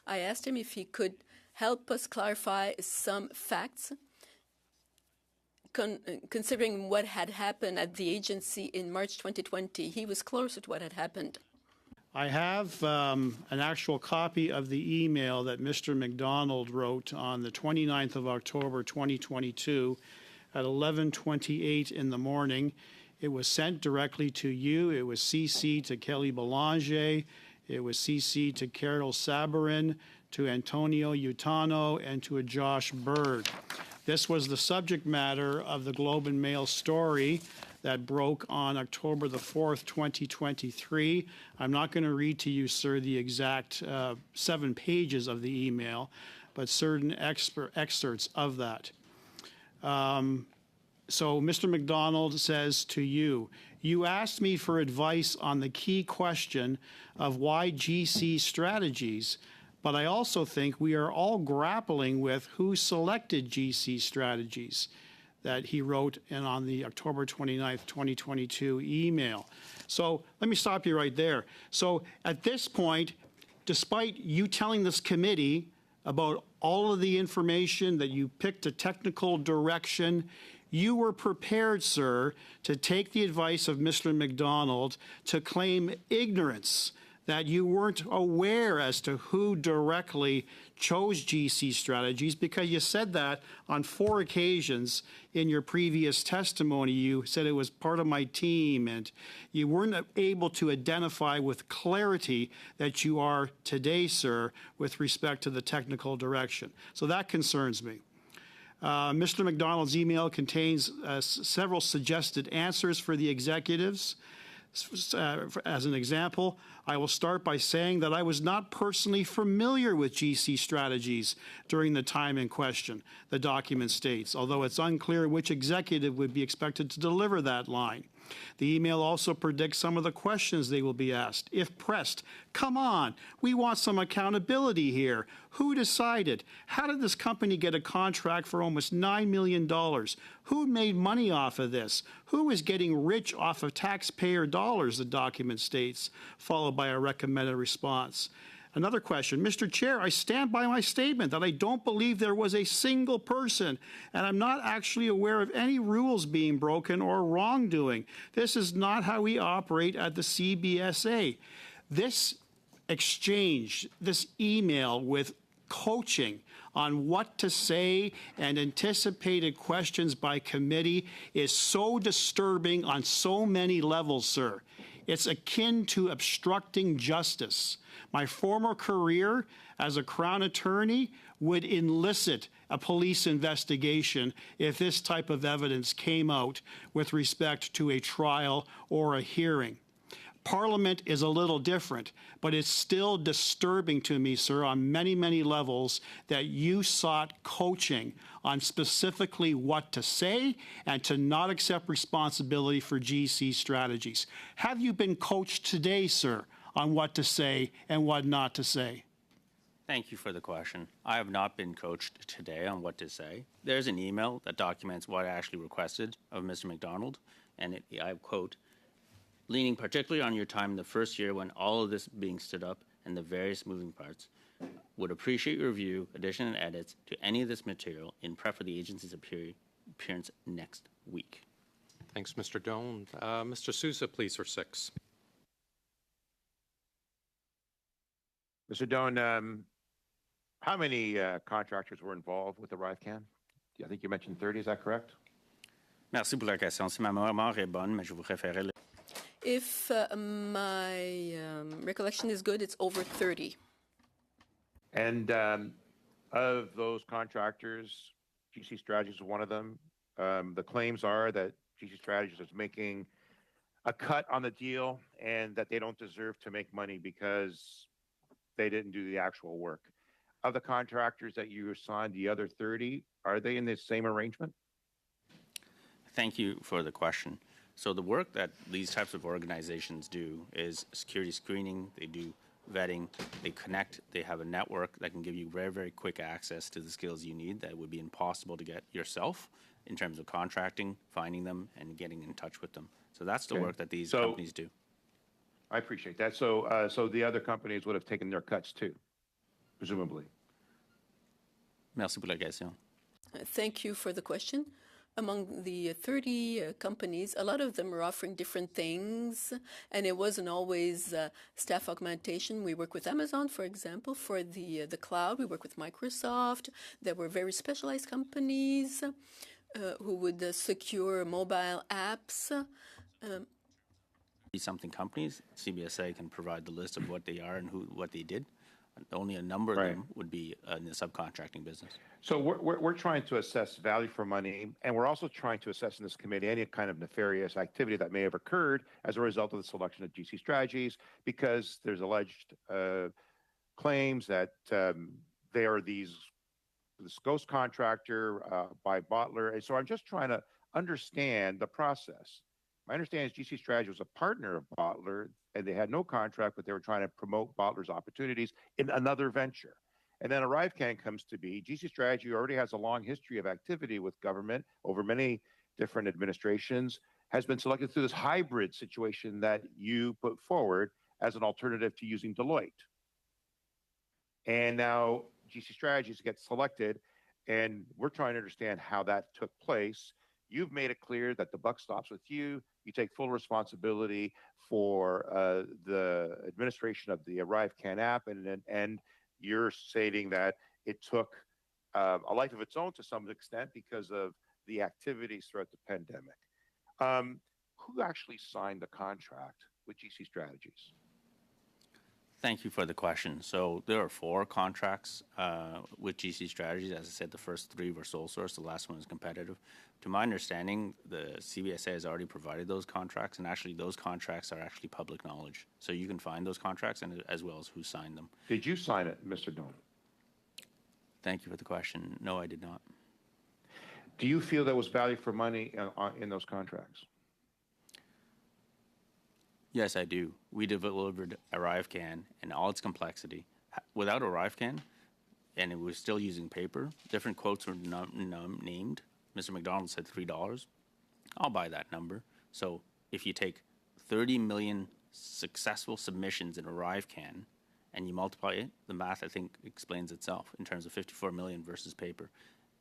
I asked him if he could help us clarify some facts considering what had happened at the agency in March 2020. He was closer to what had happened. I have an actual copy of the email that Mr. McDonald wrote on the 29th of October 2022 at 11:28 in the morning. It was sent directly to you. It was CC'd to Kelly Belanger. It was CC'd to Carol Sabarin, to Antonio Utano, and to a Josh Bird. This was the subject matter of the Globe and Mail story that broke on October the 4th, 2023. I'm not going to read to you, sir, the exact 7 pages of the email, but certain excerpts of that. So Mr. McDonald says to you, you asked me for advice on the key question of why GC strategies, but I also think we are all grappling with who selected GC strategies, that he wrote in on the October 29th, 2022 email. So let me stop you right there. So at this point, despite you telling this committee about all of the information that you picked a technical direction, you were prepared, sir, to take the advice of Mr. McDonald to claim ignorance, that you weren't aware as to who directly chose GC strategies, because you said that on 4 occasions in your previous testimony. You said it was part of my team, and you weren't able to identify with clarity that you are today, sir, with respect to the technical direction. So that concerns me. Mr. McDonald's email contains several suggested answers for the executives. As an example, I will start by saying that I was not personally familiar with GC strategies during the time in question, the document states, although it's unclear which executive would be expected to deliver that line. The email also predicts some of the questions they will be asked. If pressed, come on, we want some accountability here. Who decided? How did this company get a contract for almost $9 million? Who made money off of this? Who is getting rich off of taxpayer dollars, the document states, followed by a recommended response. Another question, Mr. Chair, I stand by my statement that I don't believe there was a single person, and I'm not actually aware of any rules being broken or wrongdoing. This is not how we operate at the CBSA. This exchange, this email with coaching on what to say and anticipated questions by committee is so disturbing on so many levels, sir. It's akin to obstructing justice. My former career as a Crown attorney would elicit a police investigation if this type of evidence came out with respect to a trial or a hearing. Parliament is a little different, but it's still disturbing to me, sir, on many, many levels that you sought coaching on specifically what to say and to not accept responsibility for GC strategies. Have you been coached today, sir, on what to say and what not to say? Thank you for the question. I have not been coached today on what to say. There's an email that documents what I actually requested of Mr. McDonald, and I quote, leaning particularly on your time in the first year when all of this being stood up and the various moving parts, would appreciate your review, addition, and edits to any of this material in prep for the agency's appearance next week. Thanks, Mr. Doan. Mr. Sousa, please, for 6. Mr. Doan, how many contractors were involved with the ArriveCAN? I think you mentioned 30, is that correct? Merci pour la question. Si ma mémoire est bonne, mais je vous référerai. If my recollection is good, it's over 30. And of those contractors, GC Strategies is one of them. The claims are that GC Strategies is making a cut on the deal and that they don't deserve to make money because they didn't do the actual work. Of the contractors that you assigned, the other 30, are they in the same arrangement? Thank you for the question. So the work that these types of organizations do is security screening, they do vetting, they connect, they have a network that can give you very, very quick access to the skills you need that would be impossible to get yourself in terms of contracting, finding them, and getting in touch with them. So that's the work that these companies do. I appreciate that. So the other companies would have taken their cuts too, presumably. Merci pour la question. Thank you for the question. Among the 30 companies, a lot of them are offering different things, and it wasn't always staff augmentation. We work with Amazon, for example, for the cloud. We work with Microsoft. There were very specialized companies who would secure mobile apps. Something companies, CBSA can provide the list of what they are and what they did. Only a number of them would be in the subcontracting business. So we're trying to assess value for money, and we're also trying to assess in this committee any kind of nefarious activity that may have occurred as a result of the selection of GC Strategies, because there's alleged claims that they are this ghost contractor by Bottler. And so I'm just trying to understand the process. My understanding is GC Strategy was a partner of Bottler, and they had no contract, but they were trying to promote Bottler's opportunities in another venture. And then ArriveCAN comes to be. GC Strategy already has a long history of activity with government over many different administrations, has been selected through this hybrid situation that you put forward as an alternative to using Deloitte. And now GC Strategies gets selected, and we're trying to understand how that took place. You've made it clear that the buck stops with you. You take full responsibility for the administration of the ArriveCAN app, and you're stating that it took a life of its own to some extent because of the activities throughout the pandemic. Who actually signed the contract with GC Strategies? Thank you for the question. So there are 4 contracts with GC Strategies. As I said, the first 3 were sole source. The last one is competitive. To my understanding, the CBSA has already provided those contracts, and actually those contracts are actually public knowledge. So you can find those contracts and as well as who signed them. Did you sign it, Mr. Doan? Thank you for the question. No, I did not. Do you feel there was value for money in those contracts? Yes, I do. We delivered ArriveCAN and all its complexity. Without ArriveCAN, and it was still using paper, different quotes were named. Mr. McDonald said $3. I'll buy that number. So if you take 30 million successful submissions in ArriveCAN and you multiply it, the math, I think, explains itself in terms of 54 million versus paper.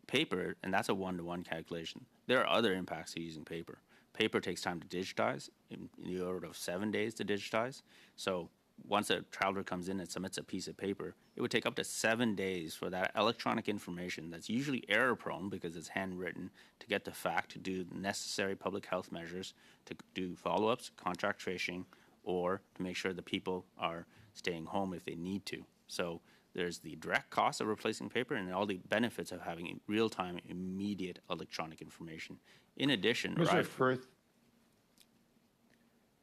Paper, and that's a one-to-one calculation. There are other impacts to using paper. Paper takes time to digitize, in the order of 7 days to digitize. So once a traveler comes in and submits a piece of paper, it would take up to 7 days for that electronic information that's usually error-prone because it's handwritten to get the fact, to do the necessary public health measures, to do follow-ups, contract tracing, or to make sure the people are staying home if they need to. So there's the direct cost of replacing paper and all the benefits of having real-time, immediate electronic information. In addition, Mr. Firth,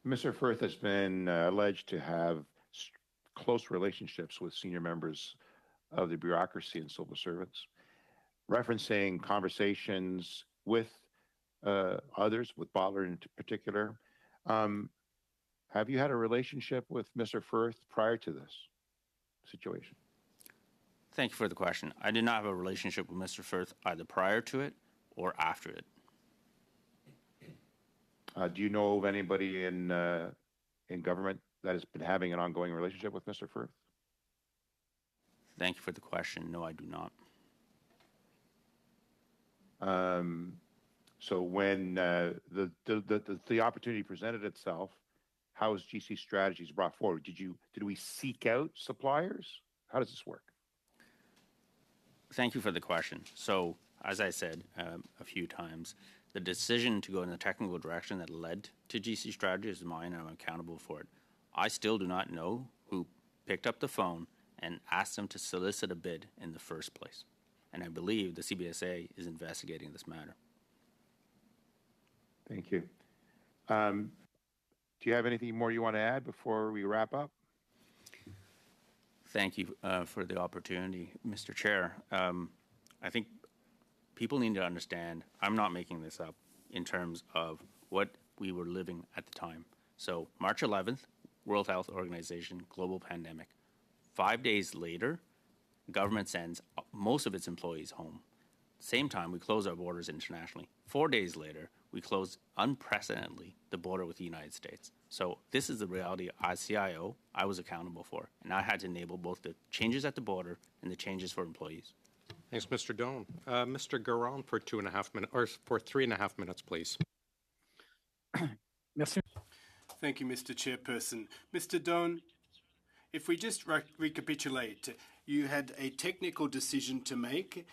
Mr. Firth has been alleged to have close relationships with senior members of the bureaucracy and civil servants, referencing conversations with others, with Butler in particular. Have you had a relationship with Mr. Firth prior to this situation? Thank you for the question. I did not have a relationship with Mr. Firth either prior to it or after it. Do you know of anybody in government that has been having an ongoing relationship with Mr. Firth? Thank you for the question. No, I do not. So when the opportunity presented itself, how was GC Strategies brought forward? Did we seek out suppliers? How does this work? Thank you for the question. So, as I said a few times, the decision to go in the technical direction that led to GC Strategies is mine, and I'm accountable for it. I still do not know who picked up the phone and asked them to solicit a bid in the first place. And I believe the CBSA is investigating this matter. Thank you. Do you have anything more you want to add before we wrap up? Thank you for the opportunity, Mr. Chair. I think people need to understand, I'm not making this up in terms of what we were living at the time. So March 11th, World Health Organization, global pandemic. 5 days later, government sends most of its employees home. Same time, we close our borders internationally. 4 days later, we closed unprecedentedly the border with the United States. So this is the reality as CIO I was accountable for, and I had to enable both the changes at the border and the changes for employees. Thanks, Mr. Doan. Mr. Garon for 2.5 minutes, or for 3.5 minutes, please. Thank you, Mr. Chairperson. Mr. Doan, if we just recapitulate, you had a technical decision to make.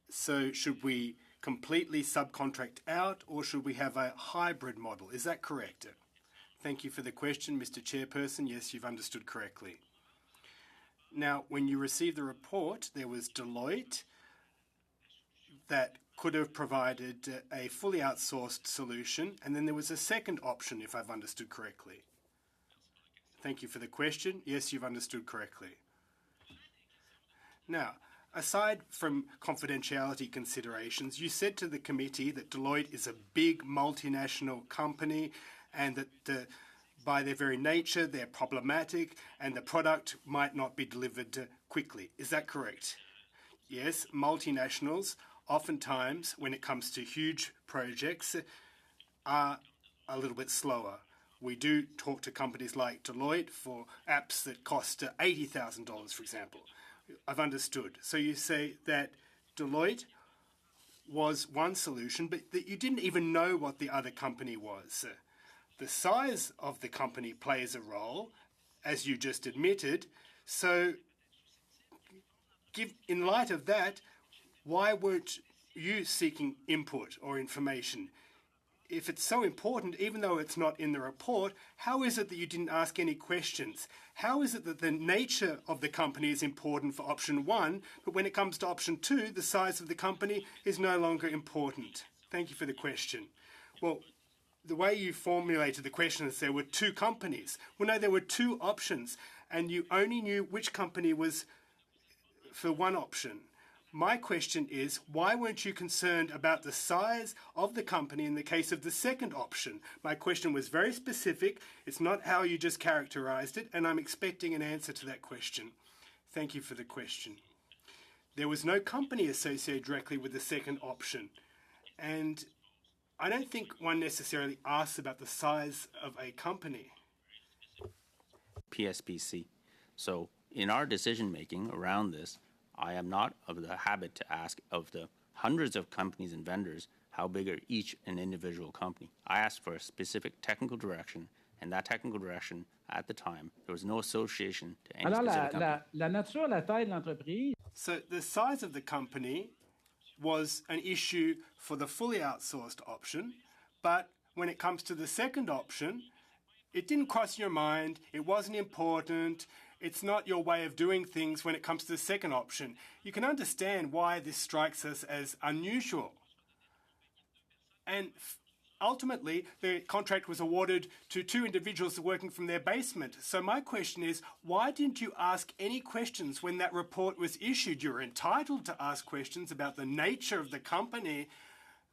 So should we completely subcontract out, or should we have a hybrid model? Is that correct? Thank you for the question, Mr. Chairperson. Yes, you've understood correctly. Now, when you received the report, there was Deloitte that could have provided a fully outsourced solution, and then there was a second option, if I've understood correctly. Thank you for the question. Yes, you've understood correctly. Now, aside from confidentiality considerations, you said to the committee that Deloitte is a big multinational company and that by their very nature, they're problematic and the product might not be delivered quickly. Is that correct? Yes, multinationals, oftentimes, when it comes to huge projects, are a little bit slower. We do talk to companies like Deloitte for apps that cost $80,000, for example. I've understood. So you say that Deloitte was one solution, but that you didn't even know what the other company was. The size of the company plays a role, as you just admitted. So in light of that, why weren't you seeking input or information? If it's so important, even though it's not in the report, how is it that you didn't ask any questions? How is it that the nature of the company is important for option 1, but when it comes to option 2, the size of the company is no longer important? Thank you for the question. Well, the way you formulated the question is there were 2 companies. Well, no, there were 2 options, and you only knew which company was for one option. My question is, why weren't you concerned about the size of the company in the case of the second option? My question was very specific. It's not how you just characterized it, and I'm expecting an answer to that question. Thank you for the question. There was no company associated directly with the second option, and I don't think one necessarily asks about the size of a company. PSPC. So in our decision making around this, I am not of the habit to ask of the hundreds of companies and vendors how big are each an individual company. I asked for a specific technical direction, and that technical direction at the time, there was no association to any specific company. La nature, la taille de l'entreprise. So the size of the company was an issue for the fully outsourced option, but when it comes to the second option, it didn't cross your mind, it wasn't important, it's not your way of doing things when it comes to the second option. You can understand why this strikes us as unusual. And ultimately, the contract was awarded to 2 individuals working from their basement. So my question is, why didn't you ask any questions when that report was issued? You're entitled to ask questions about the nature of the company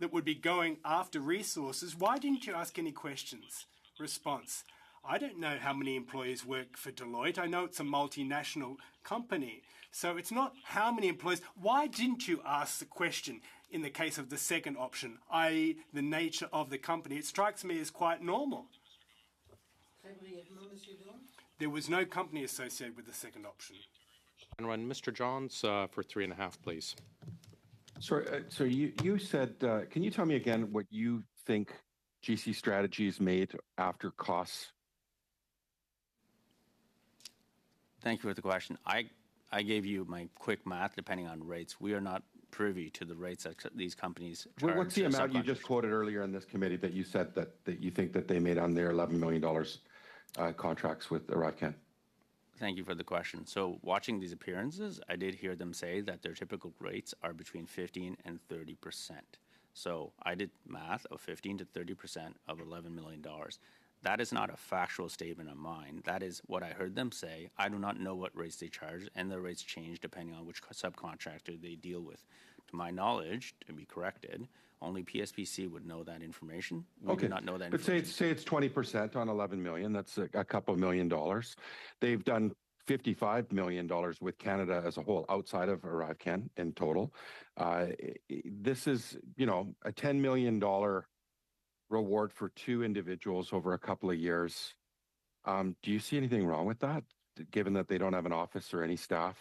that would be going after resources. Why didn't you ask any questions? Response: I don't know how many employees work for Deloitte. I know it's a multinational company. So it's not how many employees. Why didn't you ask the question in the case of the second option, i.e. the nature of the company? It strikes me as quite normal. There was no company associated with the second option. And run Mr. Johns for 3.5, please. Sorry, so you said, can you tell me again what you think GC Strategies made after costs? Thank you for the question. I gave you my quick math depending on rates. We are not privy to the rates that these companies charge. What's the amount you just quoted earlier in this committee that you said that you think that they made on their $11 million contracts with ArriveCan? Thank you for the question. So watching these appearances, I did hear them say that their typical rates are between 15 and 30%. So I did math of 15 to 30% of $11 million. That is not a factual statement of mine. That is what I heard them say. I do not know what rates they charge, and the rates change depending on which subcontractor they deal with. To my knowledge, to be corrected, only PSPC would know that information. We do not know that information. But say it's 20% on 11 million. That's a couple $1 million. They've done $55 million with Canada as a whole, outside of ArriveCan in total. This is, a $10 million reward for 2 individuals over a couple of years. Do you see anything wrong with that, given that they don't have an office or any staff?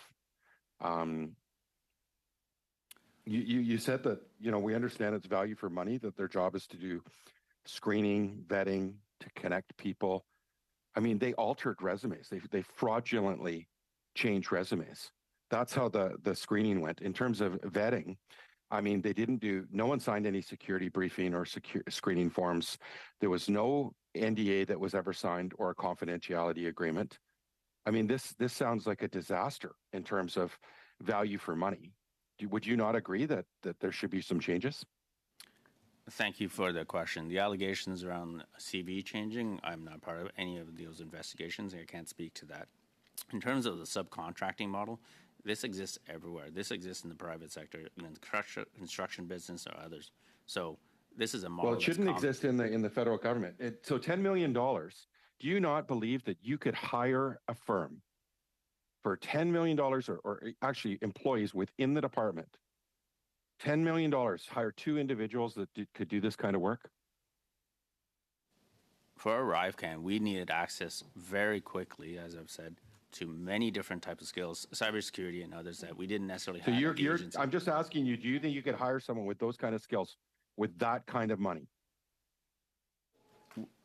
You said that, we understand it's value for money, that their job is to do screening, vetting, to connect people. I mean, they altered resumes. They fraudulently changed resumes. That's how the screening went. In terms of vetting, I mean, no one signed any security briefing or screening forms. There was no NDA that was ever signed or a confidentiality agreement. I mean, this sounds like a disaster in terms of value for money. Would you not agree that there should be some changes? Thank you for the question. The allegations around CV changing, I'm not part of any of those investigations, and I can't speak to that. In terms of the subcontracting model, this exists everywhere. This exists in the private sector, in the construction business or others. So this is a model. Well, it shouldn't exist in the federal government. So $10 million, do you not believe that you could hire a firm for $10 million or actually employees within the department, $10 million, hire 2 individuals that could do this kind of work? For ArriveCan, we needed access very quickly, as I've said, to many different types of skills, cybersecurity and others that we didn't necessarily have. I'm just asking you, do you think you could hire someone with those kind of skills with that kind of money?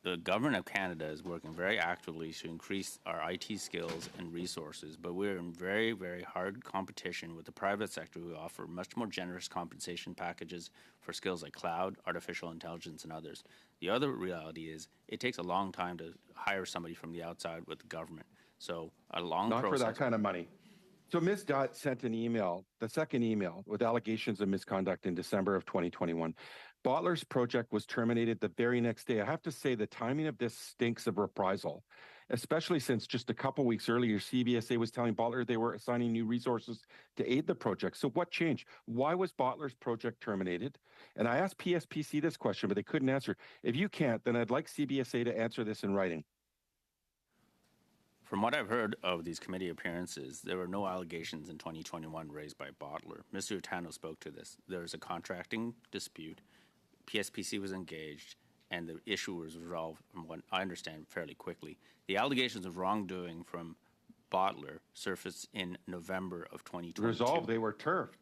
The government of Canada is working very actively to increase our IT skills and resources, but we're in very, very hard competition with the private sector, who offer much more generous compensation packages for skills like cloud, artificial intelligence, and others. The other reality is it takes a long time to hire somebody from the outside with the government. So a long process. Not for that kind of money. So Ms. Dutt sent an email, the second email, with allegations of misconduct in December of 2021. Bottler's project was terminated the very next day. I have to say the timing of this stinks of reprisal, especially since just a couple weeks earlier, CBSA was telling Bottler they were assigning new resources to aid the project. So what changed? Why was Bottler's project terminated? And I asked PSPC this question, but they couldn't answer. If you can't, then I'd like CBSA to answer this in writing. From what I've heard of these committee appearances, there were no allegations in 2021 raised by Bottler. Mr. Utano spoke to this. There was a contracting dispute. PSPC was engaged, and the issue was resolved, from what I understand, fairly quickly. The allegations of wrongdoing from Bottler surfaced in November of 2022. Resolved, they were turfed.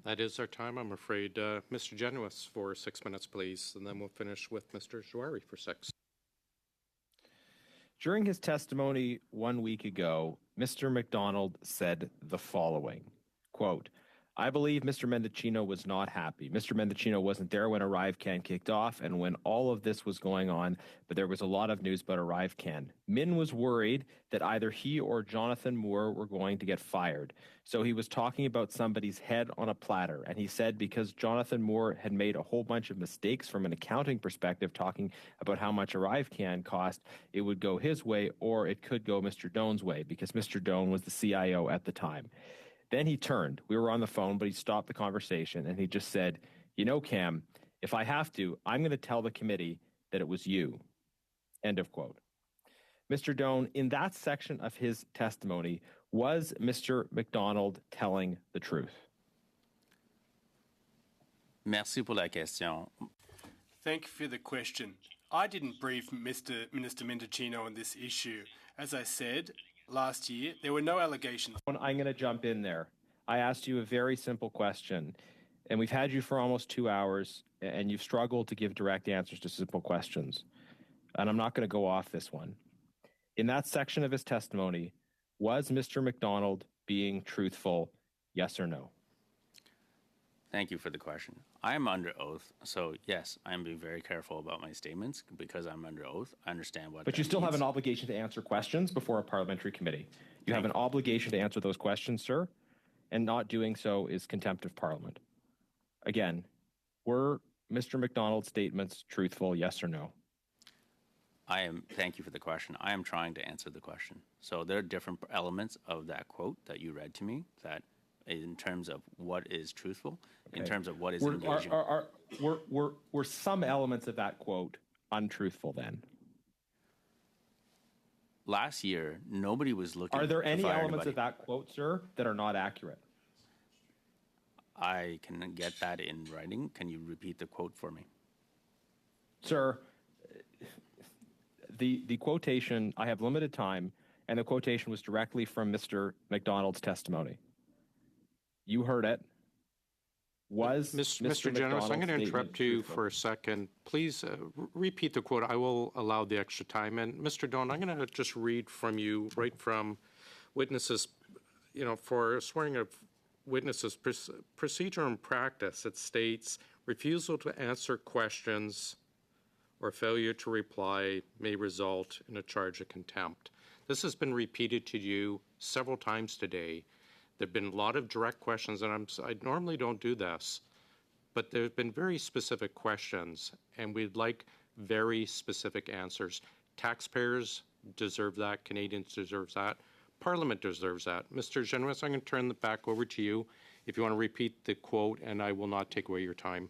That is our time, I'm afraid. Mr. Genuis for 6 minutes, please, and then we'll finish with Mr. Jouari for 6. During his testimony 1 week ago, Mr. McDonald said the following, quote, I believe Mr. Mendocino was not happy. Mr. Mendocino wasn't there when ArriveCan kicked off and when all of this was going on, but there was a lot of news about ArriveCan. Min was worried that either he or Jonathan Moore were going to get fired. So he was talking about somebody's head on a platter. And he said because Jonathan Moore had made a whole bunch of mistakes from an accounting perspective, talking about how much ArriveCan cost, it would go his way or it could go Mr. Doan's way because Mr. Doan was the CIO at the time. Then he turned. We were on the phone, but he stopped the conversation and he just said, you know, Cam, if I have to, I'm going to tell the committee that it was you. End of quote. Mr. Doan, in that section of his testimony, was Mr. McDonald telling the truth? Merci pour la question. Thank you for the question. I didn't brief Minister Mendocino on this issue. As I said, last year, there were no allegations. I'm going to jump in there. I asked you a very simple question, and we've had you for almost 2 hours, and you've struggled to give direct answers to simple questions. And I'm not going to go off this one. In that section of his testimony, was Mr. McDonald being truthful, yes or no? Thank you for the question. I am under oath, so yes, I am being very careful about my statements because I'm under oath. I understand what. But you still have an obligation to answer questions before a parliamentary committee. You have an obligation to answer those questions, sir, and not doing so is contempt of Parliament. Again, were Mr. McDonald's statements truthful, yes or no? Thank you for the question. I am trying to answer the question. So there are different elements of that quote that you read to me that in terms of what is truthful, in terms of what is engaging. Were some elements of that quote untruthful then? Last year, nobody was looking. Are there to any fire elements anybody. of that quote, sir, that are not accurate? I can get that in writing. Can you repeat the quote for me? Sir, the quotation, I have limited time, and the quotation was directly from Mr. McDonald's testimony. You heard it. Was Mr. Generous, I'm going to interrupt you for a second. Please repeat the quote. I will allow the extra time. And Mr. Doan, I'm going to just read from you, right from witnesses, for swearing of witnesses, procedure and practice. It states, refusal to answer questions or failure to reply may result in a charge of contempt. This has been repeated to you several times today. There have been a lot of direct questions, and I normally don't do this, but there have been very specific questions, and we'd like very specific answers. Taxpayers deserve that. Canadians deserve that. Parliament deserves that. Mr. Generous, I'm going to turn it back over to you if you want to repeat the quote, and I will not take away your time.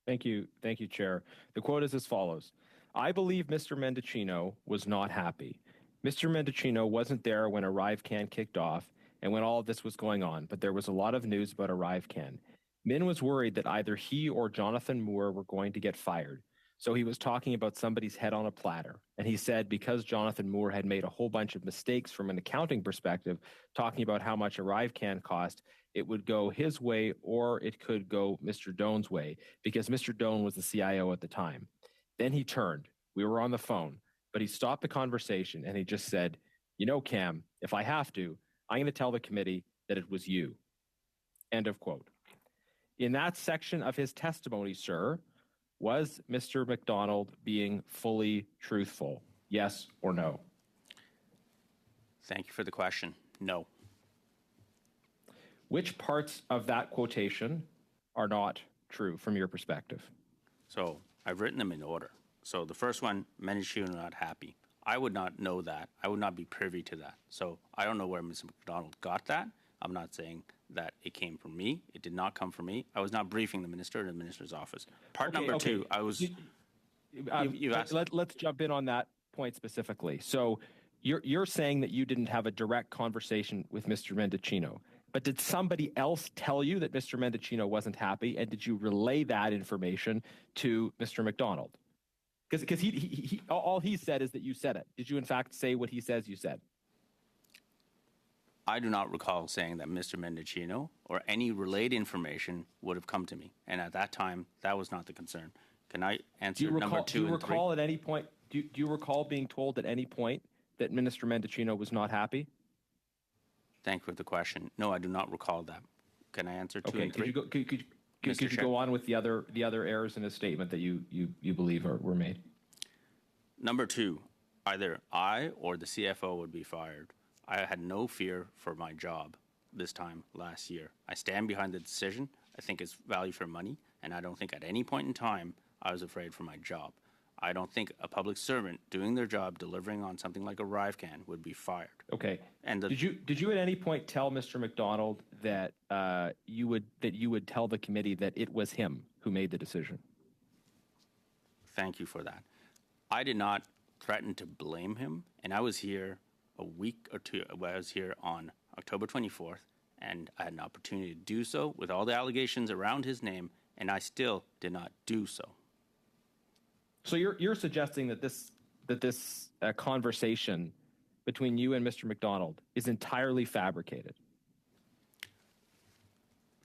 Thank you, Chair. The quote is as follows. I believe Mr. Mendocino was not happy. Mr. Mendocino wasn't there when ArriveCan kicked off and when all of this was going on, but there was a lot of news about ArriveCan. Min was worried that either he or Jonathan Moore were going to get fired. So he was talking about somebody's head on a platter. And he said because Jonathan Moore had made a whole bunch of mistakes from an accounting perspective, talking about how much ArriveCan cost, it would go his way or it could go Mr. Doan's way because Mr. Doan was the CIO at the time. Then he turned. We were on the phone, but he stopped the conversation and he just said, you know, Cam, if I have to, I'm going to tell the committee that it was you. End of quote. In that section of his testimony, sir, was Mr. McDonald being fully truthful? Yes or no? Thank you for the question. No. Which parts of that quotation are not true from your perspective? So I've written them in order. So the first one, Mendocino not happy. I would not know that. I would not be privy to that. So I don't know where Mr. McDonald got that. I'm not saying that it came from me. It did not come from me. I was not briefing the minister in the minister's office. Part number two, I was. You asked. Let's jump in on that point specifically. So you're saying that you didn't have a direct conversation with Mr. Mendocino, but did somebody else tell you that Mr. Mendocino wasn't happy, and did you relay that information to Mr. McDonald? Because he all he said is that you said it. Did you in fact say what he says you said? I do not recall saying that Mr. Mendocino or any relayed information would have come to me. And at that time, that was not the concern. Can I answer number two and three? Do you recall at any point, do you recall being told at any point that Minister Mendocino was not happy? Thank you for the question. No, I do not recall that. Can I answer two Okay, and three? could you Chair. go on with the other errors in his statement that you believe were made? Number two, either I or the CFO would be fired. I had no fear for my job this time last year. I stand behind the decision. I think it's value for money, and I don't think at any point in time I was afraid for my job. I don't think a public servant doing their job, delivering on something like a Arrivecan, would be fired. Okay. And did you at any point tell Mr. McDonald that you would tell the committee that it was him who made the decision? Thank you for that. I did not threaten to blame him, and I was here a week or two. I was here on October 24th, and I had an opportunity to do so with all the allegations around his name, and I still did not do so. So you're suggesting that this conversation between you and Mr. McDonald is entirely fabricated?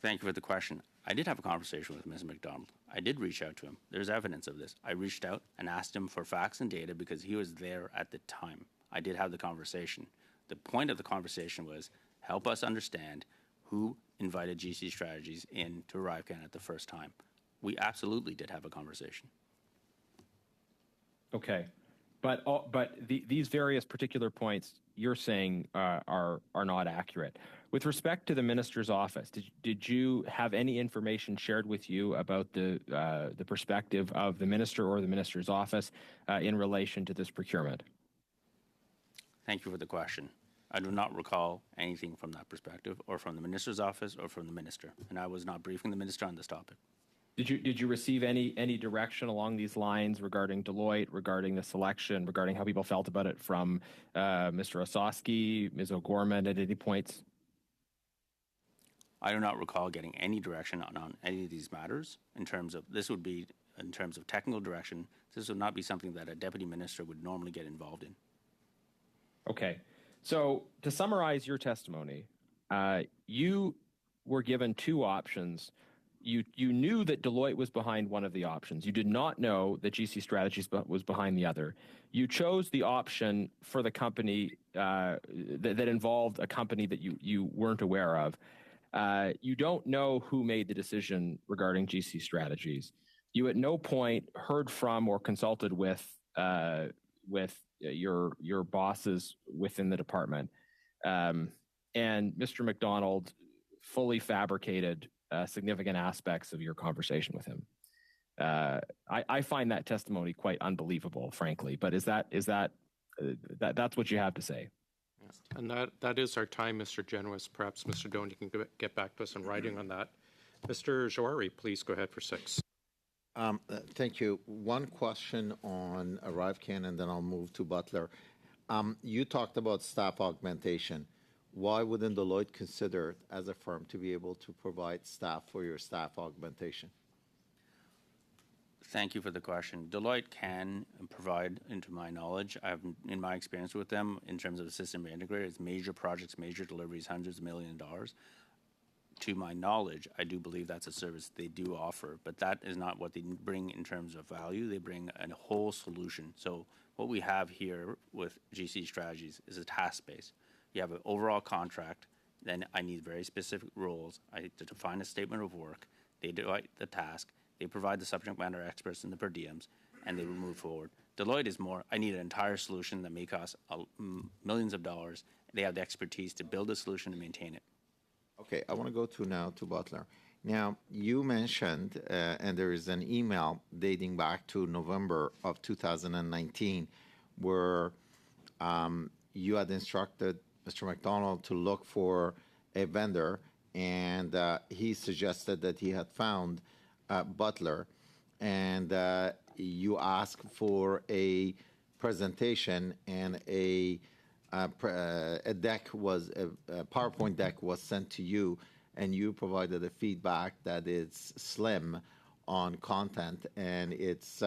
Thank you for the question. I did have a conversation with Mr. McDonald. I did reach out to him. There's evidence of this. I reached out and asked him for facts and data because he was there at the time. I did have the conversation. The point of the conversation was help us understand who invited GC Strategies in to Arrivecan at the first time. We absolutely did have a conversation. Okay, but these various particular points you're saying are not accurate. With respect to the minister's office, did you have any information shared with you about the perspective of the minister or the minister's office in relation to this procurement? Thank you for the question. I do not recall anything from that perspective, or from the minister's office, or from the minister, and I was not briefing the minister on this topic. Did you receive any direction along these lines regarding Deloitte, regarding the selection, regarding how people felt about it from Mr. Osowski, Ms. O'Gorman at any points? I do not recall getting any direction on any of these matters. In terms of technical direction, this would not be something that a deputy minister would normally get involved in. Okay, so to summarize your testimony, you were given two options. You knew that Deloitte was behind one of the options. You did not know that GC Strategies was behind the other. You chose the option for the company that involved a company that you weren't aware of. You don't know who made the decision regarding GC Strategies. You at no point heard from or consulted with your bosses within the department. And Mr. McDonald fully fabricated significant aspects of your conversation with him. I find that testimony quite unbelievable, frankly. But that's what you have to say? Yes. And that is our time, Mr. Genuis. Perhaps Mr. Doan, you can get back to us in writing on that. Mr. Joari, please go ahead for 6. Thank you. One question on Arrivecan, and then I'll move to Butler. You talked about staff augmentation. Why wouldn't Deloitte consider it as a firm to be able to provide staff for your staff augmentation? Thank you for the question. Deloitte can provide, into my knowledge, in my experience with them, in terms of system integrators, major projects, major deliveries, hundreds of $millions of dollars. To my knowledge, I do believe that's a service they do offer, but that is not what they bring in terms of value. They bring a whole solution. So what we have here with GC Strategies is a task base. You have an overall contract, then I need very specific rules. I need to define a statement of work. They do the task. They provide the subject matter experts and the per diems, and they will move forward. Deloitte is more, I need an entire solution that may cost millions of dollars. They have the expertise to build a solution and maintain it. Okay, I want to go now to Butler. Now, you mentioned, and there is an email dating back to November of 2019, where you had instructed Mr. McDonald to look for a vendor, and he suggested that he had found Butler, and you asked for a presentation, and a PowerPoint deck was sent to you, and you provided a feedback that it's slim on content, and it's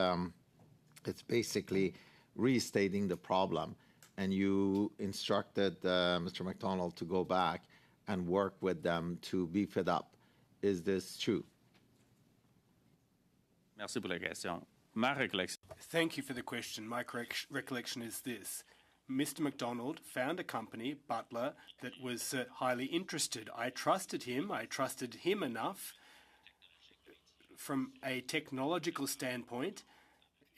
basically restating the problem. And you instructed Mr. McDonald to go back and work with them to beef it up. Is this true? Merci pour la question. Thank you for the question. My recollection is this. Mr. McDonald found a company, Butler, that was highly interested. I trusted him. I trusted him enough from a technological standpoint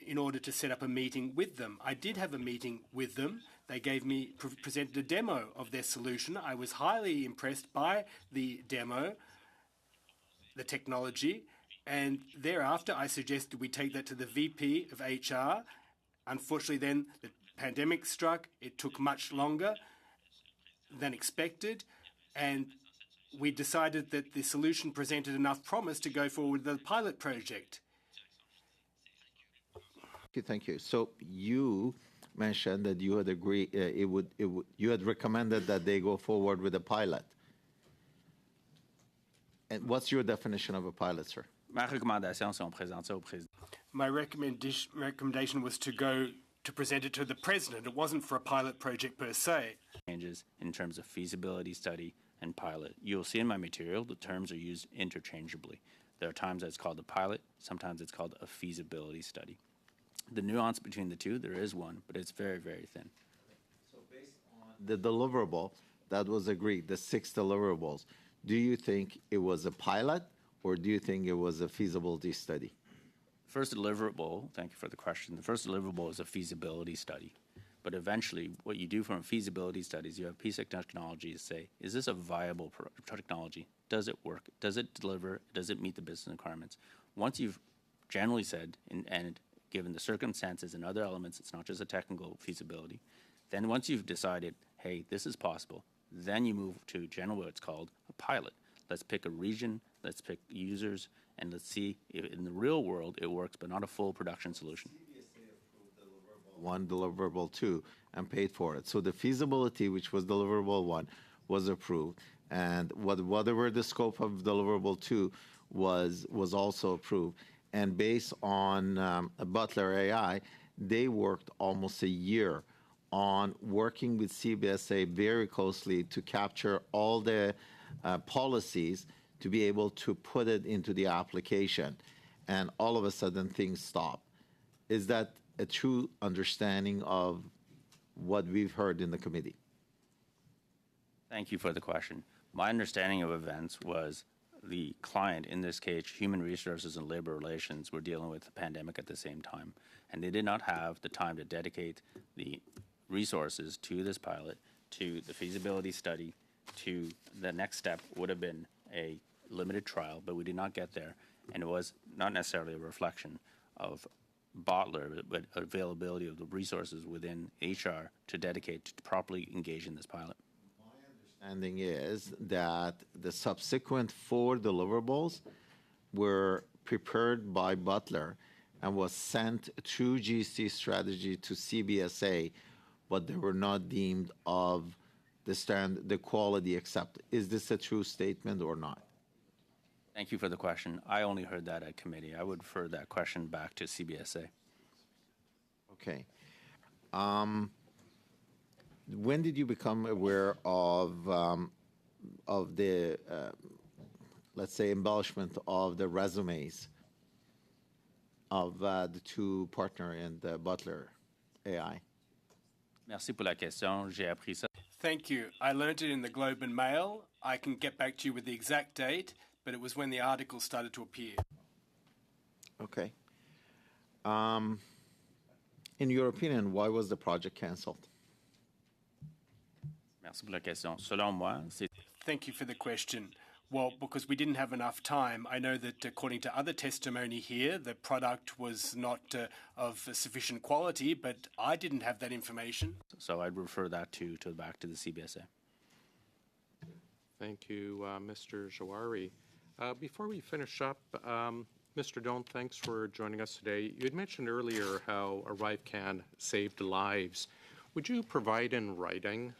in order to set up a meeting with them. I did have a meeting with them. They gave me, presented a demo of their solution. I was highly impressed by the demo, the technology, and thereafter I suggested we take that to the VP of HR. Unfortunately, then the pandemic struck. It took much longer than expected, and we decided that the solution presented enough promise to go forward with the pilot project. Thank you. So you mentioned that you had agreed, you had recommended that they go forward with a pilot. And what's your definition of a pilot, sir? Ma recommandation, si on présente ça au président. My recommendation was to present it to the president. It wasn't for a pilot project per se. Changes in terms of feasibility study and pilot. You'll see in my material the terms are used interchangeably. There are times that it's called a pilot, sometimes it's called a feasibility study. The nuance between the two, there is one, but it's very, very thin. So based on the deliverable that was agreed, the 6 deliverables, do you think it was a pilot or do you think it was a feasibility study? First deliverable, thank you for the question. The first deliverable is a feasibility study. But eventually, what you do from a feasibility study is you have a piece of technology to say, is this a viable technology? Does it work? Does it deliver? Does it meet the business requirements? Once you've generally said, and given the circumstances and other elements, it's not just a technical feasibility, then once you've decided, hey, this is possible, then you move to generally what's called a pilot. Let's pick a region, let's pick users, and let's see if in the real world it works, but not a full production solution. One, deliverable 2, and paid for it. So the feasibility, which was deliverable 1, was approved, and whatever the scope of deliverable 2 was also approved. And based on Butler AI, they worked almost a year on working with CBSA very closely to capture all the policies to be able to put it into the application. And all of a sudden, things stop. Is that a true understanding of what we've heard in the committee? Thank you for the question. My understanding of events was the client, in this case, Human Resources and Labor Relations, were dealing with the pandemic at the same time. And they did not have the time to dedicate the resources to this pilot, to the feasibility study, to the next step would have been a limited trial, but we did not get there. And it was not necessarily a reflection of Butler, but availability of the resources within HR to dedicate to properly engage in this pilot. My understanding is that the subsequent 4 deliverables were prepared by Butler and was sent through GC strategy to CBSA, but they were not deemed of the quality accepted. Is this a true statement or not? Thank you for the question. I only heard that at committee. I would refer that question back to CBSA. Okay. When did you become aware of the, let's say, embellishment of the resumes of the 2 partner in the Butler AI? Merci pour la question. J'ai appris ça. Thank you. I learned it in the Globe and Mail. I can get back to you with the exact date, but it was when the article started to appear. Okay. In your opinion, why was the project canceled? Merci pour la question. Selon moi, c'est... Thank you for the question. Well, because we didn't have enough time. I know that according to other testimony here, the product was not of sufficient quality, but I didn't have that information. So I'd refer that back to the CBSA. Thank you, Mr. Jawari. Before we finish up, Mr. Doan, thanks for joining us today. You had mentioned earlier how ArriveCan saved lives. Would you provide in writing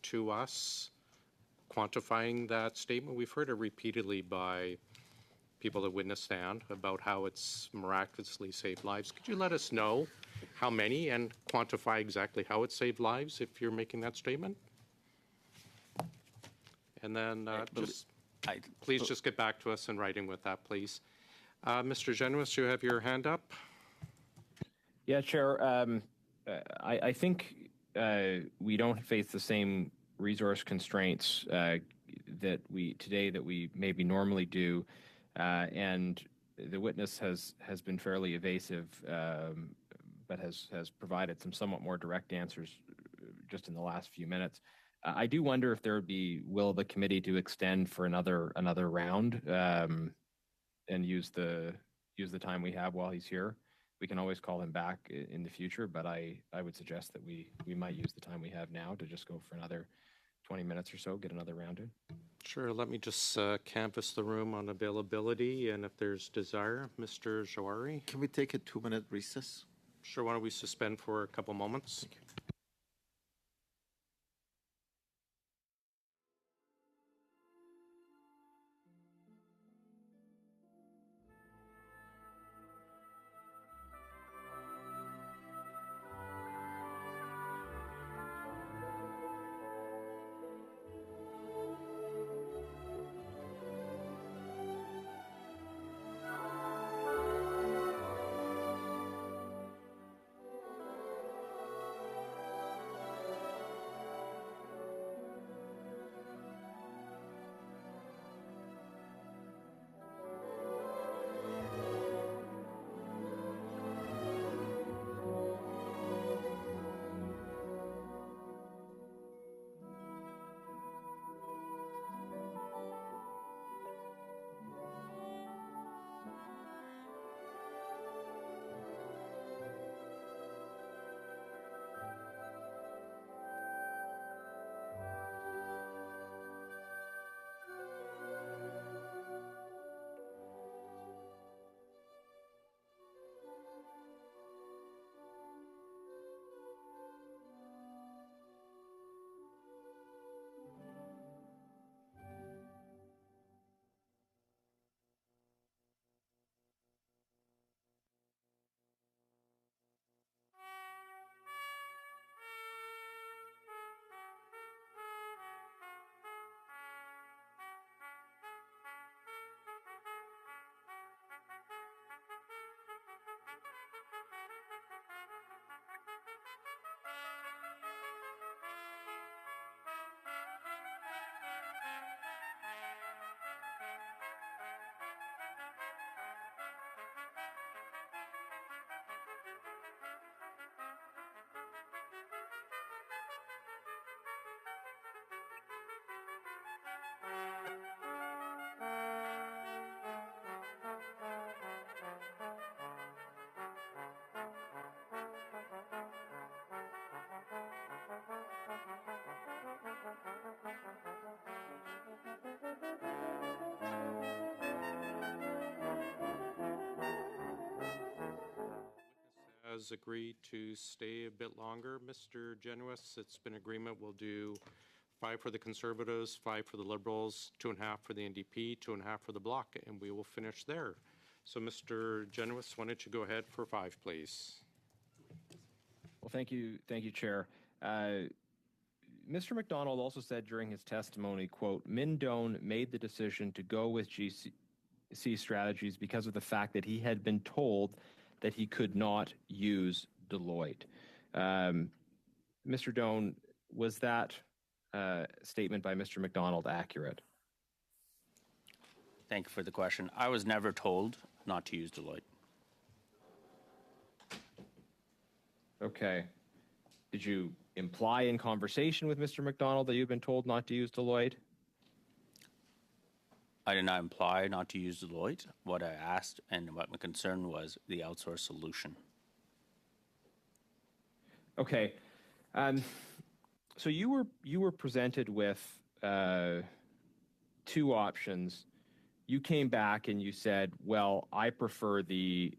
to us quantifying that statement? We've heard it repeatedly by people that witness stand about how it's miraculously saved lives. Could you let us know how many and quantify exactly how it saved lives if you're making that statement? And then please just get back to us in writing with that, please. Mr. Genuis, you have your hand up. Yeah, Chair. I think we don't face the same resource constraints that we maybe normally do, and the witness has been fairly evasive, but has provided some somewhat more direct answers just in the last few minutes. I do wonder if there would be will of the committee to extend for another round and use the time we have while he's here. We can always call him back in the future, but I would suggest that we might use the time we have now to just go for another 20 minutes or so, get another round in. Sure. Let me just canvass the room on availability, and if there's desire, Mr. Jawari. Can we take a 2-minute recess? Sure. Why don't we suspend for a couple moments? Has agreed to stay a bit longer, Mr. Genuis. It's been agreement we'll do 5 for the Conservatives, 5 for the Liberals, 2.5 for the NDP, 2.5 for the Bloc, and we will finish there. So, Mr. Genuis, why don't you go ahead for 5, please? Well, thank you, Chair. Mr. McDonald also said during his testimony, quote, Min Doan made the decision to go with GC Strategies because of the fact that he had been told that he could not use Deloitte. Mr. Doan, was that statement by Mr. McDonald accurate? Thank you for the question. I was never told not to use Deloitte. Okay. Did you imply in conversation with Mr. McDonald that you've been told not to use Deloitte? I did not imply not to use Deloitte. What I asked and what my concern was the outsourced solution. Okay. So you were presented with 2 options. You came back and you said, "Well, I prefer the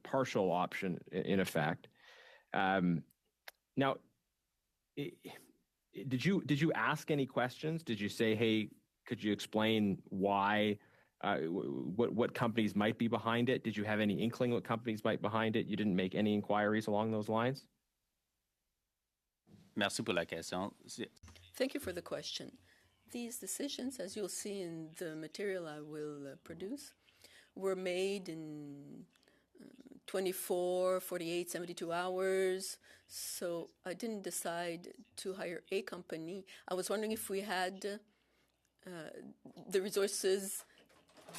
partial option in effect." Now, did you ask any questions? Did you say, "Hey, could you explain why? What companies might be behind it?" Did you have any inkling what companies might be behind it? You didn't make any inquiries along those lines? Merci pour la question. Thank you for the question. These decisions, as you'll see in the material I will produce, were made in 24, 48, 72 hours. So I didn't decide to hire a company. I was wondering if we had the resources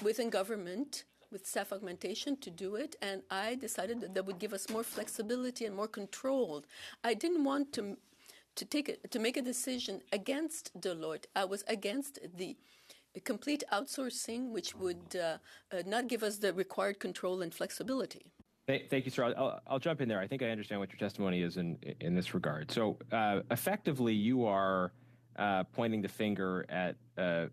within government with staff augmentation to do it, and I decided that would give us more flexibility and more control. I didn't want to make a decision against Deloitte. I was against the complete outsourcing, which would not give us the required control and flexibility. Thank you, sir. I'll jump in there. I think I understand what your testimony is in this regard. So effectively, you are pointing the finger at the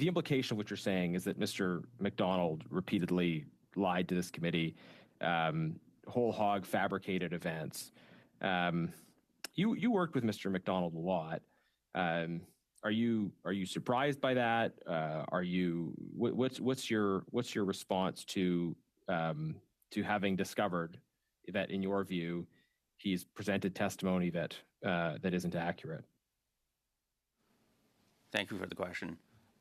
implication of what you're saying is that Mr. McDonald repeatedly lied to this committee, whole hog fabricated events. You worked with Mr. McDonald a lot. Are you surprised by that? What's your response to having discovered that, in your view, he's presented testimony that isn't accurate? Thank you for the question.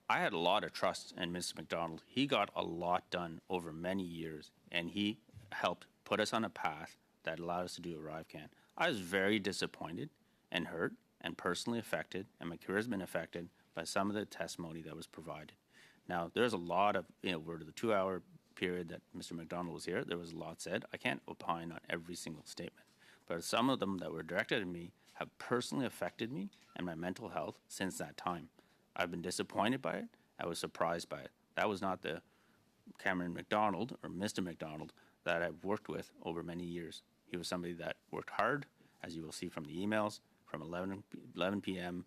I had a lot of trust in Mr. McDonald. He got a lot done over many years, and he helped put us on a path that allowed us to do ArriveCAN. I was very disappointed and hurt and personally affected, and my career has been affected by some of the testimony that was provided. Now, there's a lot of, over the 2-hour period that Mr. McDonald was here, there was a lot said. I can't opine on every single statement, but some of them that were directed at me have personally affected me and my mental health since that time. I've been disappointed by it. I was surprised by it. That was not the Cameron McDonald or Mr. McDonald that I've worked with over many years. He was somebody that worked hard, as you will see from the emails, from 11 p.m.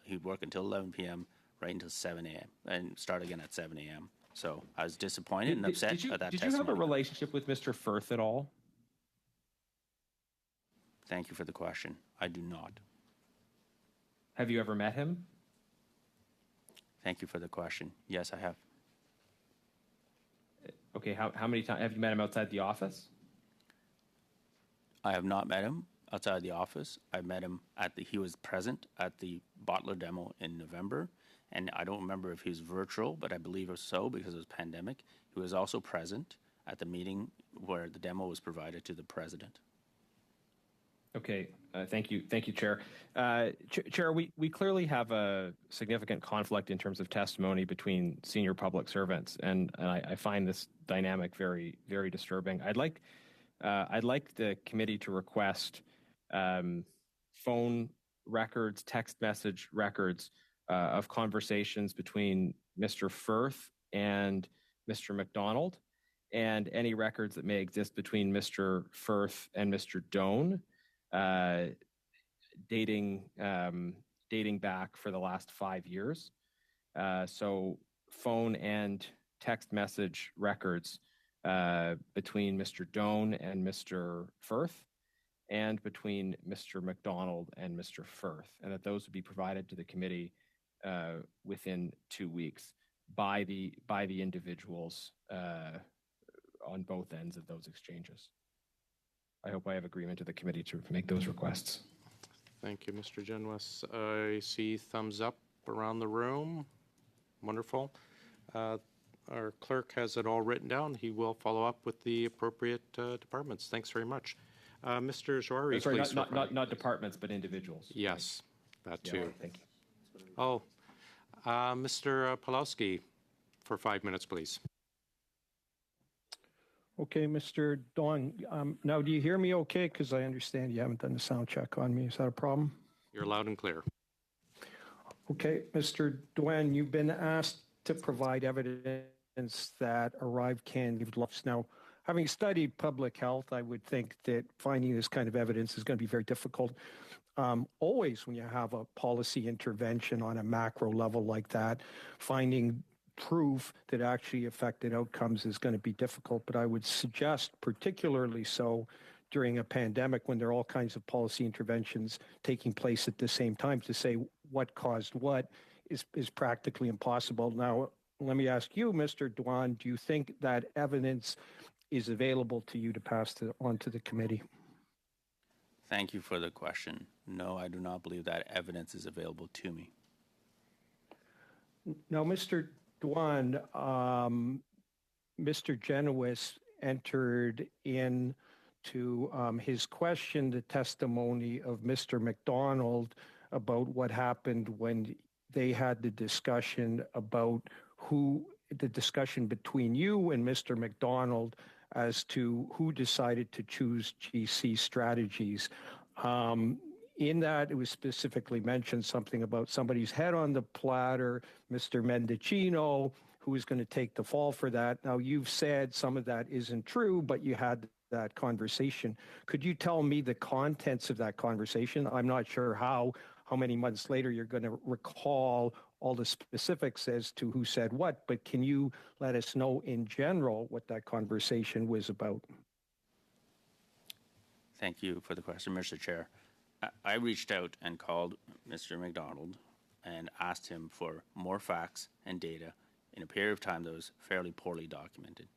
He'd work until 11 p.m. right until 7 a.m. and start again at 7 a.m. So I was disappointed and upset at that testimony. Did you have a relationship with Mr. Firth at all? Thank you for the question. I do not. Have you ever met him? Thank you for the question. Yes, I have. Okay, how many times have you met him outside the office? I have not met him outside the office. I met him he was present at the bottler demo in November, and I don't remember if he was virtual, but I believe it was so because it was pandemic. He was also present at the meeting where the demo was provided to the president. Okay, thank you, Chair. Chair, we clearly have a significant conflict in terms of testimony between senior public servants, and I find this dynamic very, very disturbing. I'd like the committee to request phone records, text message records of conversations between Mr. Firth and Mr. McDonald, and any records that may exist between Mr. Firth and Mr. Doan, dating back for the last 5 years. So phone and text message records between Mr. Doan and Mr. Firth, and between Mr. McDonald and Mr. Firth, and that those would be provided to the committee within 2 weeks by the individuals on both ends of those exchanges. I hope I have agreement to the committee to make those requests. Thank you, Mr. Genwes. I see thumbs up around the room. Wonderful. Our clerk has it all written down. He will follow up with the appropriate departments. Thanks very much. Mr. Joari, sorry, please. not departments, but individuals. Yes, that too. Yeah, thank you. Oh, Mr. Pawlowski, for 5 minutes, please. Okay, Mr. Dawn. Now, do you hear me okay? Because I understand you haven't done the sound check on me. Is that a problem? You're loud and clear. Okay, Mr. Dwan, you've been asked to provide evidence that ArriveCAN lived lives. Now, having studied public health, I would think that finding this kind of evidence is going to be very difficult. Always when you have a policy intervention on a macro level like that, finding proof that actually affected outcomes is going to be difficult, but I would suggest particularly so during a pandemic when there are all kinds of policy interventions taking place at the same time, to say what caused what is practically impossible. Now, let me ask you, Mr. Dwan, do you think that evidence is available to you to pass on to the committee? Thank you for the question. No, I do not believe that evidence is available to me. Now, Mr. Dwan, Mr. Genowes entered into his question the testimony of Mr. McDonald about what happened when they had the discussion about the discussion between you and Mr. McDonald as to who decided to choose GC strategies. In that, it was specifically mentioned something about somebody's head on the platter, Mr. Mendicino, who is going to take the fall for that. Now, you've said some of that isn't true, but you had that conversation. Could you tell me the contents of that conversation? I'm not sure how many months later you're going to recall all the specifics as to who said what, but can you let us know in general what that conversation was about? Thank you for the question, Mr. Chair. I reached out and called Mr. McDonald and asked him for more facts and data in a period of time that was fairly poorly documented.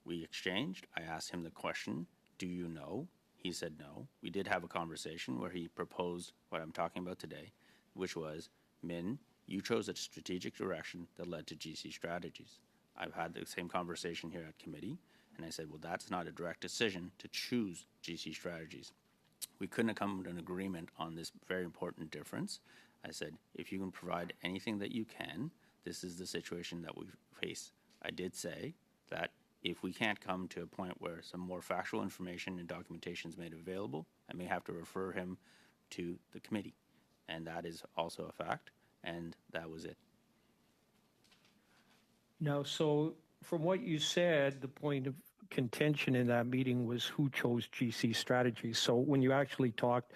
We exchanged. I asked him the question, do you know? He said no. We did have a conversation where he proposed what I'm talking about today, which was, Min, you chose a strategic direction that led to GC strategies. I've had the same conversation here at committee, and I said, well, that's not a direct decision to choose GC strategies. We couldn't have come to an agreement on this very important difference. I said, if you can provide anything that you can, this is the situation that we face. I did say that if we can't come to a point where some more factual information and documentation is made available, I may have to refer him to the committee. And that is also a fact, and that was it. Now, so from what you said, the point of contention in that meeting was who chose GC strategies. So when you actually talked,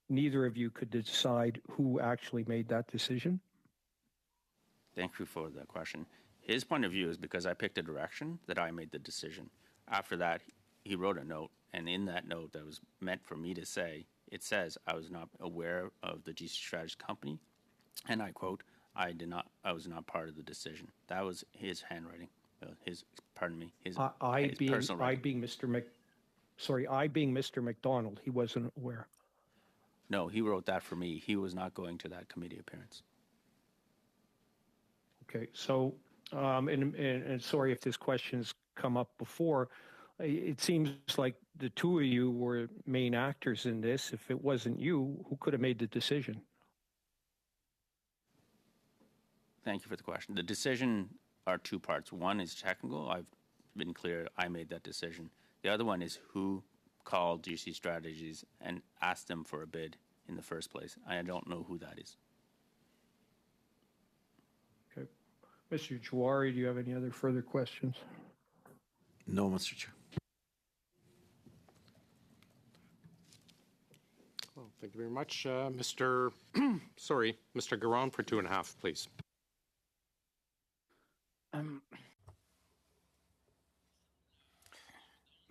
neither of you could decide who actually made that decision? Thank you for the question. His point of view is because I picked a direction that I made the decision. After that, he wrote a note, and in that note that was meant for me to say, it says I was not aware of the GC Strategies company, and I quote, I was not part of the decision. That was his handwriting, his personal writing. I being Mr. McDonald, he wasn't aware. No, he wrote that for me. He was not going to that committee appearance. Okay, so, and sorry if this question's come up before, it seems like the two of you were main actors in this. If it wasn't you, who could have made the decision? Thank you for the question. The decision are two parts. One is technical. I've been clear. I made that decision. The other one is who called GC Strategies and asked them for a bid in the first place. I don't know who that is. Okay. Mr. Jawari, do you have any other further questions? No, Mr. Chair. Well, thank you very much. Mr. Garon for 2.5, please.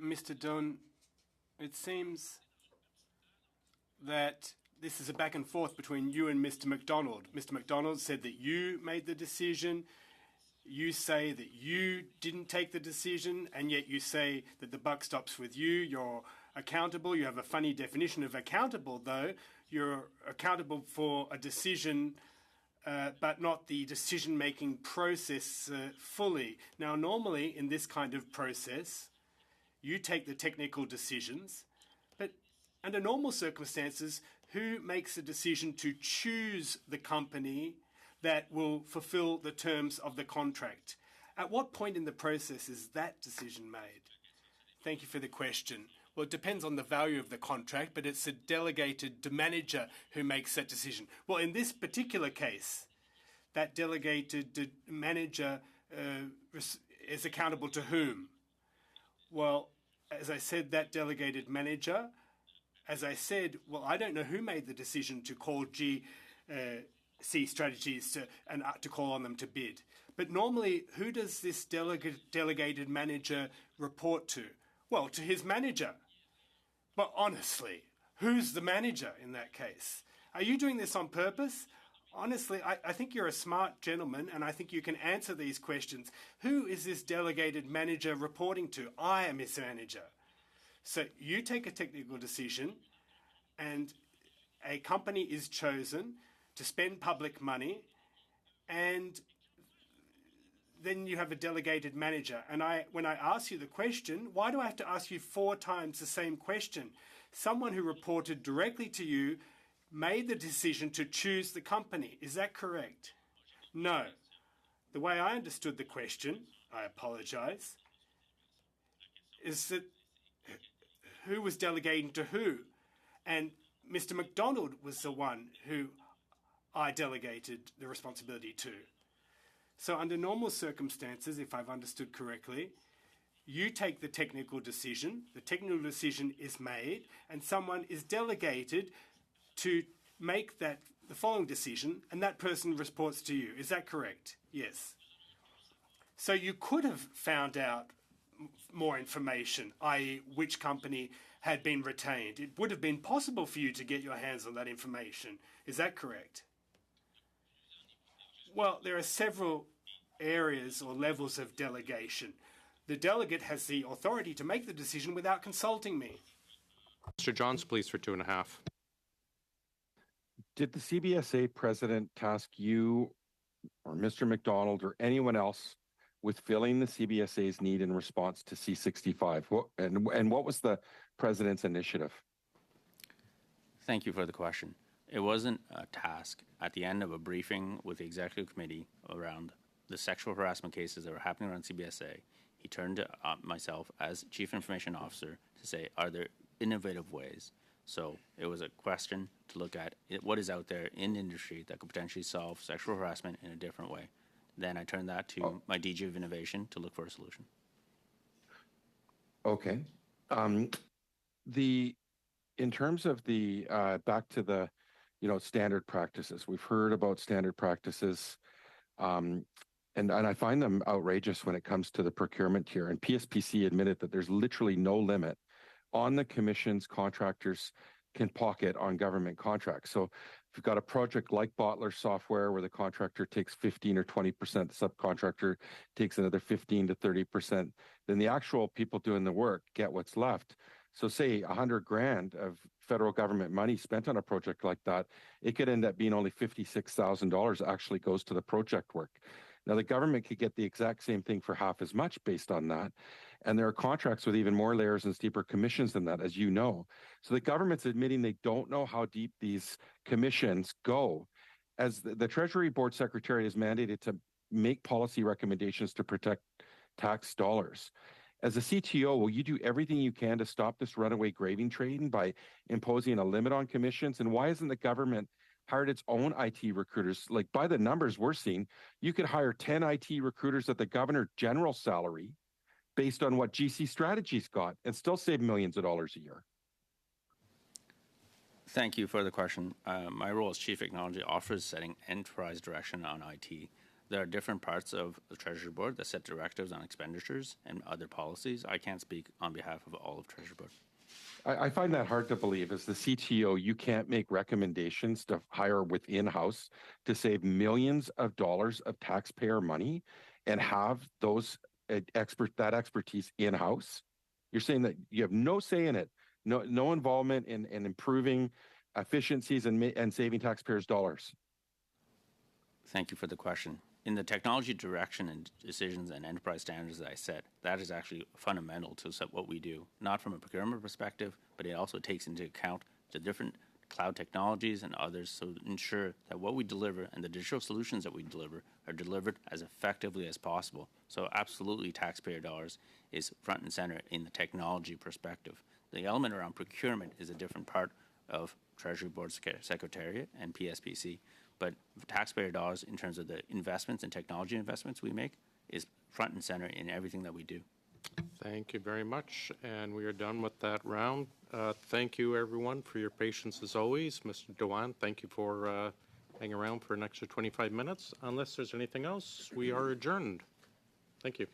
Mr. Dunn, it seems that this is a back and forth between you and Mr. McDonald. Mr. McDonald said that you made the decision. You say that you didn't take the decision, and yet you say that the buck stops with you. You're accountable. You have a funny definition of accountable, though. You're accountable for a decision, but not the decision-making process fully. Now, normally in this kind of process, you take the technical decisions, but under normal circumstances, who makes a decision to choose the company that will fulfill the terms of the contract? At what point in the process is that decision made? Thank you for the question. Well, it depends on the value of the contract, but it's a delegated manager who makes that decision. Well, in this particular case, that delegated manager is accountable to whom? Well, as I said, that delegated manager, as I said, well, I don't know who made the decision to call GC Strategies to call on them to bid. But normally, who does this delegated manager report to? Well, to his manager. But honestly, who's the manager in that case? Are you doing this on purpose? Honestly, I think you're a smart gentleman, and I think you can answer these questions. Who is this delegated manager reporting to? I am his manager. So you take a technical decision, and a company is chosen to spend public money, and then you have a delegated manager. And when I ask you the question, why do I have to ask you 4 times the same question? Someone who reported directly to you made the decision to choose the company. Is that correct? No. The way I understood the question, I apologize, is that who was delegating to who? And Mr. McDonald was the one who I delegated the responsibility to. So under normal circumstances, if I've understood correctly, you take the technical decision is made, and someone is delegated to make the following decision, and that person reports to you. Is that correct? Yes. So you could have found out more information, i.e. which company had been retained. It would have been possible for you to get your hands on that information. Is that correct? Well, there are several areas or levels of delegation. The delegate has the authority to make the decision without consulting me. Mr. Johns, please, for 2.5. Did the CBSA president task you or Mr. McDonald or anyone else with filling the CBSA's need in response to C-65? And what was the president's initiative? Thank you for the question. It wasn't a task. At the end of a briefing with the executive committee around the sexual harassment cases that were happening around CBSA, he turned to myself as Chief Information Officer to say, are there innovative ways? So it was a question to look at what is out there in the industry that could potentially solve sexual harassment in a different way. Then I turned that to my DG of Innovation to look for a solution. Okay. In terms of the back to the standard practices, we've heard about standard practices, and I find them outrageous when it comes to the procurement tier. And PSPC admitted that there's literally no limit on the commission's contractors can pocket on government contracts. So if you've got a project like Bottler Software where the contractor takes 15 or 20%, the subcontractor takes another 15 to 30%, then the actual people doing the work get what's left. So say $100,000 of federal government money spent on a project like that, it could end up being only $56,000 actually goes to the project work. Now, the government could get the exact same thing for half as much based on that. And there are contracts with even more layers and steeper commissions than that, as you know. So the government's admitting they don't know how deep these commissions go. As the Treasury Board Secretary is mandated to make policy recommendations to protect tax dollars. As a CTO, will you do everything you can to stop this runaway graving trading by imposing a limit on commissions? And why isn't the government hired its own IT recruiters? Like by the numbers we're seeing, you could hire 10 IT recruiters at the governor general salary based on what GC Strategies got and still save millions of dollars a year. Thank you for the question. My role as Chief Technology Officer is setting enterprise direction on IT. There are different parts of the Treasury Board that set directives on expenditures and other policies. I can't speak on behalf of all of Treasury Board. I find that hard to believe. As the CTO, you can't make recommendations to hire within-house to save millions of dollars of taxpayer money and have that expertise in-house. You're saying that you have no say in it, no involvement in improving efficiencies and saving taxpayers' dollars. Thank you for the question. In the technology direction and decisions and enterprise standards that I set, that is actually fundamental to what we do, not from a procurement perspective, but it also takes into account the different cloud technologies and others to ensure that what we deliver and the digital solutions that we deliver are delivered as effectively as possible. So absolutely taxpayer dollars is front and center in the technology perspective. The element around procurement is a different part of Treasury Board Secretariat and PSPC. But taxpayer dollars in terms of the investments and technology investments we make is front and center in everything that we do. Thank you very much. And we are done with that round. Thank you, everyone, for your patience as always. Mr. Dewan, thank you for hanging around for an extra 25 minutes. Unless there's anything else, we are adjourned. Thank you.